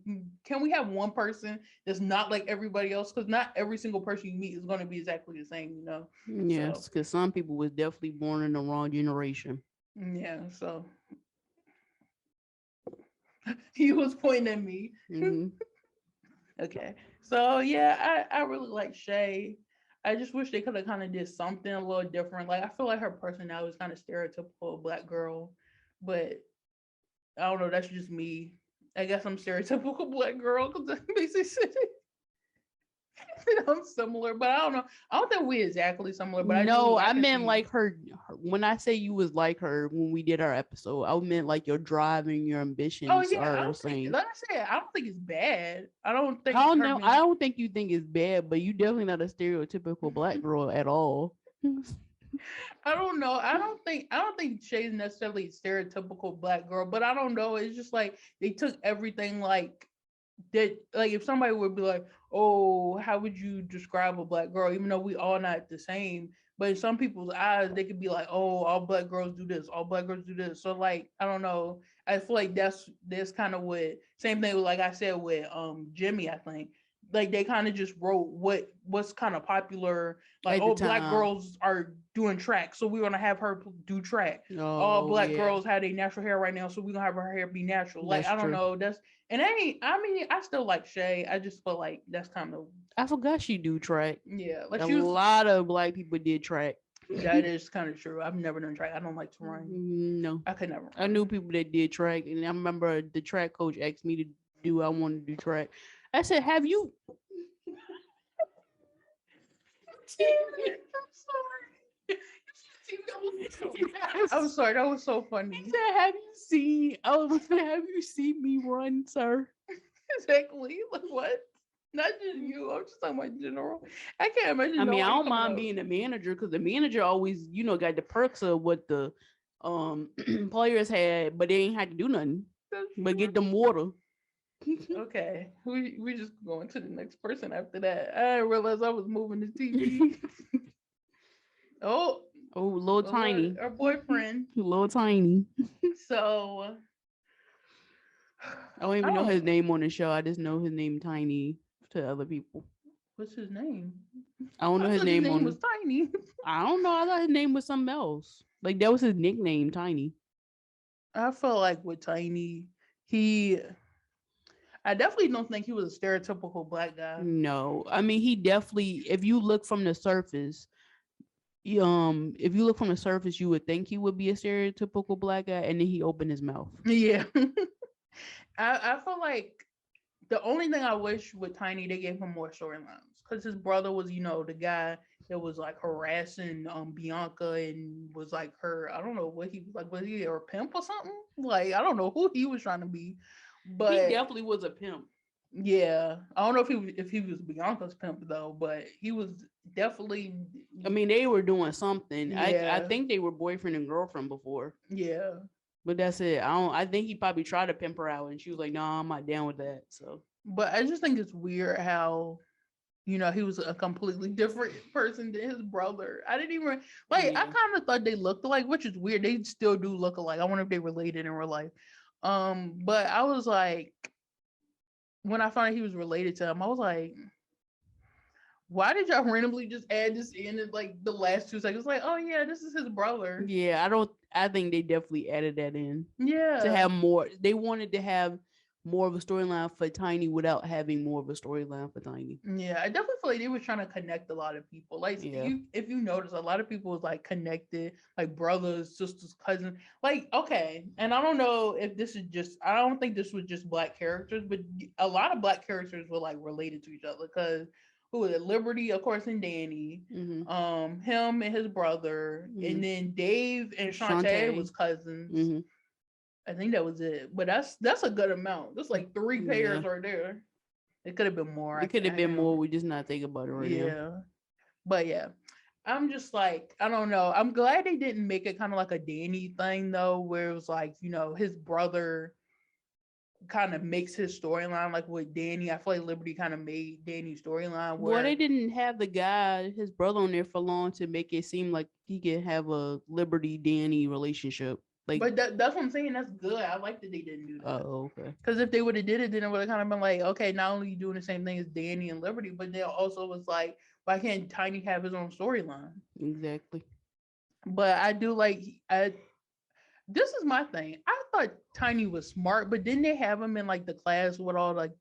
can we have one person that's not like everybody else? Because not every single person you meet is going to be exactly the same. So Yes, because some people was definitely born in the wrong generation. yeah. So he was pointing at me. Hmm. Okay. So yeah, I really like Shay. I just wish they could have kind of did something a little different. Like I feel like her personality is kind of stereotypical black girl, but I don't know. That's just me. I guess I'm stereotypical black girl because that basically said I'm similar, but I don't know. I don't think we exactly similar, but I do No, I I can meant see. like when I say you was like her when we did our episode, I meant like your drive and your Oh ambitions yeah, I are the don't think. same. Like I said, I don't think it's bad. I don't I think don't her know. I being. don't think you think it's bad, but you definitely not a stereotypical black girl at all. I don't know. I don't think Shay's necessarily a stereotypical black girl, but I don't know. It's just like they took everything like that. Like if somebody would be like, "Oh, how would you describe a black girl?" Even though we all not the same, but in some people's eyes, they could be like, "Oh, all black girls do this. All black girls do this." So like, I don't know. I feel like that's kind of what same thing with like I said with Jimmy. I think like they kind of just wrote what's kind of popular, like, At the oh, black time. girls are doing track, so we're gonna have her do track. All Oh black yeah, girls have their natural hair right now, so we're gonna have her hair be natural. Like that's I don't true. know, that's and I mean I still like Shay. I just feel like that's kind of I forgot she do track. yeah, like A she was. lot of black people did track. That is kind of true. I've never done track. I don't like to run. No, I could never I knew run. people that did track, and I remember the track coach asked me to do. I wanted to do track. I said, "Have you?" I'm Yes. sorry. That was so He funny. said, "Have you seen?" I was like, "Have you seen me run, sir?" Exactly. Like what? Not just you. I'm just talking about general. I can't I imagine mean, I nobody don't coming mind up. being a manager because the manager always, got the perks of what the players had, but they ain't had to do nothing That's but true. get them water. Okay, we just going to the next person after that. I didn't realize I was moving the TV. Oh, Oh, little oh Lord, tiny, our boyfriend. little tiny. So I don't I even know his don't. name on the show. I just know his name Tiny to other people. What's his name? I don't I know his thought his name name was on. Tiny. I don't know. I thought his name was something else. Like that was his nickname, Tiny. I felt like with Tiny, he. I definitely don't think he was a stereotypical black guy. No, I mean he definitely. If you look from the surface, if you look from the surface, you would think he would be a stereotypical black guy, and then he opened his mouth. Yeah. I feel like the only thing I wish with Tiny, they gave him more storylines because his brother was, the guy that was like harassing Bianca and was like her. I don't know what he was like. Was he a pimp or something? Like I don't know who he was trying to be, He but definitely was a pimp. yeah, I don't know if he was Bianca's pimp though, but he was definitely. I mean, they were doing something. I Yeah, think they were boyfriend and girlfriend before, yeah. but that's it. I think he probably tried to pimp her out, and she was like, "No, I'm not down with that." So But I just think it's weird how he was a completely different person than his brother. I didn't even like. I yeah, kind of thought they looked alike, which is weird. They still do look alike. I wonder if they related in real life. But I was like, when I found out he was related to him, I was like, why did y'all randomly just add this in like the last 2 seconds? Like, oh yeah, this is his brother. yeah. I don't. I think they definitely added that in to Yeah. have more. They wanted to have more of a storyline for Tiny without having more of a storyline for Tiny. Yeah, I definitely feel like they were trying to connect a lot of people. Like Yeah. if you notice, a lot of people was like connected, like brothers, sisters, cousins. Like okay, and I don't know if this is just. I don't think this was just black characters, but a lot of black characters were like related to each other. Because who was it? Liberty, of course, and Danny. Mm-hmm. Him and his brother, Mm-hmm. and then Dave and Shantae Shantae. was cousins. Mm-hmm. I think that was it. But that's a good amount. That's like three Yeah. pairs right there. It could have been more. It could have I been can't. more. We just not think about it right now. Yeah. But yeah, I'm just like, I don't know. I'm glad they didn't make it kind of like a Danny thing though, where it was like, his brother kind of makes his storyline like with Danny. I feel like Liberty kind of made Danny's storyline Well, they where, didn't have the guy, his brother, on there for long to make it seem like he could have a Liberty Danny relationship. Like, but that's what I'm saying. That's good. I like that they didn't do that. oh, okay, Because if they would have did it, then it would have kind of been like, okay, not only you doing the same thing as Danny and Liberty, but then also was like, why can't Tiny have his own storyline? exactly. But I do like, this is my thing. I thought Tiny was smart, but didn't they have him in like the class with all like,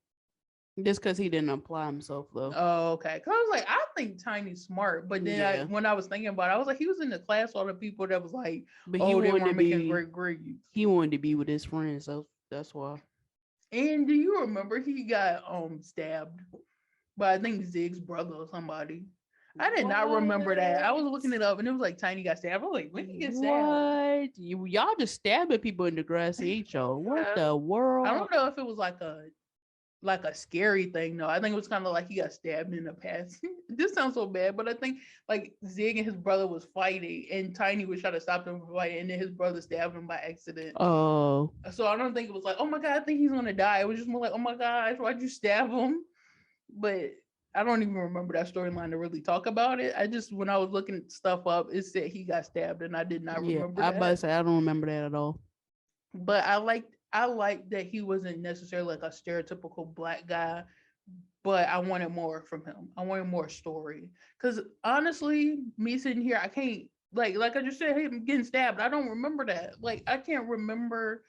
Just because he didn't apply himself, though. oh, okay. Cause I was like, I think Tiny's smart, but then Yeah, when I was thinking about it, I was like, he was in the class with all the people that was like, but oh, they weren't making great grades. he wanted to be with his friends, so that's why. And do you remember he got stabbed by I think Zig's brother or somebody? I did not remember that. I was looking it up and it was like Tiny got stabbed. I was like, when did he get stabbed? What? Y'all just stabbing people in Degrassi, ain't y'all? What Yeah. the world? I don't know if it was like a scary thing though. I think it was kind of like he got stabbed in the past. This sounds so bad, but I think like Zig and his brother was fighting and Tiny was trying to stop them from fighting and then his brother stabbed him by accident. Oh, So I don't think it was like, oh my god, I think he's gonna die. It was just more like, oh my gosh, why'd you stab him? But I don't even remember that storyline to really talk about it. I just when I was looking stuff up, it said he got stabbed and I did not yeah. remember I about to that. say I don't remember that at all. But I liked that he wasn't necessarily like a stereotypical black guy, but I wanted more from him. I wanted more story. Cause honestly, me sitting here, I can't like I just said, him getting stabbed. I don't remember that. Like I can't remember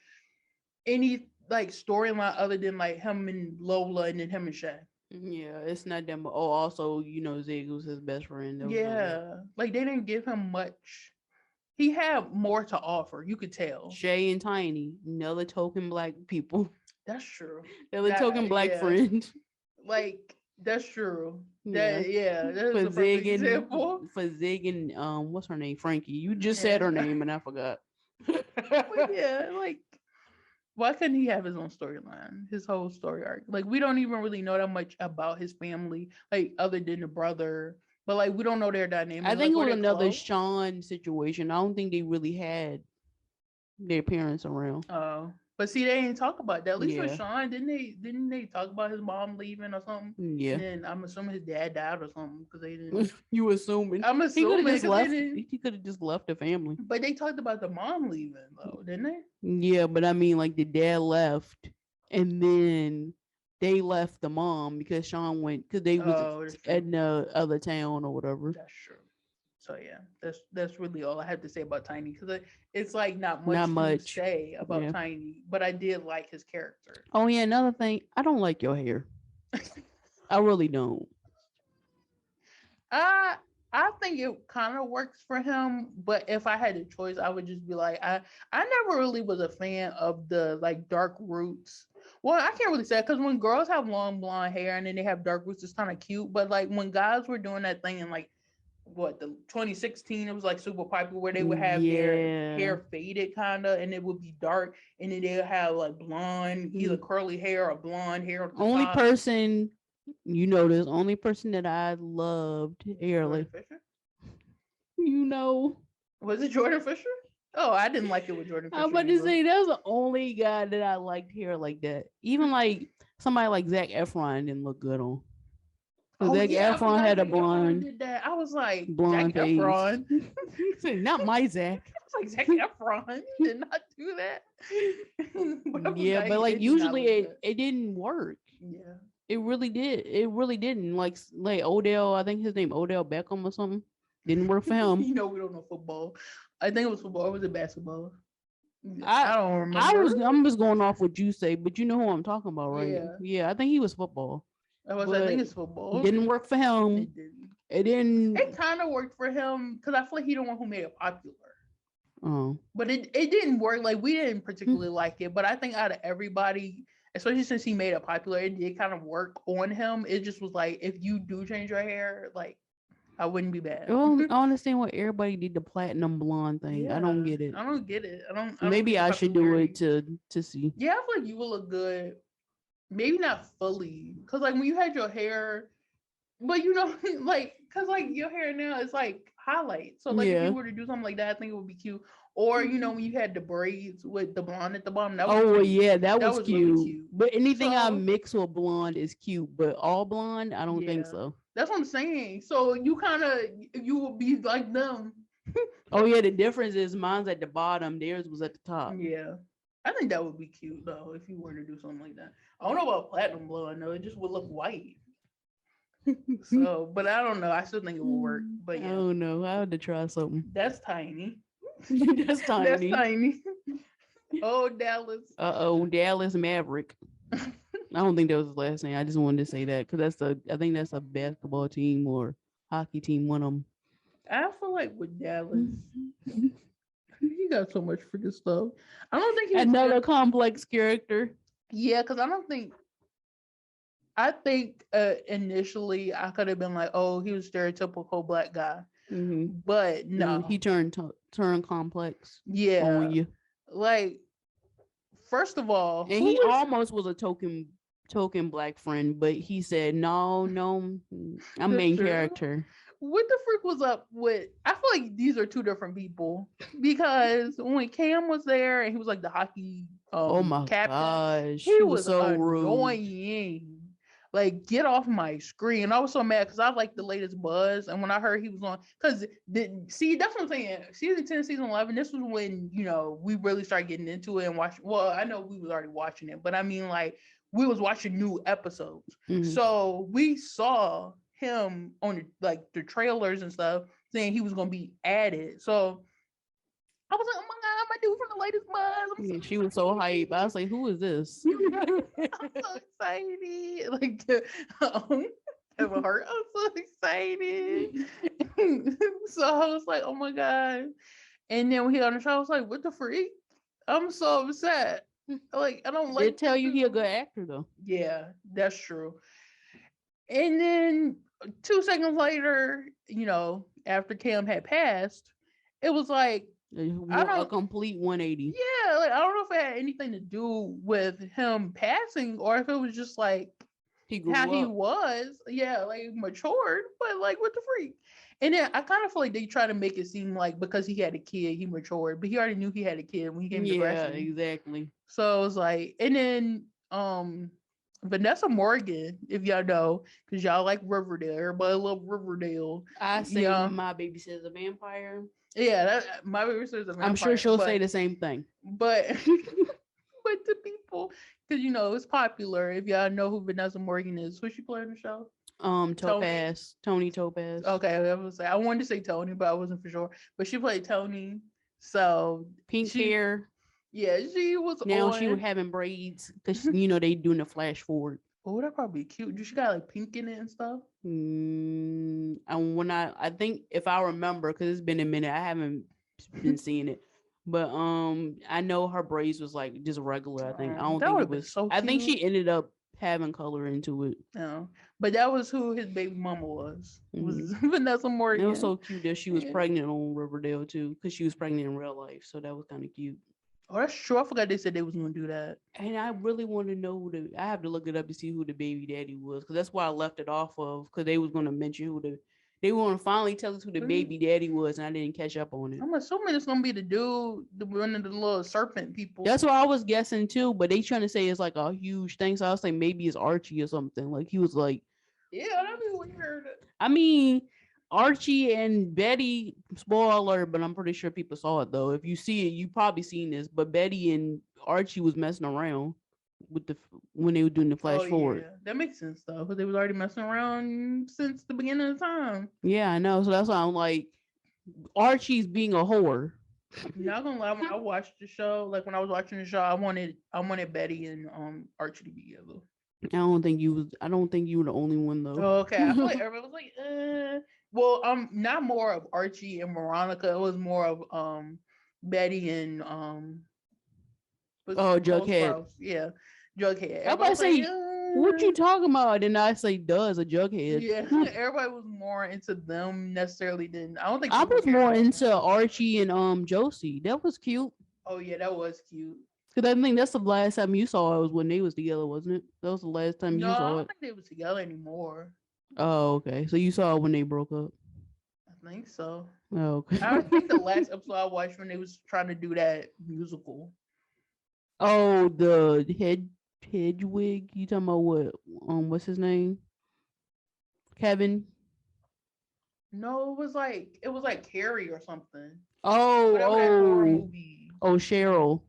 any like storyline other than like him and Lola and then him and Shay. Yeah, it's not that much. Oh, also, Zig was his best friend. That was really it. Yeah, like they didn't give him much. He had more to offer. You could tell. Shay and Tiny, another token black people, That's true. another token black Yeah, friend. like that's true. Yeah, That is a perfect example. For Zig and what's her name? Frankie. You just said Yeah. her name and I forgot. But yeah, like why couldn't he have his own storyline, his whole story arc? Like we don't even really know that much about his family, like other than the brother. But like we don't know their dynamic. I think Like it were was they another close? Sean situation. I don't think they really had their parents around. Oh, but see, they didn't talk about that. At least with Yeah, Sean, didn't they talk about his mom leaving or something? yeah. And then I'm assuming his dad died or something because they didn't. You assuming I'm he could assuming have just because they left? didn't. He could have just left the family. But they talked about the mom leaving though, didn't they? Yeah, but I mean, like the dad left, and then they left the mom because Sean went because they was Oh, that's true. in the other town or whatever. That's true. So yeah, that's really all I have to say about Tiny because it's like not Not much to much. say about Yeah. Tiny, but I did like his character. Oh yeah, another thing, I don't like your hair. I really don't. I I think it kind of works for him, but if I had a choice, I would just be like, I never really was a fan of the like dark roots. Well, I can't really say because when girls have long blonde hair and then they have dark roots, it's kind of cute. But like when guys were doing that thing in like what the 2016, it was like super popular where they would have their Yeah. hair faded kind of, and it would be dark, and then they'll have like blonde, either Mm. curly hair or blonde hair at the Only top. person, you know, this only person that I loved Jordan early. Fisher. You know, Was it Jordan Fisher? Oh, I didn't like it with Jordan I'm Fisher about to either. say that's the only guy that I liked hair like that. Even like somebody like Zach Efron didn't look good on. Because Oh Zach yeah, I Efron forgot had a Zac Efron blonde did that. I was like, Zac blonde face. Efron. He said, not my Zach. I was like, Zac Efron did not do that. But I Yeah, forgot but like it did not usually look good. it didn't work. Yeah. It really did. It really didn't. Like Odell, I think his name Odell Beckham or something. Didn't work for him. You know we don't know football. I think it was football. Or was it basketball? I I don't I remember. was I'm just going off what you say, but you know who I'm talking about, right? Yeah. Yeah, I think he was football, I think but it's football. didn't work for him. It didn't. It It didn't. kind of worked for him because I feel like he the one who made it popular. Oh, But it didn't work. Like we didn't particularly like it. But I think out of everybody, especially since he made it popular, it did kind of work on him. It just was like if you do change your hair, like I wouldn't be bad. well, I understand what everybody did the platinum blonde thing. I don't Yeah, get it. I don't get it. I don't get Maybe the I should do it popularity. to see. Yeah, I feel like you will look good. Maybe not fully, cause like when you had your hair, but you know, like, cause like your hair now is like highlight. So like if you Yeah. were to do something like that, I think it would be cute. Or you know when you had the braids with the blonde at the bottom, that was Oh well, cute. yeah, that That was was really cute. cute. But anything I So mix with blonde is cute. But all blonde, I don't think yeah, so. that's what I'm saying. So you kind of you will be like them. Oh yeah, the difference is mine's at the bottom, theirs was at the top. Yeah. I think that would be cute though if you were to do something like that. I don't know about platinum blonde though. It just would look white. So, but I don't know. I still think it will work. But I yeah, don't know. I had to try something. that's tiny. That's That's tiny. tiny. Oh, Dallas. Oh, Dallas Maverick. I don't think that was his last name. I just wanted to say that because I think that's a basketball team or hockey team. One of I feel like with Dallas, them. he got so much freaking stuff. I don't think he was Another good. complex character. Yeah, because I don't think. I think initially I could have been like, oh, he was stereotypical black guy, Hmm. but He no. turned complex on Yeah, you, like first of all, and who he was almost was a token black friend, but he said no, no, I'm that's main true. character. What the freak was up with? I feel like these are two different people because when Cam was there and he was like the hockey Oh my captain, gosh, he he was was so rude. annoying. Like, get off my screen. I was so mad because I like the latest Buzz, and when I heard he was on, because see, that's what I'm saying. Season 10, season 11. This was when we really started getting into it and watching. Well, I know we was already watching it, but I mean, like we was watching new episodes, Hmm. so we saw him on like the trailers and stuff saying he was gonna be added. So I was like, oh my god, my dude from the latest Buzz. I'm Yeah, so she was so hype. I was like, "Who is this?" I'm so excited. Like have a heart. I'm so excited. So I was like, oh my god. And then when he on the show, I was like, what the freak? I'm so upset. Like, I don't Did like tell this you he a dude. good actor though. Yeah, that's true. And then 2 seconds later, after Cam had passed, it was like, I A don't complete 180. yeah, like I don't know if it had anything to do with him passing or if it was just like He how grew he up. was, yeah, like matured, but like what the freak? And then I kind of feel like they try to make it seem like because he had a kid, he matured, but he already knew he had a kid when he came to Yeah, Degrassi. exactly. So it was like, and then Vanessa Morgan, if y'all know, because y'all like Riverdale, everybody love Riverdale. I say Yeah, my baby says a vampire. yeah, my baby sister's a I'm sure vampire, she'll say but the same thing. but but the people, because it's popular. If y'all know who Vanessa Morgan is, who she playing in the show? Tony. Topaz, Tony Topaz, Okay, I wanted to say Tony, but I wasn't for sure. But she played Tony, so pink she, hair. yeah, she was Now she was on. having braids because they doing the flash forward. Oh, that probably cute. She got like pink in it and stuff. And when I think if I remember, because it's been a minute, I haven't been seeing it. But I know her braids was like just regular. I think I don't That think would it have been was. so I think cute. she ended up having color into it. No, but that was who his baby mama was. Hmm. Was Vanessa It was Morgan. so cute that she was Yeah. pregnant on Riverdale too, because she was pregnant in real life. So that was kind of cute. Oh, that's true. I forgot they said they was gonna do that. And I really want to know who the. I have to look it up to see who the baby daddy was, because that's why I left it off of. Because they was going to mention who the. They were going to finally tell us who the baby daddy was, and I didn't catch up on it. I'm assuming it's gonna be the dude, the one of the little serpent people. That's what I was guessing too, but they trying to say it's like a huge thing. So I was like, maybe it's Archie or something. Like he was like, Yeah, that'd be weird. I mean, Archie and Betty. Spoiler alert, but I'm pretty sure people saw it though. If you see it, you probably seen this. But Betty and Archie was messing around with the when they were doing the flash Oh forward. yeah, that makes sense though, because they was already messing around since the beginning of time. Yeah, I know. So that's why I'm like, Archie's being a whore. I'm not gonna lie, when I watched the show, like when I was watching the show, I wanted Betty and Archie to be together. I don't think you was. I don't think you were the only one though. Oh, okay, I feel like everybody was like, Well, not more of Archie and Veronica. It was more of Betty and what's Oh, Cole Jughead. Sprouse. Yeah, Jughead. I'm about Everybody to was like, say, what you talking about? And I say, does a Jughead? yeah. Everybody was more into them necessarily than I don't think I people was cared more about into them. Archie and Josie. That was cute. Oh yeah, that was cute. Cause I think that's the last time you saw it was when they was together, wasn't it? That was the last time No, you I saw don't it. think they were together anymore. Oh, okay. So you saw it when they broke up. I think so. Oh, okay. I think the last episode I watched when they was trying to do that musical. Oh, the Hedwig. You talking about what? What's his name? Kevin. No, it was like Carrie or something. Oh, Whatever that horror oh, movie. oh, Cheryl.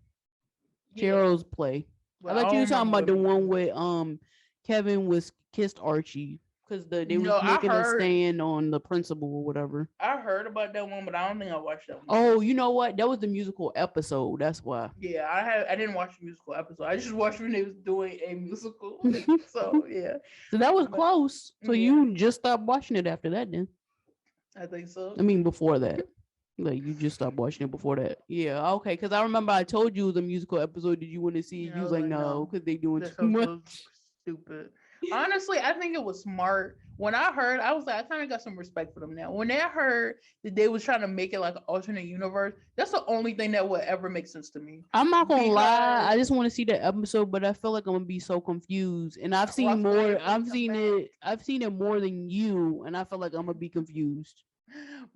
Yeah. Cheryl's play. I Well, I thought you don't was talking remember about what the movie it one was. with Kevin was kissed Archie because they No, was I making a heard stand on the principal or whatever. I heard about that one, but I don't think I watched that one. Oh, you know what? That was the musical episode. That's why. Yeah, I didn't watch the musical episode. I just watched when they was doing a musical. So yeah. So that was But close. So yeah, you just stopped watching it after that, then? I think so. I mean, before that. Like you just stopped watching it before that. Yeah, okay. Because I remember I told you it was a musical episode. Did you want to see it? Yeah, You I was was like, like, no, no. because they doing That too show's much. so stupid. Honestly, I think it was smart. When I heard, I was like, I kind of got some respect for them now. When I heard that they was trying to make it like an alternate universe, that's the only thing that would ever make sense to me. I'm not gonna lie. I Because just want to see the episode, but I feel like I'm gonna be so confused. And I've seen Ross more. Butler I've come seen back. it. I've seen it more than you, and I feel like I'm gonna be confused.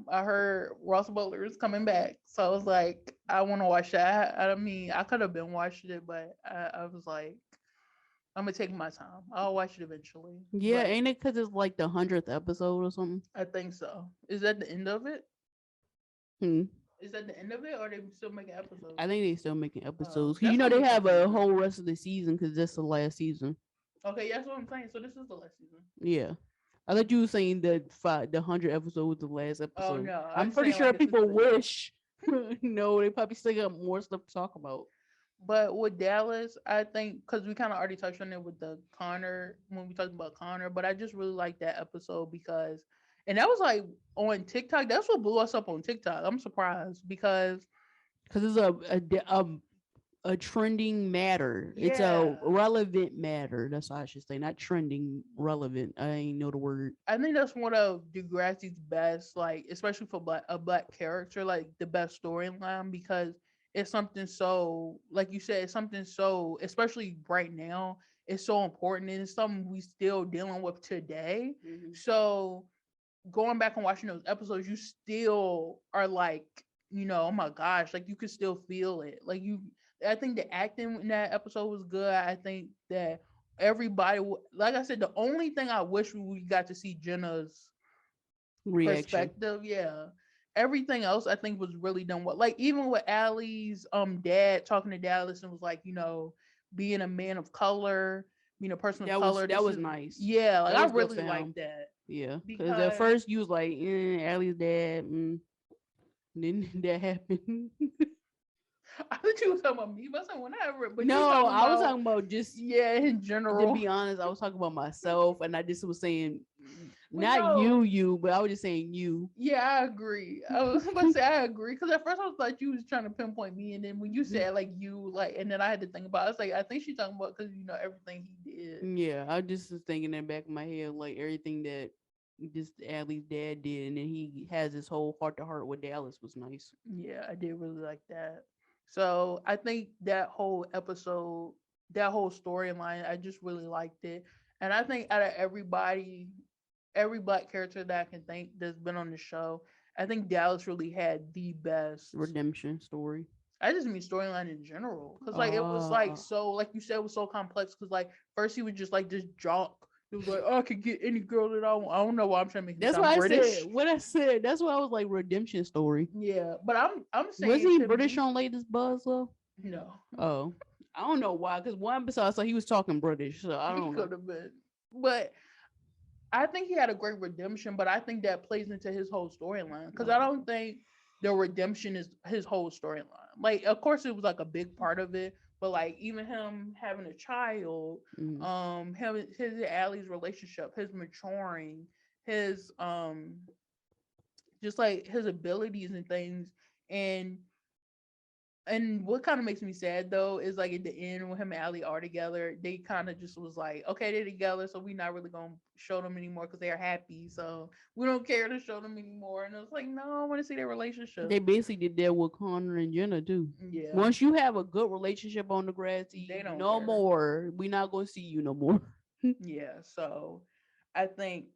I heard Ross Butler is coming back, so I was like, I want to watch that. I mean, I could have been watching it, but I was like, I'm gonna take my time. I'll watch it eventually. Yeah, But ain't it? Because it's like the 100th episode or something. I think so. Is that the end of it? Hmm. Is that the end of it, or are they still making episodes? I think they still making Oh, episodes because that's you know gonna they be have a confusing. whole rest of the season because that's the last season. Okay, that's what I'm saying. So this is the last season. Yeah. I thought you were saying that the 100 episode was the last Oh episode. no, I'm I'm just pretty saying sure like this is people the end. wish. No, they probably still got more stuff to talk about. But with Dallas, I think because we kind of already touched on it with the Connor when we talked about Connor, but I just really like that episode because, and that was like on TikTok. That's what blew us up on TikTok. I'm surprised because Because it's a trending matter. It's a yeah, relevant matter. That's what I should say. Not trending, relevant. I ain't know the word. I think that's one of Degrassi's best, like especially for a black character, like the best storyline because it's something so, like you said, it's something so, especially right now, it's so important and it's something we still dealing with today. Mm-hmm. So going back and watching those episodes, you still are like, oh my gosh, like you could still feel it. Like I think the acting in that episode was good. I think that everybody, like I said, the only thing I wish we got to see Jenna's Reaction. perspective, yeah. Everything else I think was really done well. Like even with Allie's dad talking to Dallas and was like, being a man of color, being a person of color. That This was is nice. yeah, like That I was good really for like him. that. Yeah, because at Because first you was like, Allie's dad. Then that happened. I thought you were talking about me, but I said whenever. But you were No, talking I was about talking about just yeah, in to general. be honest, I was talking about myself, and I just was saying But not no, you, but I was just saying you. yeah, I agree. I was about to say I agree because at first I was like you was trying to pinpoint me, and then when you said like you like, and then I had to think about. It, I was like, I think she's talking about because you know everything he did. Yeah, I just was thinking in the back of my head, like everything that just Allie's dad did, and then he has his whole heart to heart with Dallas was nice. Yeah, I did really like that. So I think that whole episode, that whole storyline, I just really liked it. And I think out of everybody, every black character that I can think that's been on the show, I think Dallas really had the best. Redemption story. I just mean storyline in general, because like it was like Uh, so, like you said, it was so complex. Because like first he was just like this jock. It was like, oh, I could get any girl that I want. I don't know why I'm trying to make him that's sound why I said British. what I said. That's why I was like redemption story. Yeah, but I'm Wasn't saying he to British me, on Latest Buzz though? no. Oh, I don't know why. Because one episode, I saw he was talking British, so I He don't know. could have been. But I think he had a great redemption, but I think that plays into his whole storyline. Because I don't think the redemption is his whole storyline. Like, of course, it was like a big part of it, but like even him having a child, Mm. him his and Allie's relationship, his maturing, his just like his abilities and things, and what kind of makes me sad though is like at the end when him and Ali are together, they kind of just was like, okay, they're together, so we're not really gonna show them anymore because they're happy. So we don't care to show them anymore. And it's like, no, I want to see their relationship. They basically did that with Connor and Jenna too. Yeah, Once you have a good relationship on the they grassy, don't no care. more. We not gonna see you no more. Yeah, so I think,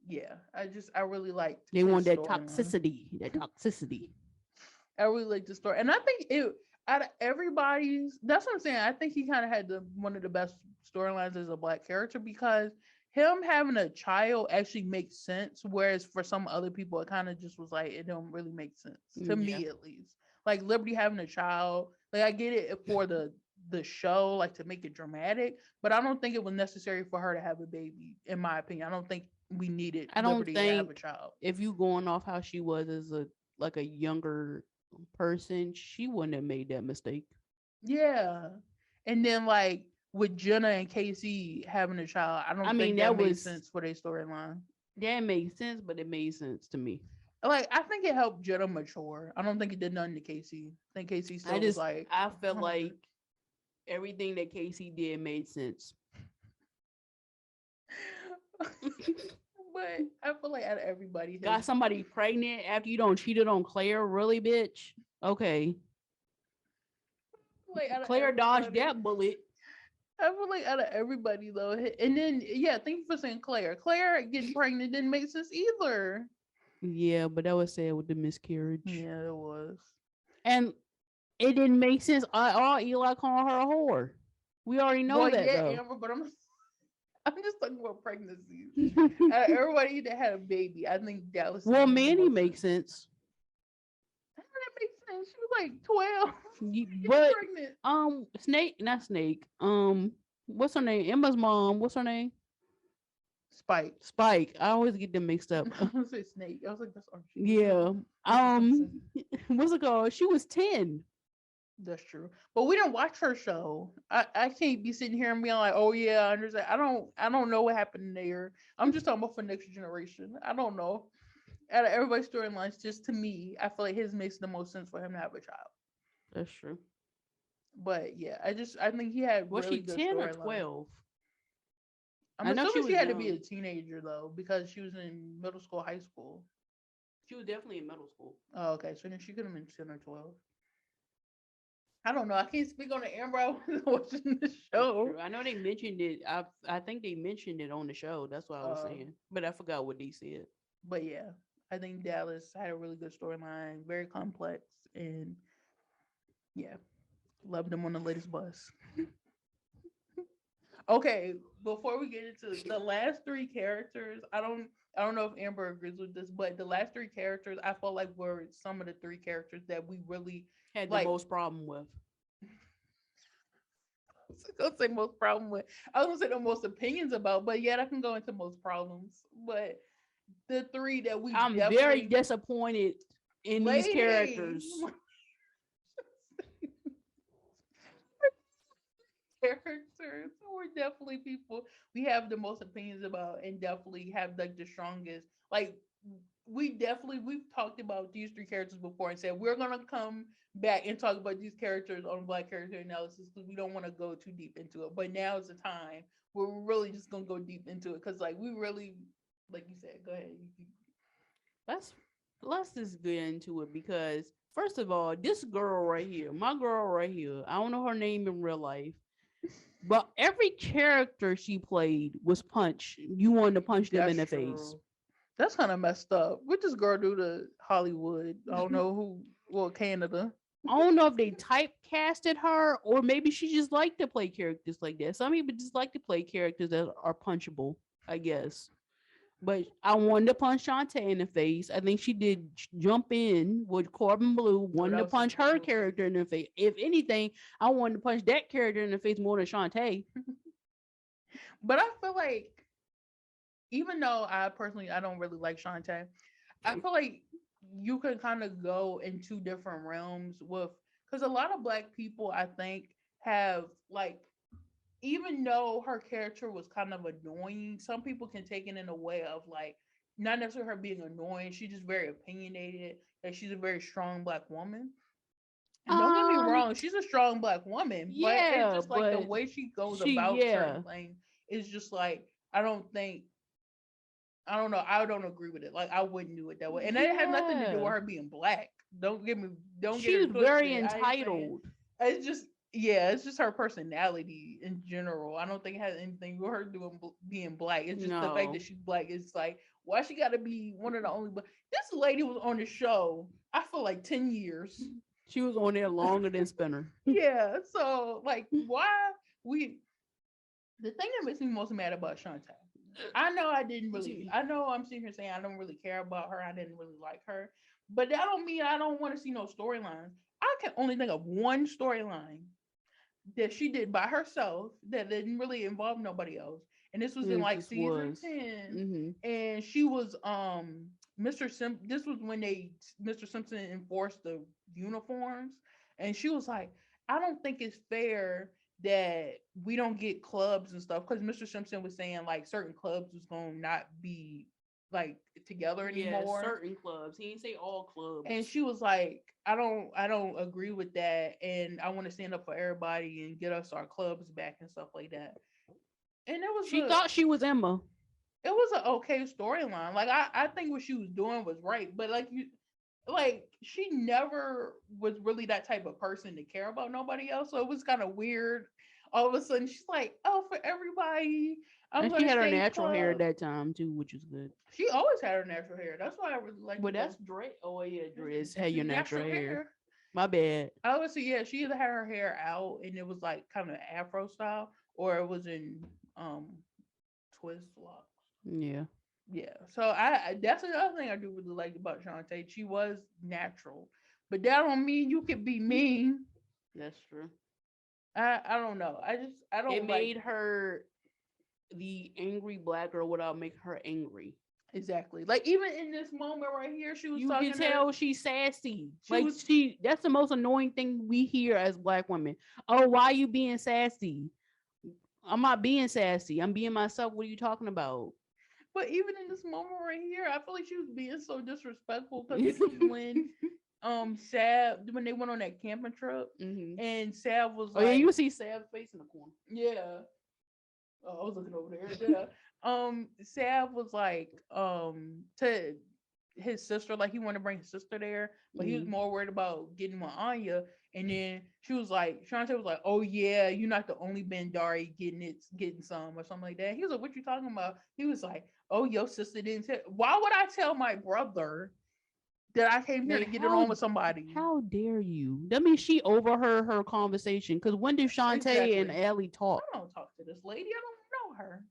yeah, I really liked They his want that storyline. toxicity. That toxicity. I really like the story, and I think it out of everybody's. That's what I'm saying. I think he kind of had the one of the best storylines as a black character because him having a child actually makes sense, whereas for some other people it kind of just was like it don't really make sense to Yeah. me at least. Like Liberty having a child, like I get it for the show, like to make it dramatic, but I don't think it was necessary for her to have a baby. In my opinion, I don't think we needed I don't Liberty to have a think child. if you going off how she was as a like a younger person, she wouldn't have made that mistake. Yeah. And then like with Jenna and Casey having a child, I I don't mean, think that made sense for their storyline. that made sense, but it made sense to me. Like I think it helped Jenna mature. I don't think it did nothing to Casey. I think Casey I still was just like, I felt I'm like good. everything that Casey did made sense. But I feel like out of everybody Got his somebody pregnant after you don't cheated on Claire, really, bitch? Okay. like out of Claire dodged everybody. that bullet. I feel like out of everybody though, and then yeah, thank you for saying Claire. Claire getting pregnant didn't make sense either. Yeah, but that was sad with the miscarriage. Yeah, it was. And it didn't make sense at all. Eli calling her a whore. We already know Well, that yeah, though. Amber, but I'm just talking about pregnancies. Everybody that had a baby, I think Dallas Well, made the Manny most makes sense. sense. How did that make sense? She was like 12, getting But pregnant. Snake, not Snake. What's her name? Emma's mom. What's her name? Spike. Spike. I always get them mixed up. I was say Snake. I was like, that's Archie. Yeah. That's Simpson. What's it called? She was 10. That's true. But we didn't watch her show. I can't be sitting here and being like, oh yeah, I understand. I don't know what happened there. I'm just talking about for next generation. I don't know. Out of everybody's storylines, just to me, I feel like his makes the most sense for him to have a child. That's true. But yeah, I think he had Was really she good 10 or storyline. 12? I'm I know she assuming she was had to be young. a teenager though, because she was in middle school, high school. She was definitely in middle school. Oh, okay. So then she could have been 10 or 12. I don't know. I can't speak on the Amber. I wasn't watching the show. True. I know they mentioned it. I think they mentioned it on the show. That's what I was Um, saying. But I forgot what they said. but yeah, I think Dallas had a really good storyline, very complex, and yeah, loved them on the latest bus. Okay, before we get into the last three characters, I don't know if Amber agrees with this, but the last three characters I felt like were some of the three characters that we really Had the like. most problem with. I was gonna say most problem with. I was gonna say the most opinions about, but yet I can go into most problems. But the three that we I'm very definitely disappointed in these lady. characters. we're definitely people we have the most opinions about, and definitely have like the strongest. Like we've talked about these three characters before and said we're gonna come back and talk about these characters on Black Character Analysis because we don't want to go too deep into it. But now is the time where we're really just gonna go deep into it because like we really, like you said, go ahead. let's let's just get into it because first of all, this girl right here, my girl right here, I don't know her name in real life, but every character she played was punch. You wanted to punch them in That's the face. true. That's kind of messed up. What this girl do to Hollywood? I don't know who. Well, Canada. I don't know if they typecasted her or maybe she just liked to play characters like that. Some people just like to play characters that are punchable, I guess. But I wanted to punch Shantae in the face. I think she did jump in with Corbin Blue, Oh, wanted that to was some punch good her movie. character in the face. If anything, I wanted to punch that character in the face more than Shantae. But I feel like, even though I personally I don't really like Shantae, I feel like you can kind of go in two different realms with, because a lot of Black people I think have like, even though her character was kind of annoying, some people can take it in a way of like not necessarily her being annoying. She's just very opinionated. Like she's a very strong Black woman. And don't get me Um, wrong, she's a strong Black woman, but it's yeah, just like the but way she goes she, about certain yeah, things is just like I don't think, I don't know. I don't agree with it. Like I wouldn't do it that way, and that has nothing to do with yeah, her being Black. Don't get me, don't get she was it very twisted. I ain't saying entitled. it's just, yeah, it's just her personality in general. I don't think it has anything with her doing being Black. It's just the fact that No, she's Black. It's like why she got to be one of the only. But this lady was on the show. I feel like 10 years. she was on there longer than Spinner. Yeah. So like, why we? The thing that makes me most mad about Shantae, I know I didn't really. I know I'm sitting here saying I don't really care about her. I didn't really like her, but that don't mean I don't want to see no storylines. I can only think of one storyline that she did by herself that didn't really involve nobody else. And this was in It like just season was. 10. Mm-hmm. And she was Mr. This was when they Mr. Simpson enforced the uniforms. And she was like, I don't think it's fair that we don't get clubs and stuff. Because Mr. Simpson was saying like certain clubs was gonna not be like together Yeah, anymore. certain clubs. He didn't say all And clubs. she was like, I don't agree with that, and I want to stand up for everybody and get us our clubs back and stuff like that. And She thought she was Emma. it was an okay storyline. Like I think what she was doing was right, but like you, like she never was really that type of person to care about nobody else. So it was kind of weird. All of a sudden she's like, oh, for everybody, I'm And she gonna had her stage natural hair at clubs. that time too, which was good. She always had her natural hair. That's why I really liked But it. that's Dre. Oh yeah, Dre's It's had your natural natural hair. hair. My bad. I would say, yeah, she either had her hair out and it was like kind of afro style, or it was in um twist locks. Yeah, Yeah, so I that's another thing I do really like about Shantae. She was natural, but that don't mean you can be mean. that's true. I don't know. I It don't like made her the angry Black girl without making her angry. exactly like even in this moment right here, she was You can talking to tell she's sassy. she Like was that's the most annoying thing we hear as Black women. Oh, why you being sassy? I'm not being sassy. I'm being myself. What are you talking about? but even in this moment right here, I feel like she was being so disrespectful because this was when Sav, when they went on that camping trip, hmm and Sav was Oh yeah, like, you see Sav's face in the corner. yeah. Oh, I was looking over there. Yeah. Sav was like, to his sister, like he wanted to bring his sister there, but he was hmm more worried about getting with Anya. And then she was like, Shantae was like, oh yeah, you're not the only Bandari getting some or something like that. He was like, what you talking about? He was like, oh, your sister didn't tell. Why would I tell my brother that I came here to Like get it on with somebody? how dare you? That means she overheard her conversation. Because when did Shantae and Exactly. Allie talk? I don't talk to this lady. I don't know her.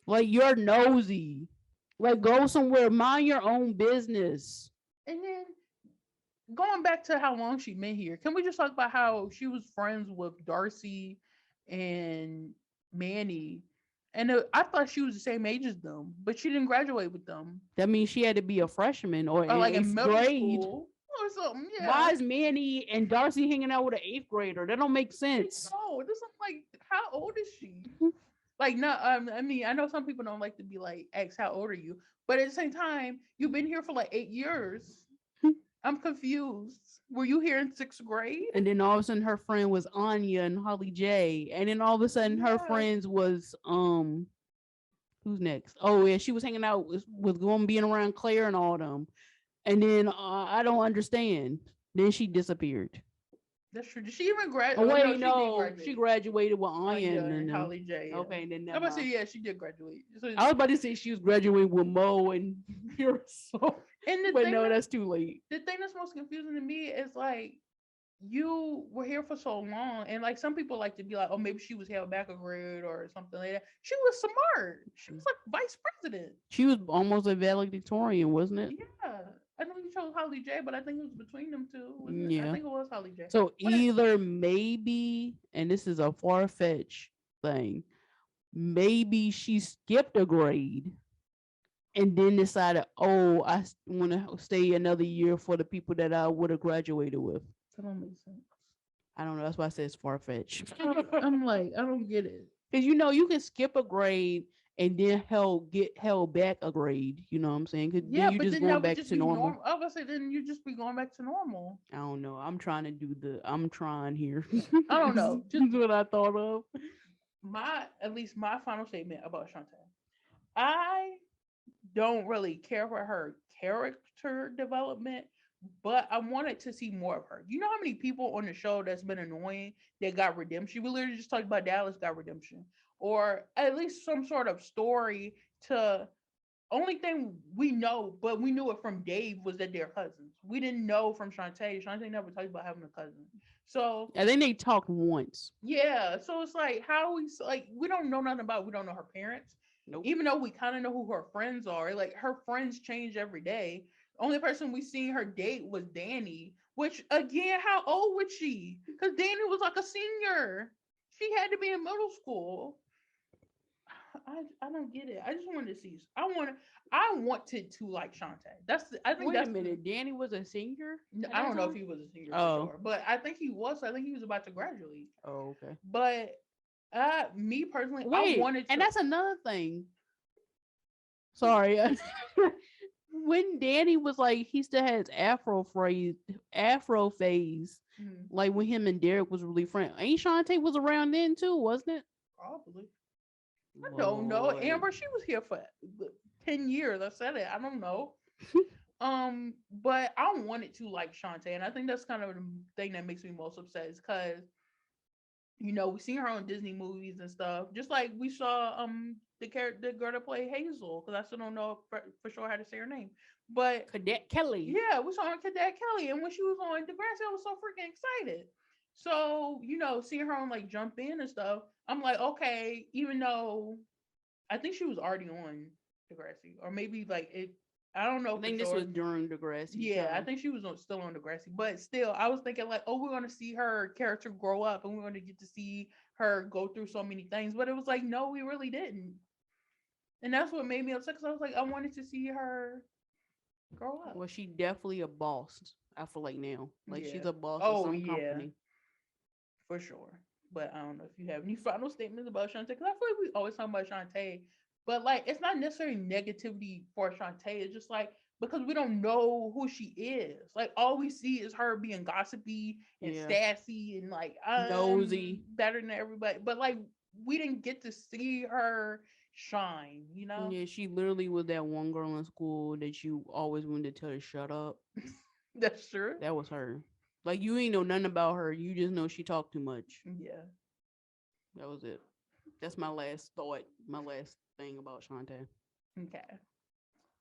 Like you're nosy. Like go somewhere, mind your own business. And then going back to how long she been here, can we just talk about how she was friends with Darcy and Manny? And I thought she was the same age as them, but she didn't graduate with them, That means she had to be a freshman or in or like in eighth middle grade. school or something. Why Yeah. is Manny and Darcy hanging out with an eighth grader? That don't make I sense. know. This is like, how old is she? Like, no, I mean, I know some people don't like to be like, "X, how old are you?" But at the same time, you've been here for like 8 years. I'm confused. Were you here in sixth grade? And then all of a sudden her friend was Anya and Holly J. And then all of a sudden her Yeah, friends was who's next? Oh yeah, she was hanging out with going being around Claire and all them. And then I don't understand. Then she disappeared. that's true. Did she even graduate? Oh Oh no, wait, she did no, she graduate. graduated with Anya Anya and and them. Holly J. Yeah. Okay, then I'm never about to say mind. yeah, she did graduate. So, I was about to say she was graduating with Mo and so, and but no, that's too late. the thing that's most confusing to me is like you were here for so long, and like some people like to be like, oh, maybe she was held back a grade or something like that. She was smart. She was like vice president. She was almost a valedictorian, wasn't it? Yeah, I know you chose Holly J, but I think it was between them two, wasn't it? I Yeah. think it was Holly J. So What? either maybe, and this is a far fetched thing, maybe she skipped a grade and then decided, oh, I want to stay another year for the people that I would have graduated with. That don't make sense. I don't know. That's why I said it's far fetched. I'm like, I don't get it. Because you can skip a grade and then get held back a grade. You know what I'm saying? Because Yeah, then you but just then that going would back just to be normal. normal. I would say then you just be going back to normal. I don't know. I'm trying here. I don't know. This is what I thought of. At least my final statement about Shantae. I don't really care for her character development, but I wanted to see more of her. You know how many people on the show that's been annoying that got redemption? We literally just talked about Dallas got redemption, or at least some sort of story to. Only thing we know, but we knew it from Dave, was that they're cousins. We didn't know from Shantae. Shantae never talked about having a cousin. So I think they talked once. yeah, so it's like how we like we don't know nothing about. We don't know her parents, Nope. even though we kind of know who her friends are. Like her friends change every day. The only person we seen her date was Danny. Which again, how old was she? Because Danny was like a senior. She had to be in middle school. I don't get it. I just wanted to see. I wanted to like Shantae. I think Wait a that's minute. Danny was a senior? I don't know if he was a senior for sure, but I think he was. I think he was about to graduate. Oh, okay. But me personally, I Wait, wanted to. and that's another thing. Sorry. When Danny was like, he still has Afro phase, Mhm, like when him and Derek was really friends. Ain't Shantae was around then too, wasn't it? probably. I don't know. Lord. Amber, she was here for 10 years. I said it. I don't know. But I wanted to like Shantae, and I think that's kind of the thing that makes me most upset is because we seen her on Disney movies and stuff. Just like we saw the girl that played Hazel, because I still don't know for sure how to say her name. But Cadet Kelly. yeah, we saw her on Cadet Kelly, and when she was on Degrassi, I was so freaking excited. So seeing her on like Jump In and stuff, I'm like, okay, even though I think she was already on Degrassi, or maybe like it. I don't know I for think this sure. was during Degrassi Yeah, I time. think she was still on Degrassi, but still, I was thinking like, oh, we're gonna see her character grow up, and we're gonna get to see her go through so many things. But it was like, no, we really didn't, and that's what made me upset. Because I was like, I wanted to see her grow up. Well, she definitely a boss. I feel like now, like Yeah. she's a boss of Oh some yeah, company. for sure. But I don't know if you have any final statements about Shantae, because I feel like we always talk about Shantae, but like it's not necessarily negativity for Shantae. It's just like because we don't know who she is. Like all we see is her being gossipy and Yeah, sassy and like I'm nosy. better than everybody. But like we didn't get to see her shine, you know? Yeah, she literally was that one girl in school that you always wanted to tell her shut up. That's true. That was her. Like you ain't know nothing about her. You just know she talked too much. Yeah. That was it. That's my last thought. My last thing about Shantae. Okay.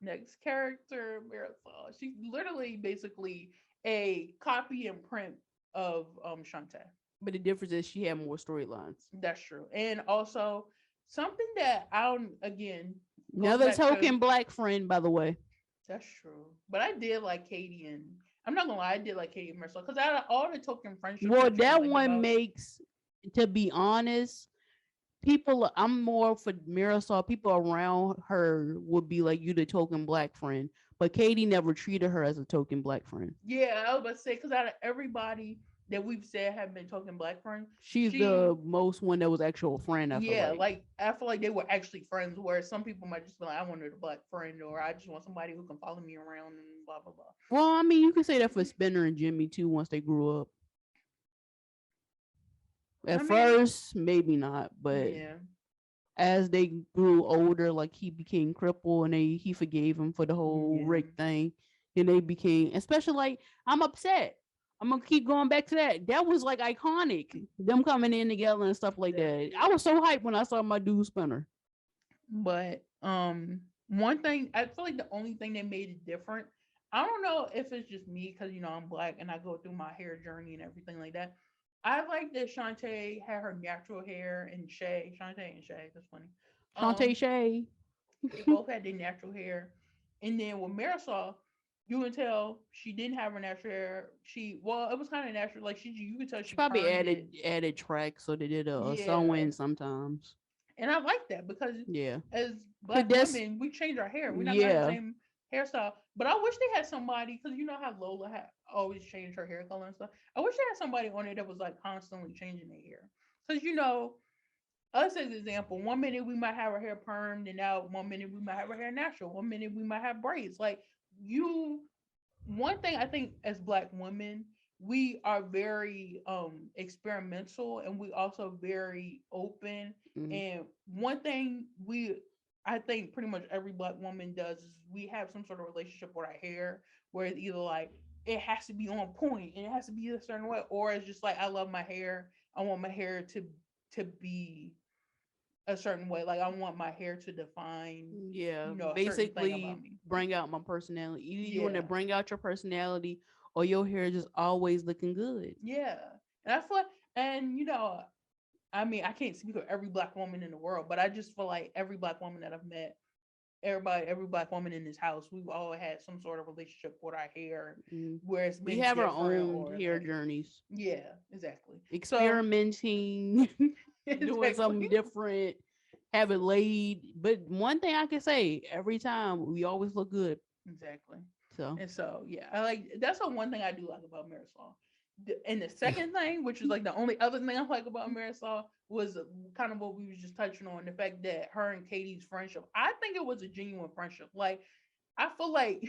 Next character, Marisol. She's literally basically a copy and print of Shantae. But the difference is she had more storylines. That's true. And also something that I don't again Another token black friend, by the way. that's true. But I did like Katie and I'm not gonna lie, I did like Katie and Marisol because out of all the token friendships. Well, that that like one about, makes, to be honest, people. I'm more for Marisol. People around her would be like you, the token black friend. But Katie never treated her as a token black friend. yeah, I was about to say because out of everybody that we've said have been talking black friends, She's she the most one that was actual friend, I feel yeah, like. like I feel like they were actually friends. Whereas some people might just be like, I wanted a black friend, or I just want somebody who can follow me around and blah blah blah. Well, I mean, you can say that for Spinner and Jimmy too once they grew up. I At mean, first, maybe not, but yeah, as they grew older, like he became crippled and he forgave him for the whole yeah, Rick thing. And they became, especially like, I'm upset. I'm gonna keep going back to that. That was like iconic. Them coming in together and stuff like that. exactly. I was so hyped when I saw my dude Spinner. But one thing I feel like the only thing that made it different. I don't know if it's just me because I'm black and I go through my hair journey and everything like that. I like that Shantae had her natural hair and Shantae and Shay, that's funny. Shantae Um, Shay. they both had their natural hair, and then with Marisol, you can tell she didn't have her natural hair. Well, it was kind of natural, like you could tell She she probably permed it. added tracks, so they did a sew Yeah, in sometimes. and I like that because Yeah. as Cause black that's women, we change our hair. We're not gonna have the yeah. same hairstyle. But I wish they had somebody because you know how Lola had always changed her hair color and stuff. I wish they had somebody on it that was like constantly changing their hair. Because us as an example, one minute we might have our hair permed, and now one minute we might have our hair natural. One minute we might have braids. Like you, one thing I think as black women, we are very experimental and we also very open. Mm, And one thing I think pretty much every black woman does is we have some sort of relationship with our hair where it's either like it has to be on point and it has to be a certain way, or it's just like I love my hair. I want my hair to be a certain way. Like I want my hair to define, yeah. a certain thing about Basically me. bring out my personality. Either you want to Yeah. bring out your personality or your hair just always looking good. Yeah. And I feel like, and I mean, I can't speak for every black woman in the world, but I just feel like every black woman that I've met, every black woman in this house, we've all had some sort of relationship with our hair Mm. where it's We been have our different own or hair like, journeys, yeah, exactly. So, experimenting, doing something exactly. different, have it laid. But one thing I can say, every time we always look good. Exactly. So And so, yeah, I like that's the one thing I do like about Marisol. And the second thing, which is like the only other thing I like about Marisol, was kind of what we was just touching on, the fact that her and Katie's friendship. I think it was a genuine friendship. Like, I feel like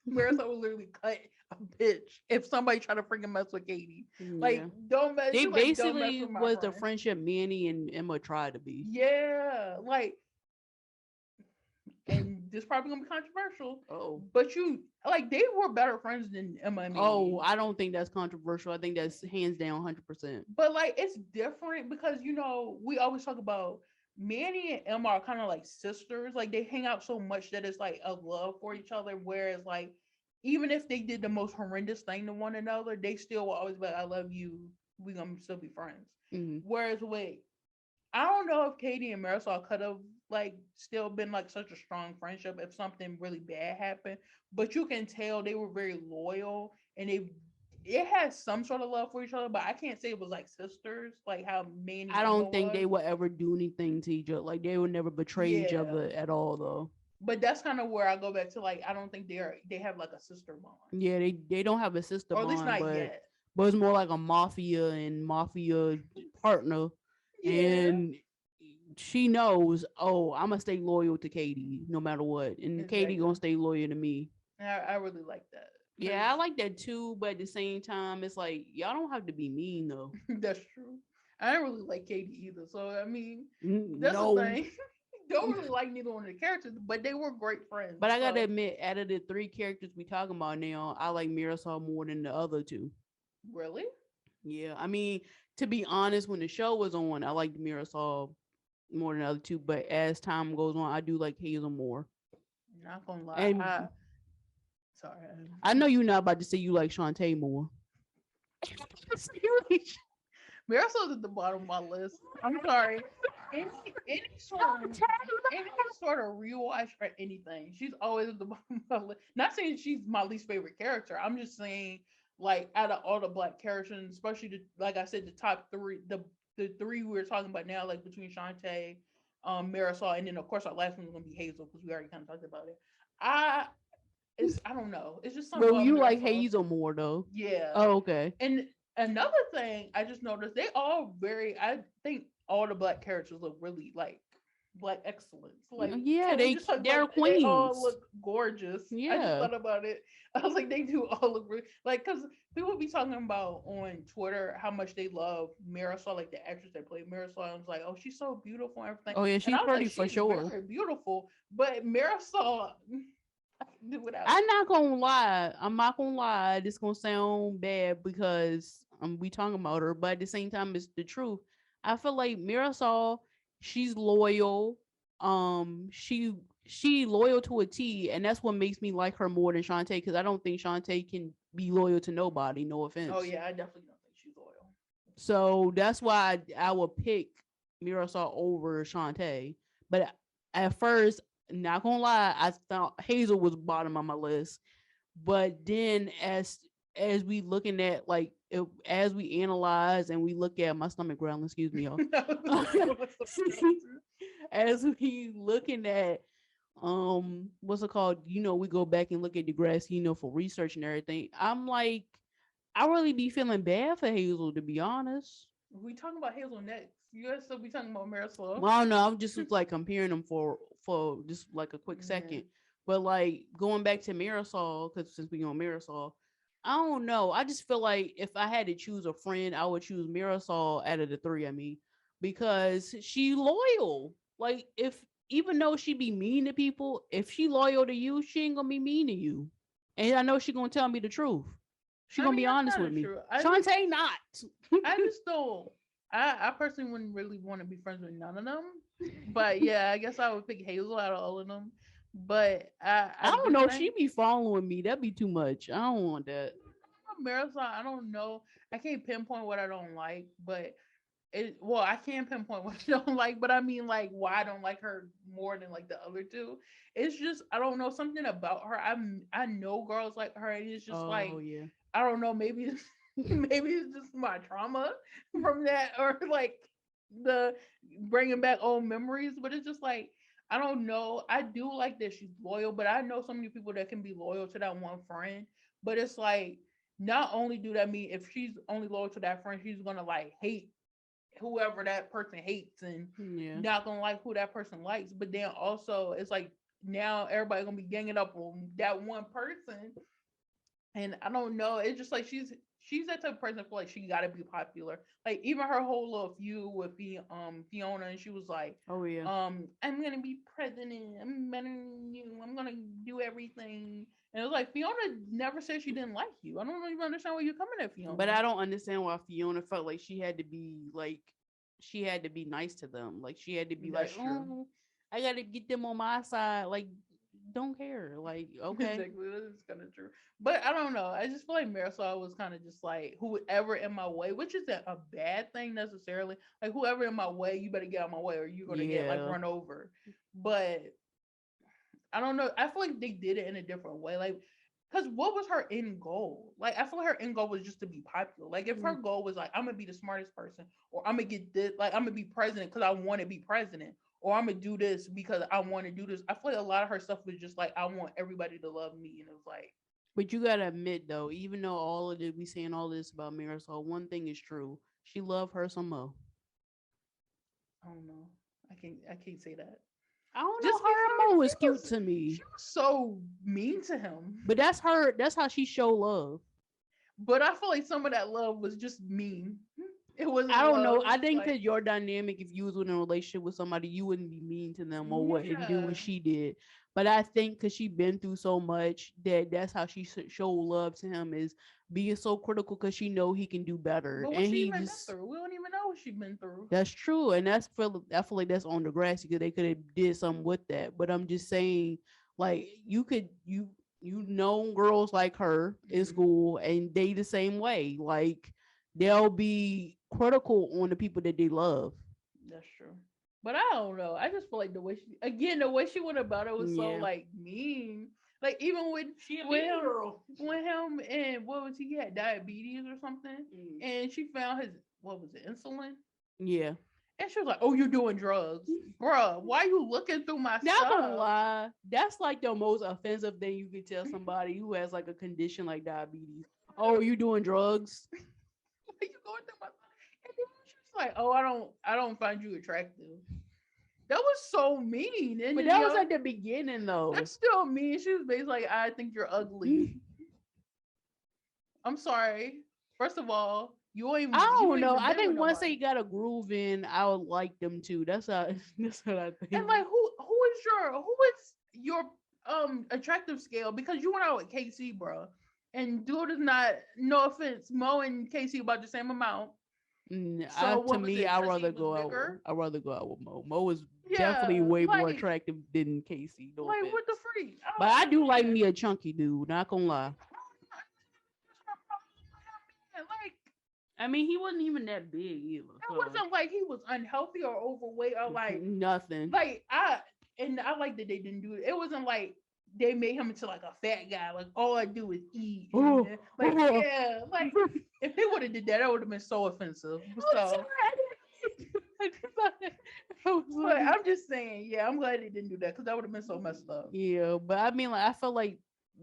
Marisol would literally cut a bitch if somebody tried to freaking mess with Katie. yeah, Like, don't mess. they She's like, don't mess basically with my was the friend. friendship Manny and Emma tried to be. Yeah, like, and this probably gonna be controversial, Oh, but they were better friends than Emma and oh, Manny. I don't think that's controversial. I think that's hands down 100%. But like it's different because we always talk about Manny and Emma are kind of like sisters. Like they hang out so much that it's like a love for each other. Whereas like even if they did the most horrendous thing to one another, they still will always be like, "I love you. We gonna still be friends." Hmm. Whereas wait, I don't know if Katie and Marisol could have like still been like such a strong friendship if something really bad happened. But you can tell they were very loyal and it has some sort of love for each other, but I can't say it was like sisters, like how I Manny Emma don't think was. they would ever do anything to each other. Like they would never betray each Yeah. other at all, though. But that's kind of where I go back to like I don't think they have like a sister bond. Yeah, they don't have a sister Or at least bond, not but yet. it's more like a mafia and mafia partner, Yeah. and she knows. Oh, I'm gonna stay loyal to Katie no matter what, and Katie Exactly. gonna stay loyal to me. And I really like that. Because Yeah, I like that too, but at the same time, it's like y'all don't have to be mean though. that's true. I don't really like Katie either. So I mean, that's the No, thing. Don't really like neither one of the characters, but they were great friends. but I gotta So admit, out of the three characters we talking about now, I like Mirasol more than the other two. really, Yeah, I mean, to be honest, when the show was on, I liked Mirasol more than the other two. But as time goes on, I do like Hazel more. not gonna lie. And Sorry. I know you're not about to say you like Shantae more. Marisol's at the bottom of my list. I'm sorry. Any any sort of any sort of rewatch or anything, she's always at the bottom of my list. Not saying she's my least favorite character. I'm just saying, like, out of all the black characters, especially like I said, the top three, the three we were talking about now, like between Shantae, Marisol, and then of course our last one is gonna be Hazel because we already kind of talked about it. I I don't know. It's just something Well, about you like Marisol. Hazel more though. Yeah, Oh, okay. and another thing I just noticed, they all very. I think all the black characters look really like black excellence. Like, Yeah, can we just talk about they're that? They all queens. look gorgeous. I just Yeah. thought about it. I was like, they do all look really like, because people be talking about on Twitter how much they love Marisol, like the actress that played Marisol. I was like, oh, she's so beautiful and everything. Oh yeah, And she's I was like, pretty for she's sure. very beautiful. But Marisol, I can do without. I'm not gonna lie. I'm not gonna lie. This gonna sound bad because we talking about her, but at the same time, it's the truth. I feel like Mirasol, she's loyal. She loyal to a T, and that's what makes me like her more than Shantae. Because I don't think Shantae can be loyal to nobody. No Oh offense. yeah, I definitely don't think she's loyal. So that's why I would pick Mirasol over Shantae. But at first, not gonna lie, I thought Hazel was bottom of my list. But then as we looking at like as we analyze and we look at my stomach growling, excuse me, y'all. As we looking at what's it called? We go back and look at Degrassi, for research and everything. I'm like, I really be feeling bad for Hazel, to be honest. We talking about Hazel next. You guys still be talking about Marisol. Well, I don't know. I'm just like comparing them for just like a quick Yeah. second. But like going back to Marisol, because since we on Marisol, I don't know. I just feel like if I had to choose a friend, I would choose Marisol out of the three. I mean, because she loyal. Like if even though she be mean to people, if she loyal to you, she ain't gonna be mean to you. And I know she gonna tell me the truth. She I gonna mean, be that's honest kind with of me. true. Shantae not. I just don't. I personally wouldn't really want to be friends with none of them. But yeah, I guess I would pick Hazel out of all of them. But I I don't just know. think She be following me. That'd be too much. I don't want that. Marathon. I don't know. I can't pinpoint what I don't like, but well, I can pinpoint what I don't like, but I mean like why I don't like her more than like the other two. It's just I don't know, something about her. I know girls like her, and it's just Oh like yeah. I don't know, maybe it's maybe it's just my trauma from that, or like the bringing back old memories. But it's just like I don't know. I do like that she's loyal, but I know so many people that can be loyal to that one friend. But it's like not only do that mean if she's only loyal to that friend, she's gonna like hate whoever that person hates and Yeah. not gonna like who that person likes. But then also it's like now everybody gonna be ganging up on that one person. And I don't know. It's just like she's that type of person. I feel like she got to be popular. Like even her whole little feud with Fiona, and she was like, Oh yeah. I'm gonna be president. I'm better than you. I'm gonna do everything. And it was like Fiona never said she didn't like you. I don't even understand where you're coming at, But Fiona. I don't understand why Fiona felt like she had to be nice to them. Like she had to be like, That's true. oh, I gotta get them on my side. Like, don't care. Like, okay. Exactly, that is kind of true. But I don't know. I just feel like Marisol was kind of just like whoever in my way, which isn't a bad thing necessarily. Like whoever in my way, you better get out of my way, or you're gonna get like Yeah. run over. But I don't know. I feel like they did it in a different way. Like, because what was her end goal? Like, I feel like her end goal was just to be popular. Like, if her goal was like, I'm gonna be the smartest person, or I'm gonna get this, like, I'm gonna be president because I want to be president, or I'm gonna do this because I want to do this. I feel like a lot of her stuff was just like, I want everybody to love me, and it was like, But you gotta admit though, even though all of it we saying all this about Marisol, one thing is true. She loved her some more. I don't know. I can't say that. I don't know. Just Her because Mo is cute to she me. was so mean to him. But that's her. That's how she show love. But I feel like some of that love was just mean. It wasn't I don't know. love. I It's think like, because your dynamic, if you was in a relationship with somebody, you wouldn't be mean to them or what and do yeah. what she did. But I think because she been through so much that that's how she show love to him is being so critical because she know he can do better But what and she he even been just through? We don't even know what she been through. that's true and I feel like that's on the grass because they could have did something with that. But I'm just saying, like you know girls like her in Mm, school and they the same way like they'll be critical on the people that they love. that's true. But I don't know. I just feel like the way she went about it was so Yeah. like mean. Like even with She a with mean him, girl. with him and what was he had diabetes or something, Mm. and she found his what was it insulin, Yeah. and she was like, "Oh, you're doing drugs, bruh. Why you looking through my Not gonna stuff?" lie, that's like the most offensive thing you could tell somebody who has like a condition like diabetes. Oh, you doing drugs? you going through my thoughts? And then she was like, "Oh, I don't find you attractive." That was so mean. And But then that was at the beginning, though. that's still mean. She was basically like, "I think you're ugly." I'm sorry. First of all, I you don't ain't know. even I been with think once nobody. they got a groove in, I would like them too. That's how. That's what I And think. like, who is your attractive scale? Because you went out with KC, bro, and dude is not. No offense, Mo and KC about the same amount. So To what was me, it? I Chrissy rather was go out. bigger. I rather go out with Mo. Mo is definitely Yeah, way more attractive than Casey. No like what the offense, freak? I but don't I do like understand. me a chunky dude. Not gonna lie. Like I mean, he wasn't even that big either. it So wasn't like he was unhealthy or overweight or nothing. like I like that they didn't do it. It wasn't like they made him into like a fat guy. Like all I do is eat. And, Oh, like yeah, like if they would have did that, that would have been so offensive. So, but I'm just saying, yeah, I'm glad they didn't do that because that would have been so messed up. yeah, but I mean, like, I felt like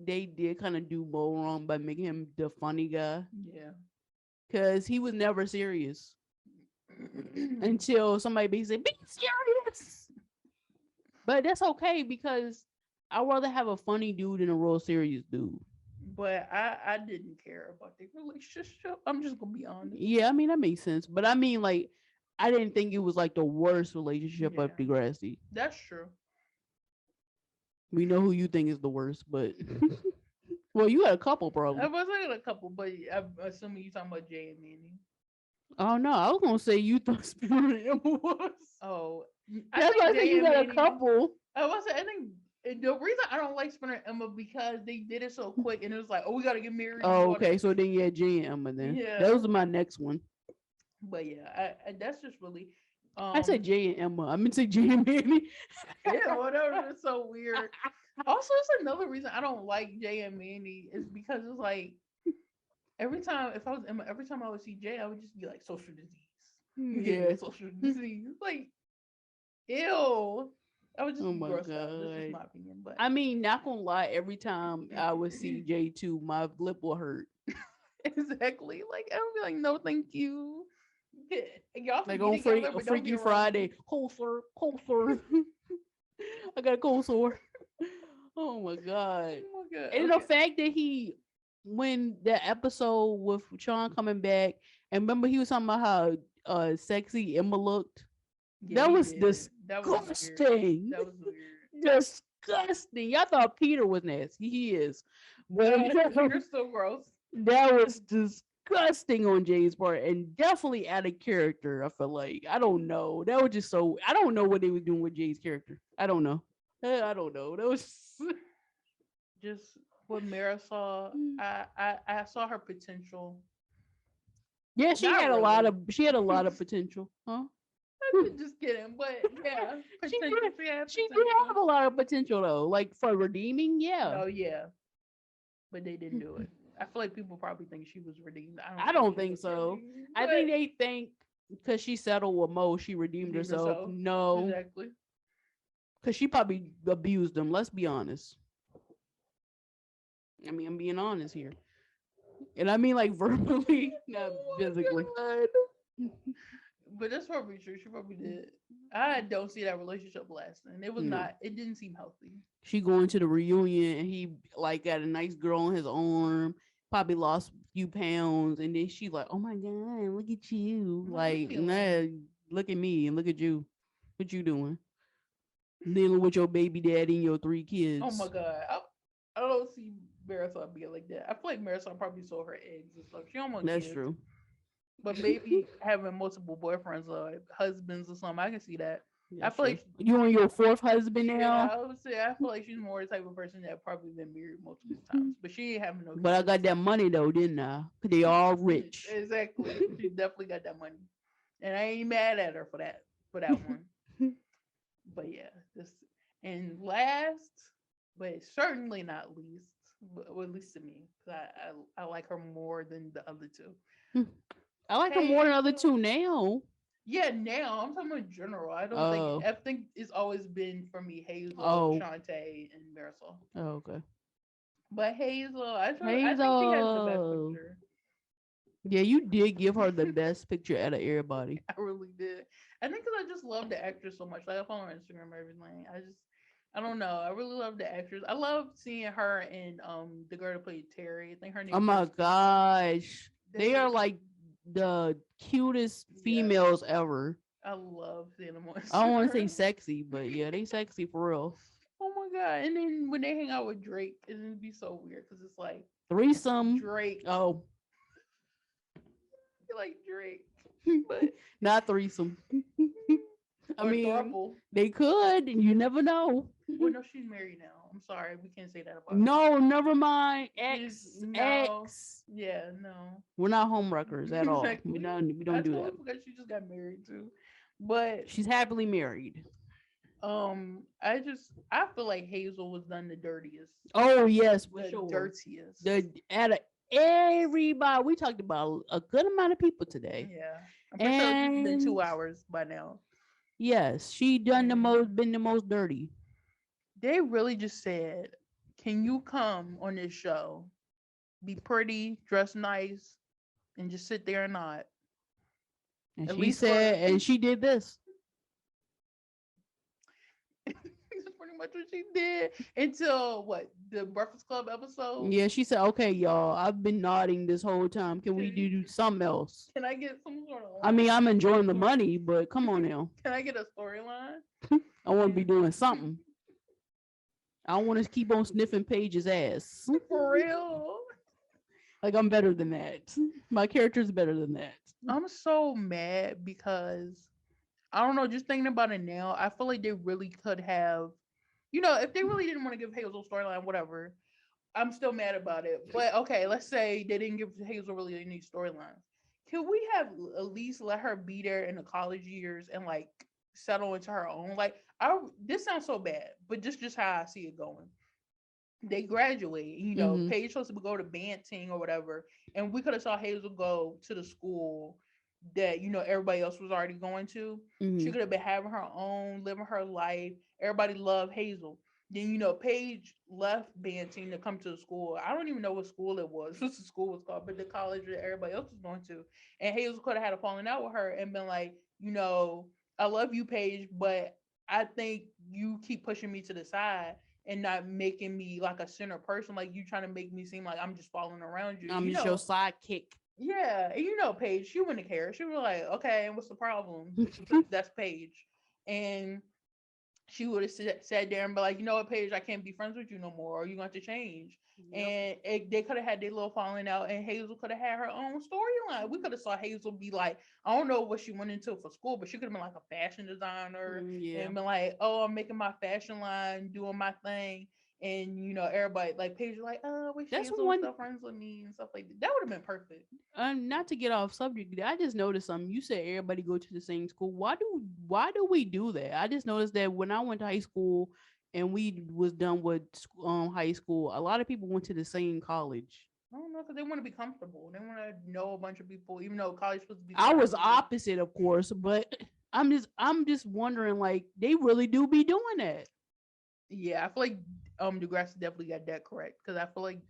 they did kind of do Mo wrong by making him the funny guy Yeah. because he was never serious until somebody basically said, "Be serious." But that's okay because I'd rather have a funny dude than a real serious dude. But I didn't care about the relationship. I'm just gonna be honest. Yeah, I mean that makes sense. But I mean, like, I didn't think it was like the worst relationship of Yeah, Degrassi. that's true. We know who you think is the worst, but well, you had a couple I probably. was like a couple, but I'm assuming you talking about Jay and Manny. Oh no, I was gonna say you thought Spirit and Emma was. Oh, I That's think why I said Jay you and got a Manny. couple. I think the reason I don't like Spinner and Emma because they did it so quick and it was like, oh, we gotta get married. We Oh, gotta, okay. So then you had J and Emma then. That yeah. was my next one. But yeah, that's just really, I said J and Emma. I meant to say J and Manny. yeah, whatever. It's so weird. Also, it's another reason I don't like Jay and Manny is because it's like every time if I was Emma, every time I would see Jay, I would just be like social disease. I'm getting Yeah. social disease. Like, ew. I would just Oh be my grossed out. That's just god. my opinion. But I mean, not gonna lie, every time I would see J2, my lip will hurt. exactly. Like I would be like, no, thank you. Y'all can Like be on together, but don't be Freaky around Friday. me. Cold sore, cold sore. I got a cold sore. Oh my god. Oh my god. And the Okay. fact that when the episode with Sean coming back, and remember he was talking about how sexy Emma looked. Yeah, That he was did. That was weird. disgusting. That was weird. Disgusting. Y'all thought Peter was nasty. He is. But Peter's so gross. that was disgusting on Jay's part and definitely out of character. I feel like I don't know. That was just so I don't know what they were doing with Jay's character. I don't know. I don't know. That was Just what Mara saw, I saw her potential. yeah. She Not had a lot really. of potential, huh? I'm just kidding, but yeah, She potential. did. She had She did potential. have a lot of potential though. Like for redeeming, yeah. Oh yeah, but they didn't do it. I feel like people probably think she was redeemed. I don't I think don't she think was so. redeemed, I but think they think because she settled with Mo, she redeemed redeemed herself. herself. No, Exactly. because she probably abused them. Let's be honest. I mean, I'm being honest here, and I mean like verbally, not Oh physically. my god. But that's probably true. She probably did. I don't see that relationship lasting. It was No, not. It didn't seem healthy. she going to the reunion, and he like got a nice girl on his arm. Probably lost a few pounds, and then she like, "Oh my god, look at you!" I'm like, leave Like, me nah, alone. look at me and look at you. What you doing? Dealing with your baby daddy and your three Oh my kids. god. I don't see Marisol being like that. I feel like Marisol probably sold her eggs and stuff. She don't want That's kids. true. But maybe having multiple boyfriends or husbands or something, I can see that. I That's feel true. like You and your fourth husband yeah, now, I would say I feel like she's more the type of person that probably been married multiple times. But she ain't having no but I kids. got that money though, didn't I? 'Cause they all rich. Exactly. She definitely got that money. And I ain't mad at her for that one. But yeah, this and last, but certainly not least, but well, at least to me, 'cause I like her more than the other two. I like her more than other Hazel, two now. yeah. Now I'm talking about in general. I don't think Oh, I think it's always been for me Hazel, oh, Shantae, and Marisol. oh, okay. But Hazel, I think she has the best Hazel. picture. Yeah, you did give her the best picture out of everybody. I really did. I think because I just love the actress so much. Like I follow her on Instagram and everything. I don't know. I really love the actress. I love seeing her and the girl that played Terry. I think her Oh name my is gosh. They they are like the cutest yeah. females ever. I love seeing them on I don't want to say Instagram. sexy, but yeah, they sexy for real. Oh my god! And then when they hang out with Drake, it'd be so weird because it's like Threesome. Drake, Oh, like Drake, but not threesome. I or mean, throuple. they could. You never know. Well, no, she's married now. I'm sorry, we can't say that about her. No, never mind. She's X no, X. yeah, no, We're not homewreckers at all. We exactly. don't. We I don't do totally that. forgot she just got married too. But She's happily married. I feel like Hazel was done the dirtiest, Oh yes, for the sure. dirtiest. The out of everybody, we talked about a good amount of people today, Yeah, I'm pretty sure it's been and 2 hours by now. yes, she done the And most, been the most dirty, they really just said, "Can you come on this show, be pretty, dress nice, and just sit there and nod?" and At she least for said, and she did this. that's pretty much what she did until what the Breakfast Club episode. Yeah, she said, "Okay, y'all, I've been nodding this whole time. Can we Can, do something else?" can I get some sort of I mean, line? I'm enjoying the money, but come on now, Can I get a storyline? I want to be doing something. I don't want to keep on sniffing Paige's ass. For real. Like I'm better than that. My character's better than that. I'm so mad because I don't know, just thinking about it now, I feel like they really could have, if they really didn't want to give Hazel a storyline, whatever, I'm still mad about it. But okay, let's say they didn't give Hazel really any storylines. Can we have at least let her be there in the college years and like settle into her own? Like, this sounds so bad, but just how I see it going. They graduate, Mm-hmm. Paige supposed to go to band team or whatever, and we could have saw Hazel go to the school that everybody else was already going to. She Mm-hmm. could have been having her own, living her life. Everybody loved Hazel. Then Paige left band team to come to the school. I don't even know what school it was, what the school was called, but the college that everybody else was going to. And Hazel could have had a falling out with her and been like, I love you, Paige, but I think you keep pushing me to the side and not making me like a center person. Like you trying to make me seem like I'm just following around you. I'm just your sidekick. Yeah, and Paige, she wouldn't care. She was like, okay, and what's the problem? That's Paige. And she would have sat there and be like, you know what, Paige, I can't be friends with you no more, or you going to change. Yep. And they could have had their little falling out, and Hazel could have had her own storyline. We could have saw Hazel be like, I don't know what she went into for school, but she could have been like a fashion designer Yeah. and been like, oh, I'm making my fashion line, doing my thing. And everybody like Paige like, oh, wish That's Hazel was one. still friends with me and stuff like that. That would have been perfect. Not to get off subject, I just noticed something. You said everybody go to the same school. Why do we do that? I just noticed that when I went to high school and we was done with high school, a lot of people went to the same college. I don't know because they want to be comfortable. They want to know a bunch of people, even though college supposed to be I for was everyone. opposite, of course, but I'm just wondering, like, they really do be doing that. Yeah, I feel like Degrassi definitely got that correct because I feel like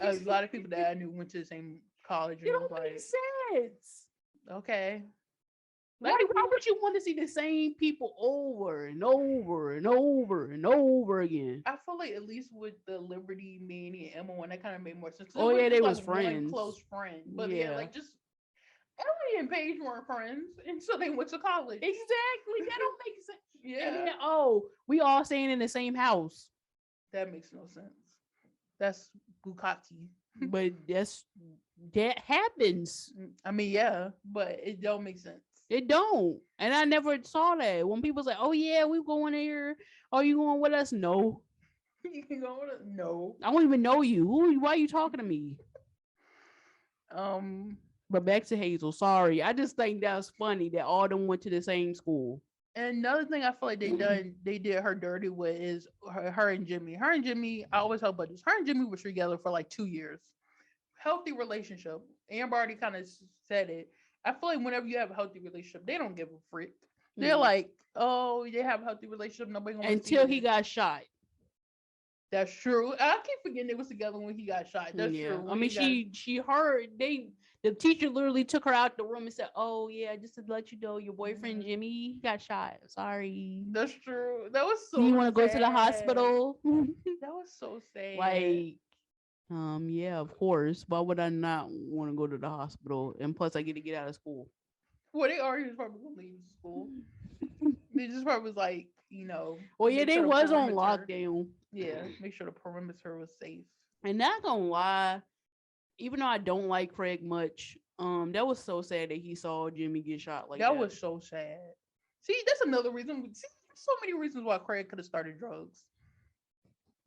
a lot of people that I knew went to the same college It and it was don't make like, sense. okay, Why would you want to see the same people over and over and over and over again? I feel like at least with the Liberty, Manny, and Emma one, that kind of made more sense. Oh It was yeah, they just was like one friends. close friend, but yeah, Yeah. like just Emily and Paige weren't friends, and so they went to college. Exactly. That don't make sense. Yeah, And then we all staying in the same house. that makes no sense. That's Bukaki. But that happens. I mean, yeah, but it don't make sense. It don't. And I never saw that. When people say, oh yeah, we going here. Are you going with us? No. You can go with it. No. I don't even know you. Why are you talking to me? But back to Hazel. Sorry. I just think that's funny that all them went to the same school. And another thing I feel like they did her dirty with is her and Jimmy. Her and Jimmy, I always talk about this. Her and Jimmy were together for like 2 years. Healthy relationship. Amber already kind of said it. I feel like whenever you have a healthy relationship, they don't give a freak. They're like, oh, they have a healthy relationship. Nobody gonna until see he it. got shot. That's true. I keep forgetting they was together when he got shot. That's true. I mean, she heard The teacher literally took her out the room and said, "Oh yeah, just to let you know, your boyfriend Mhm. Jimmy he got shot. Sorry. That's true. That was Do you so want to go to the sad. hospital?" That was so sad. Like, yeah, of course. Why would I not want to go to the hospital? And plus, I get to get out of school. Well, they already was probably gonna leave school. They just probably was like, Well, yeah, make they sure the was on perimeter. lockdown. Yeah, make sure the perimeter was safe. And not gonna lie, even though I don't like Craig much, that was so sad that he saw Jimmy get shot like That that. was so sad. See, that's another reason. See, so many reasons why Craig could have started drugs.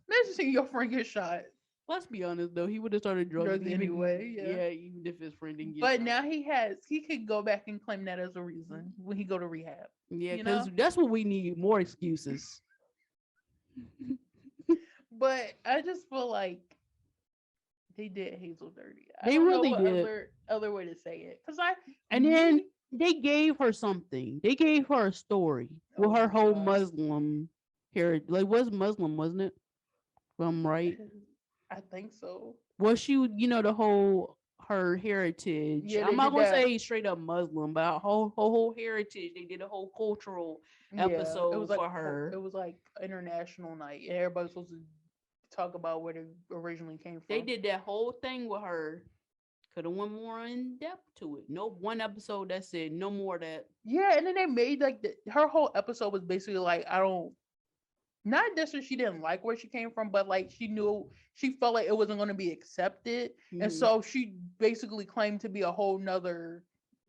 Imagine seeing your friend get shot. Let's be honest though, he would have started drugs Drugs even anyway, yeah. yeah, even if his friend didn't get But shot. now he could go back and claim that as a reason when he go to rehab. Yeah, You because know. that's what we need, more excuses. But I just feel like they did Hazel dirty. I They don't know really what did. other way to say it. Cause I And then me they gave her something. They gave her a story with oh her my whole god. Muslim heritage. Like, was Muslim, wasn't it? If I'm right. I think so. Well, she, the whole her heritage. Yeah, I'm they not did gonna that. say straight up Muslim, but her whole heritage. They did a whole cultural Yeah, it was episode like for her. it was like international night. And everybody was supposed to talk about where they originally came They from. did that whole thing with her. Could have went more in depth to it. No one episode that said no more of that. Yeah, and then they made like her whole episode was basically like I don't not necessarily she didn't like where she came from, but like she knew she felt like it wasn't going to be accepted, and Hmm. so she basically claimed to be a whole nother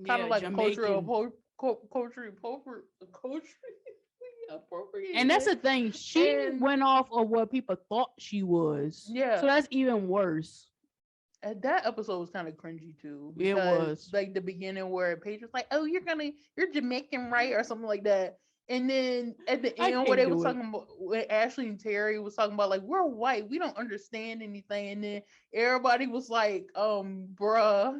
kind of Yeah, like a cultural Jamaican. culture culture And that's appropriation. the thing. She And went off of what people thought she was. So yeah, that's even worse. and that episode was kind of cringy too It because was. like the beginning where Paige was like, "Oh, you're Jamaican, right?" or something like that. And then at the I end, where can't they was do it. talking about, when Ashley and Terry was talking about, like, we're white, we don't understand anything. And then everybody was like, bruh,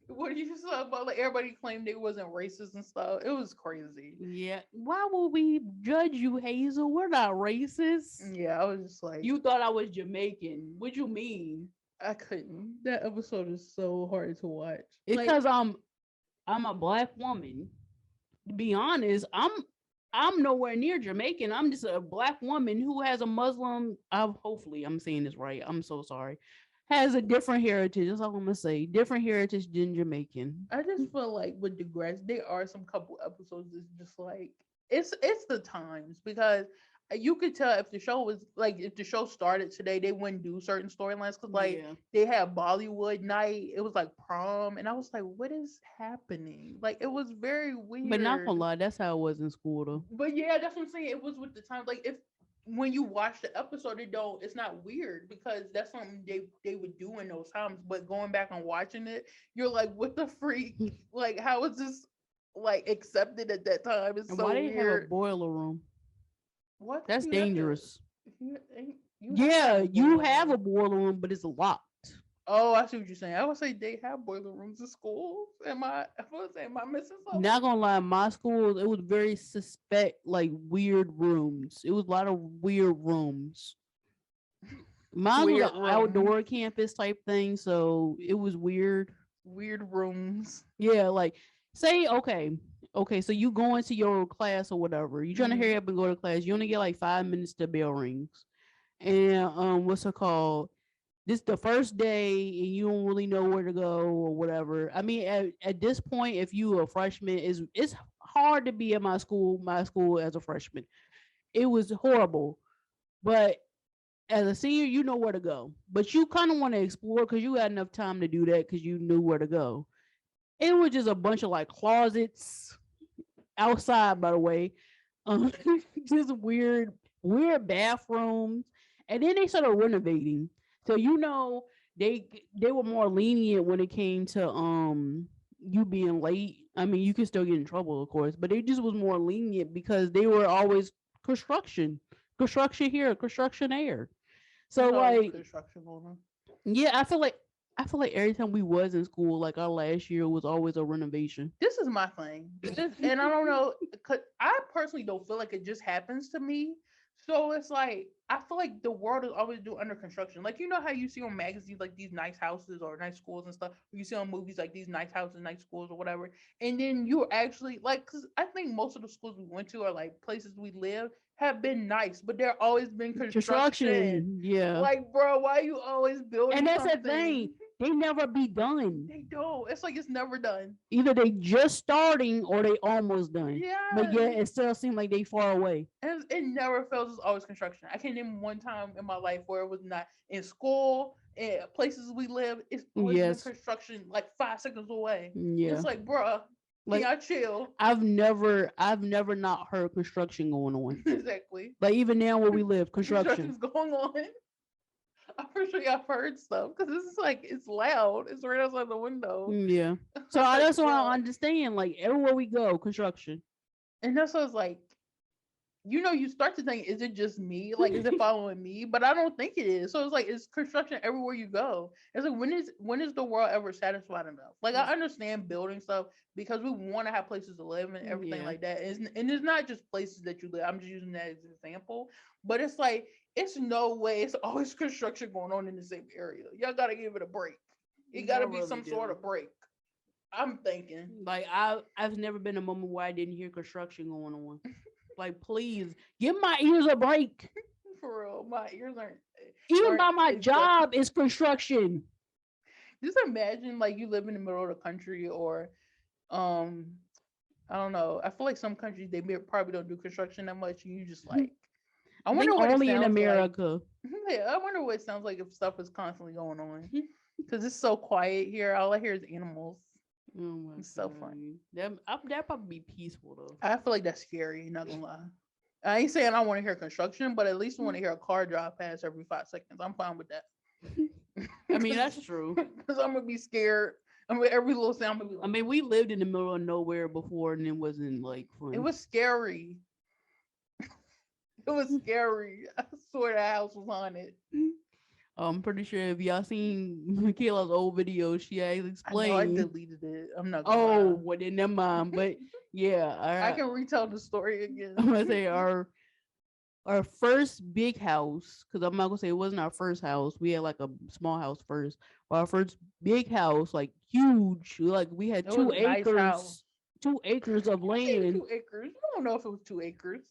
what did you say about, like, everybody claimed they wasn't racist and stuff. It was crazy. Yeah. Why would we judge you, Hazel? We're not racist. Yeah, I was just like, You thought I was Jamaican. What you mean? I couldn't. That episode is so hard to watch. It's Like, because I'm a black woman. To be honest, I'm nowhere near Jamaican. I'm just a black woman who has a Muslim. Hopefully, I'm saying this right. I'm so sorry. Has a different heritage. That's all I'm gonna say. Different heritage than Jamaican. I just feel like with Degrassi, there are some couple episodes that's just like it's the times because you could tell if the show was like if the show started today, they wouldn't do certain storylines because like Yeah, they had Bollywood night, it was like prom, and I was like, what is happening? Like it was very but not weird. gonna lie, that's how it was in school though. But yeah, that's what I'm saying. It was with the time. Like if when you watch the episode, it's not weird because that's something they would do in those times. But going back and watching it, you're like, what the freak? Like how is this like accepted at that time? It's And so why they have a weird. boiler room? What That's you have to dangerous. you have to have Yeah, a you boiler have a room. boiler room, but it's locked. Oh, I see what you're saying. I would say they have boiler rooms in schools. Am I missing something? Not gonna lie, my school it was very suspect, like weird rooms. It was a lot of weird rooms. Mine was Weird an rooms. outdoor campus type thing, so it was weird. Weird rooms. Yeah, like say okay, so you go into your class or whatever. You trying to hurry Mm-hmm. up and go to class. You only get like 5 minutes to bell rings, and what's it called? This the first day, and you don't really know where to go or whatever. I mean, at this point, if you a freshman, it's hard to be at my school as a freshman. It was horrible, but as a senior, you know where to go. But you kind of want to explore because you had enough time to do that because you knew where to go. It was just a bunch of like closets outside, by the way. Um, just weird bathrooms, and then they started renovating. So they they were more lenient when it came to you being late. I mean, you could still get in trouble, of course, but they just was more lenient because they were always construction, construction here, construction there. So There's always like, construction going on. yeah, I feel like every time we was in school, like our last year was always a renovation. This is my thing. And I don't know, cause I personally don't feel like it just happens to me. So it's like I feel like the world is always do under construction. Like you know how you see on magazines like these nice houses or nice schools and stuff. You see on movies like these nice houses, nice schools or whatever. And then you actually like because I think most of the schools we went to are like places we live have been nice, but there always been construction. Construction, yeah. Like, bro, why are you always And building that's the something? thing. They never be done. They don't. It's like it's never done. Either they just starting or they almost done. But Yeah. yeah, it still seems like they far away. And it never fails. It's always construction. I can't name one time in my life where it was not in school, in places we live. It's always been Yes. construction like 5 seconds away. Yeah. It's like, bruh, can Like y'all chill? I've never not heard construction going on. Exactly. Like even now where we live, construction. Construction's going on. I'm pretty sure y'all heard stuff because this is like it's loud. It's right outside the window. Yeah. So Like, that's what I bruh. understand. Like everywhere we go, construction. And that's what it's like. You start to think, is it just me? Like, is it following me? But I don't think it is. So it's like it's construction everywhere you go. It's like when is the world ever satisfied enough? Like I understand building stuff because we want to have places to live and everything Yeah. like that. And it's not just places that you live. I'm just using that as an example. But it's like it's no way it's always construction going on in the same area. Y'all gotta give it a break. It gotta Y'all be really some do. sort of break. I'm thinking. Like I've never been a moment where I didn't hear construction going on. Like please give my ears a break. For real, my ears Even aren't by my adjusted. job is construction. Just imagine like you live in the middle of the country or um I don't know. I feel like some countries probably don't do construction that much and you just like I I think wonder what it only in sounds like. America. Yeah, I wonder what it sounds like if stuff is constantly going on. Because it's so quiet here. All I hear is animals. Oh my It's so God. fun. That probably be peaceful though. I feel like that's scary, not gonna lie. I ain't saying I want to hear construction, but at least I want to hear a car drive past every 5 seconds. I'm fine with that. I mean that's true. Because I'm gonna be scared. I mean, every little sound. I'm gonna be I like, mean we lived in the middle of nowhere before and it wasn't like fun. it was scary. It was scary. I swear the house was haunted. I'm pretty sure if y'all seen Michaela's old video, she actually I know I explained. deleted it. I'm not gonna Oh, lie. well then never mind. But yeah, I can retell the story I'm again. gonna say our first big house, because I'm not gonna say it wasn't our first house. We had like a small house first. But our first big house, like huge, like we had It was two a nice house. 2 acres of I say land. 2 acres. You don't know if it was 2 acres.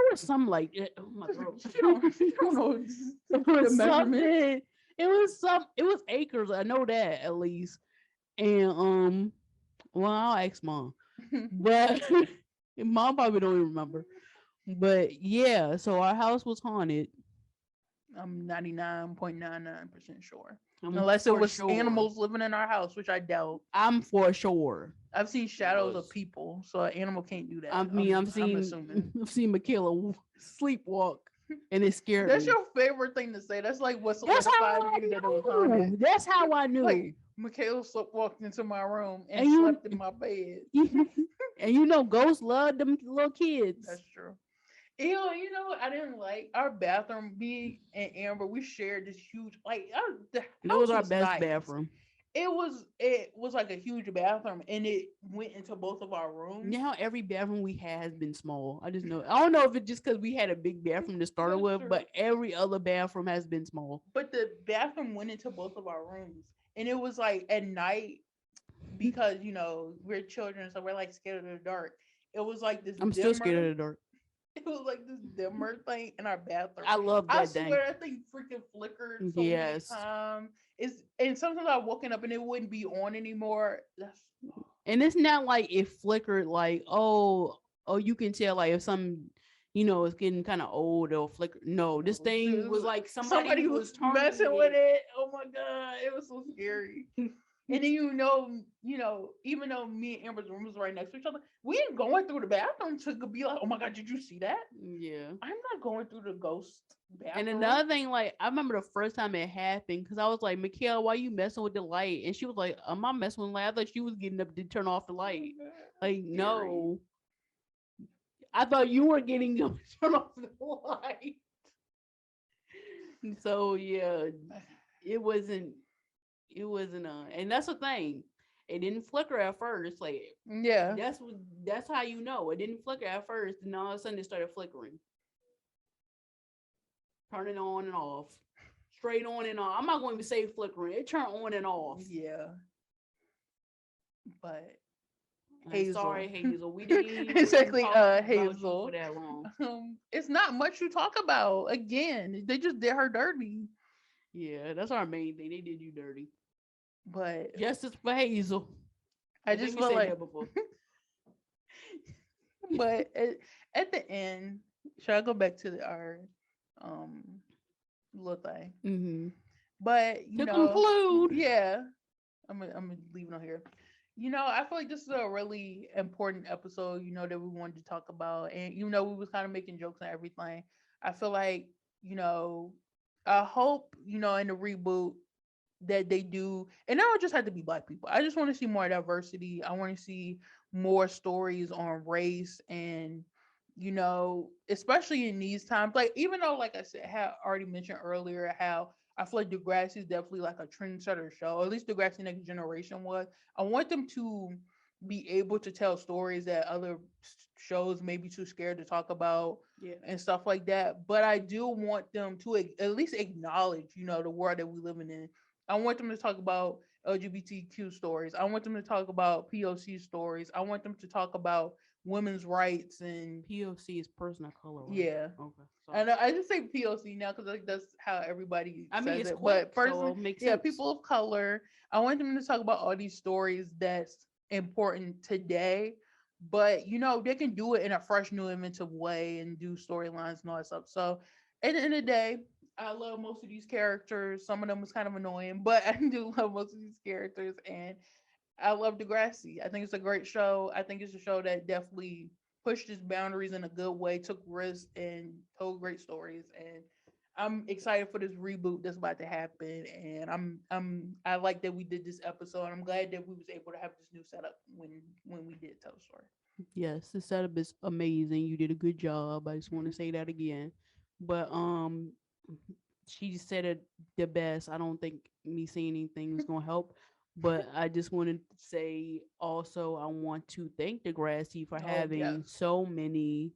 It was something like that. Oh my throat. You don't know It the was measurement. something. It was acres. I know that at least. And well, I'll ask mom. But mom probably don't even remember. But yeah, so our house was haunted. I'm 99.99% sure. I'm Unless it for was sure. animals living in our house, which I doubt. I'm for sure. I've seen shadows was. of people, so an animal can't do that. I mean, I'm assuming. I've seen Michaela sleepwalk, and it scared That's me. your favorite thing to say. That's like what That's how solidifies I you that it was knew. haunted. That's how I knew. Like Michaela walked into my room and And you- slept in my bed. And you know, ghosts love them little kids. That's true. You know what I didn't like? Our bathroom, me and Amber, we shared this huge the It was house our best nice. bathroom. It was like a huge bathroom and it went into both of our rooms. Now every bathroom we had has been small. I just know. I don't know if it's just because we had a big bathroom to start That's with, true. but every other bathroom has been small. But the bathroom went into both of our rooms. And it was like at night, because we're children, so we're like scared of the dark. It was like this I'm still scared of the dark. It was like this dimmer thing in our bathroom. I love that I thing. swear that thing freaking flickered so Yes. many times. And sometimes I woken up and it wouldn't be on anymore. And it's not like it flickered like, oh, you can tell like if some it's getting kind of old or flicker. No, this thing was like somebody was messing with it. Oh my god, it was so scary. And then even though me and Amber's room was right next to each other, we ain't going through the bathroom to be like, oh my god, did you see that? Yeah. I'm not going through the ghost bathroom. And another thing, like I remember the first time it happened, because I was like, Mikhail, why you messing with the light? And she was like, I'm not messing with the light. I thought she was getting up to turn off the light. Like, no. I thought you were getting up to turn off the light. So yeah, it wasn't and that's the thing. It didn't flicker at first. Like yeah, that's how you know. It didn't flicker at first, and all of a sudden it started flickering. turning on and off, straight on and off. I'm not going to say flickering. It turned on and off. Yeah, but And Hazel. sorry, Hazel, we didn't even Exactly, talk about you for Hazel. that long. It's not much to talk about. Again, they just did her dirty. Yeah, that's our main thing. They did you dirty. But Justice for Hazel. I I think just we feel said like, that before. but at the end, should I go back to our um little thing? Mm-hmm. But To conclude, yeah, I'm gonna leave it on here. I feel like this is a really important episode. That we wanted to talk about, and we was kind of making jokes and everything. I feel like you know, I hope in the reboot that they do, and it don't just have to be Black people. I just want to see more diversity. I want to see more stories on race, and especially in these times. Like, even though, like I said, had already mentioned earlier, how I feel like Degrassi is definitely like a trendsetter show. Or at least Degrassi Next Generation was. I want them to be able to tell stories that other shows may be too scared to talk about yeah, and stuff like that. But I do want them to at least acknowledge, the world that we living in. I want them to talk about LGBTQ stories. I want them to talk about POC stories. I want them to talk about women's rights and POC is person of color, right? yeah. Okay, sorry. And I just say POC now because like that's how everybody I mean, says it's it. But quick, so person, it makes yeah, sense. people of color. I want them to talk about all these stories that's important today. But they can do it in a fresh, new, inventive way and do storylines and all that stuff. So at the end of the day, I love most of these characters. Some of them was kind of annoying, but I do love most of these characters, and I love Degrassi. I think it's a great show. I think it's a show that definitely pushed its boundaries in a good way, took risks, and told great stories. And I'm excited for this reboot that's about to happen. And I like that we did this episode. I'm glad that we was able to have this new setup when we did tell the story. Yes, the setup is amazing. You did a good job. I just want to say that again. But she said it the best. I don't think me saying anything is gonna help. But I just wanted to say also I want to thank Degrassi for Oh having yes, so many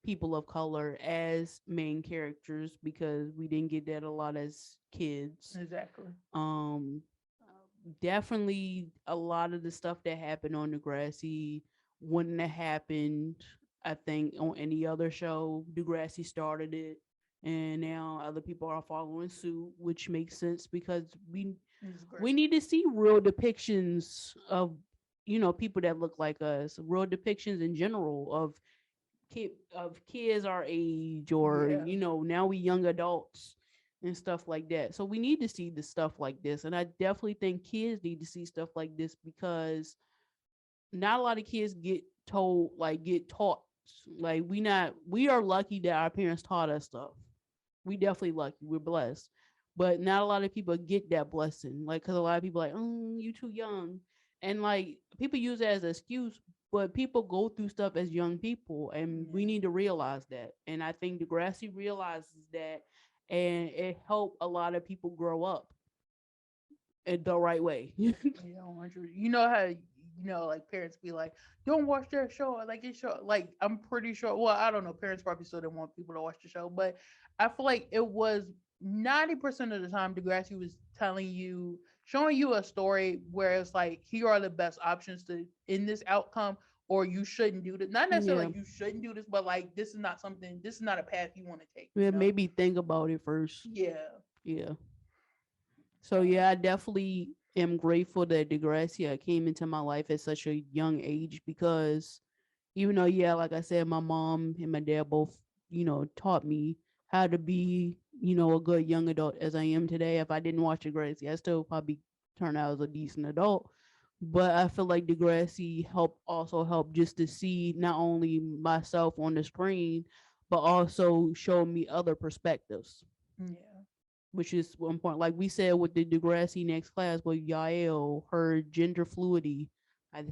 people of color as main characters because we didn't get that a lot as kids. exactly. Um Definitely a lot of the stuff that happened on Degrassi wouldn't have happened, I think, on any other show. Degrassi started it, and now other people are following suit, which makes sense because It's we great. need to see real depictions of people that look like us, real depictions in general of kids our age, or Yeah, now we young adults and stuff like that. So we need to see the stuff like this, and I definitely think kids need to see stuff like this because not a lot of kids get taught. Like we are lucky that our parents taught us stuff. We definitely lucky, we're blessed, but not a lot of people get that blessing, like because a lot of people like, you too young, and like people use that as an excuse, but people go through stuff as young people, and we yeah, need to realize that. And I think Degrassi realizes that, and it helped a lot of people grow up in the right way. yeah. 100. You know how like parents be like, "Don't watch that show." Like it show. Like I'm pretty sure. Well, I don't know. Parents probably still didn't want people to watch the show, but I feel like it was 90% of the time Degrassi was showing you a story where it's like, here are the best options to in this outcome, or you shouldn't do this. Not necessarily Yeah, like you shouldn't do this, but like this is not something. This is not a path you want to take. yeah, maybe think about it first. Yeah. Yeah. So So yeah, I definitely am grateful that Degrassi came into my life at such a young age because even though, yeah, like I said, my mom and my dad both, taught me how to be, a good young adult as I am today. If I didn't watch Degrassi, I still probably turn out as a decent adult. But I feel like Degrassi help just to see not only myself on the screen, but also show me other perspectives, yeah. which is important. Like we said with the Degrassi next class with Yael, her gender fluidity.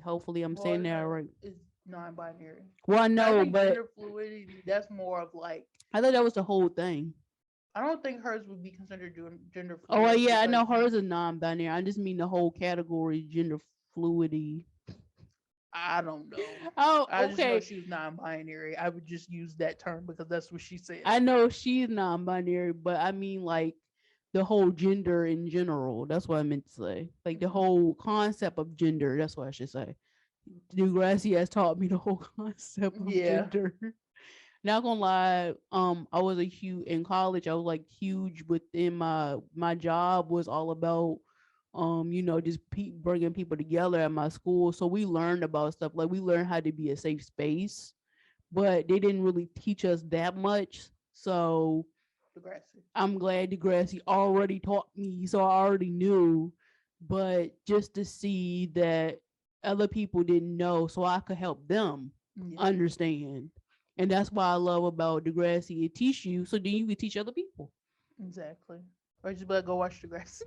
Hopefully I'm Well, saying that her right. is non-binary. Well, I But I know, think but gender fluidity, that's more of like, I thought that was the whole thing. I don't think hers would be considered gender Oh, well, fluid yeah, I because know hers is non-binary. I just mean the whole category gender fluidity. I don't know. Oh, I just know okay. she was non-binary. I would just use that term because that's what she said. I know she's non-binary, but I mean like the whole gender in general. That's what I meant to say. Like the whole concept of gender. That's what I should say. Degrassi has taught me the whole concept of Yeah. gender. Not gonna lie, I was a huge in college. I was like huge within my job was all about, just bringing people together at my school. So we learned about stuff like we learned how to be a safe space, but they didn't really teach us that much. So Degrassi. I'm glad Degrassi already taught me, so I already knew. But just to see that other people didn't know, so I could help them Yeah, understand. And that's why I love about Degrassi. It teach you, so then you can teach other people. exactly. Or just be like, go watch Degrassi.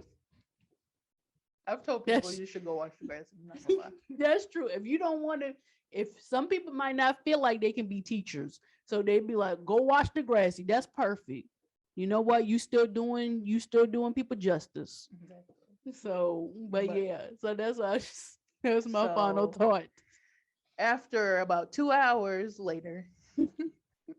I've told people That's you should go watch Degrassi. I'm not gonna lie. that's true. If you don't want to, if some people might not feel like they can be teachers, so they'd be like, go watch Degrassi. That's perfect. You know what? You still doing people justice. Exactly. So, but But yeah, so that's my final so thought. after about 2 hours later,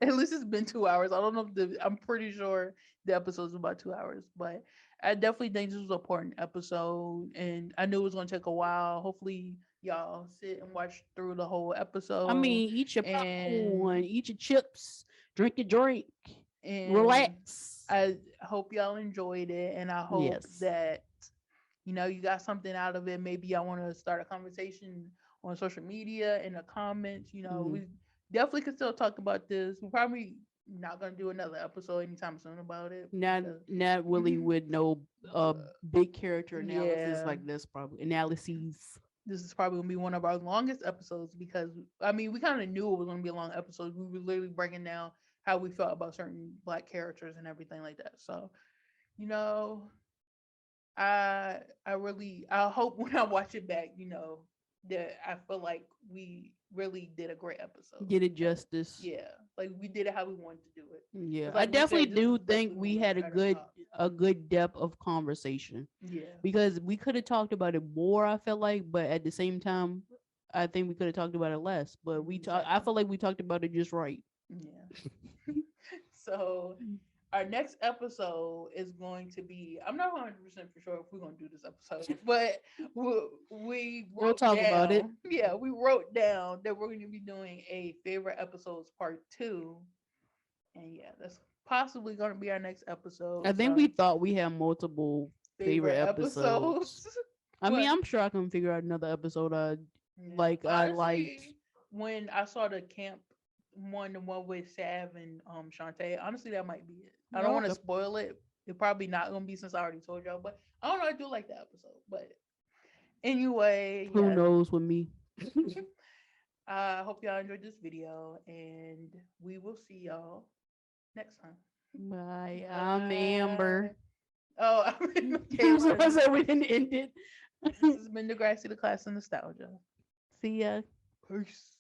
at least it's been 2 hours. I don't know if I'm pretty sure the episode's about 2 hours, but I definitely think this was an important episode, and I knew it was gonna take a while. Hopefully, y'all sit and watch through the whole I episode, mean, eat your and popcorn, eat your chips, drink your drink, and relax. I hope y'all enjoyed it, and I hope Yes. that you got something out of it. Maybe y'all want to start a conversation on social media in the comments. Mhm. We definitely could still talk about this. We're probably not gonna do another episode anytime soon about it Not because not really with no big character analysis yeah, like this, probably analyses. this is probably gonna be one of our longest episodes because I mean we kind of knew it was gonna be a long episode. We were literally breaking down how we felt about certain black characters and everything like that. So you know, I hope when I watch it back, that I feel like we really did a great episode. Did it Like, justice. yeah, like we did it how we wanted to do it. Yeah, Because I like we definitely said, this do is think basically we one had at our top. a good depth of conversation Yeah, because we could have talked about it more. I felt like, but at the same time, I think we could have talked about it less. But I exactly. feel like we talked about it just right. Yeah. So our next episode is going to be, I'm not 100% for sure if we're going to do this episode, but we We'll wrote talk about it. down, yeah, we wrote down that we're going to be doing a favorite episodes part 2. And yeah, that's possibly going to be our next I episode. think we So thought we had multiple favorite favorite episodes. episodes. I mean, But I'm sure I can figure out another episode yeah, I liked. honestly, when I saw the camp one, the one with Sav and Shantae, honestly, that might be it. I don't Oh, want to okay. spoil it. It's probably not gonna be since I already told y'all, but I don't know. I do like that episode, but anyway, Who yeah. knows with me? I hope y'all enjoyed this video, and we will see y'all next time. Bye. I'm Bye. Amber. Oh, I'm in I'm so Cameron. sorry we didn't end it. This has been Degrassi, the class of nostalgia. See ya. Peace.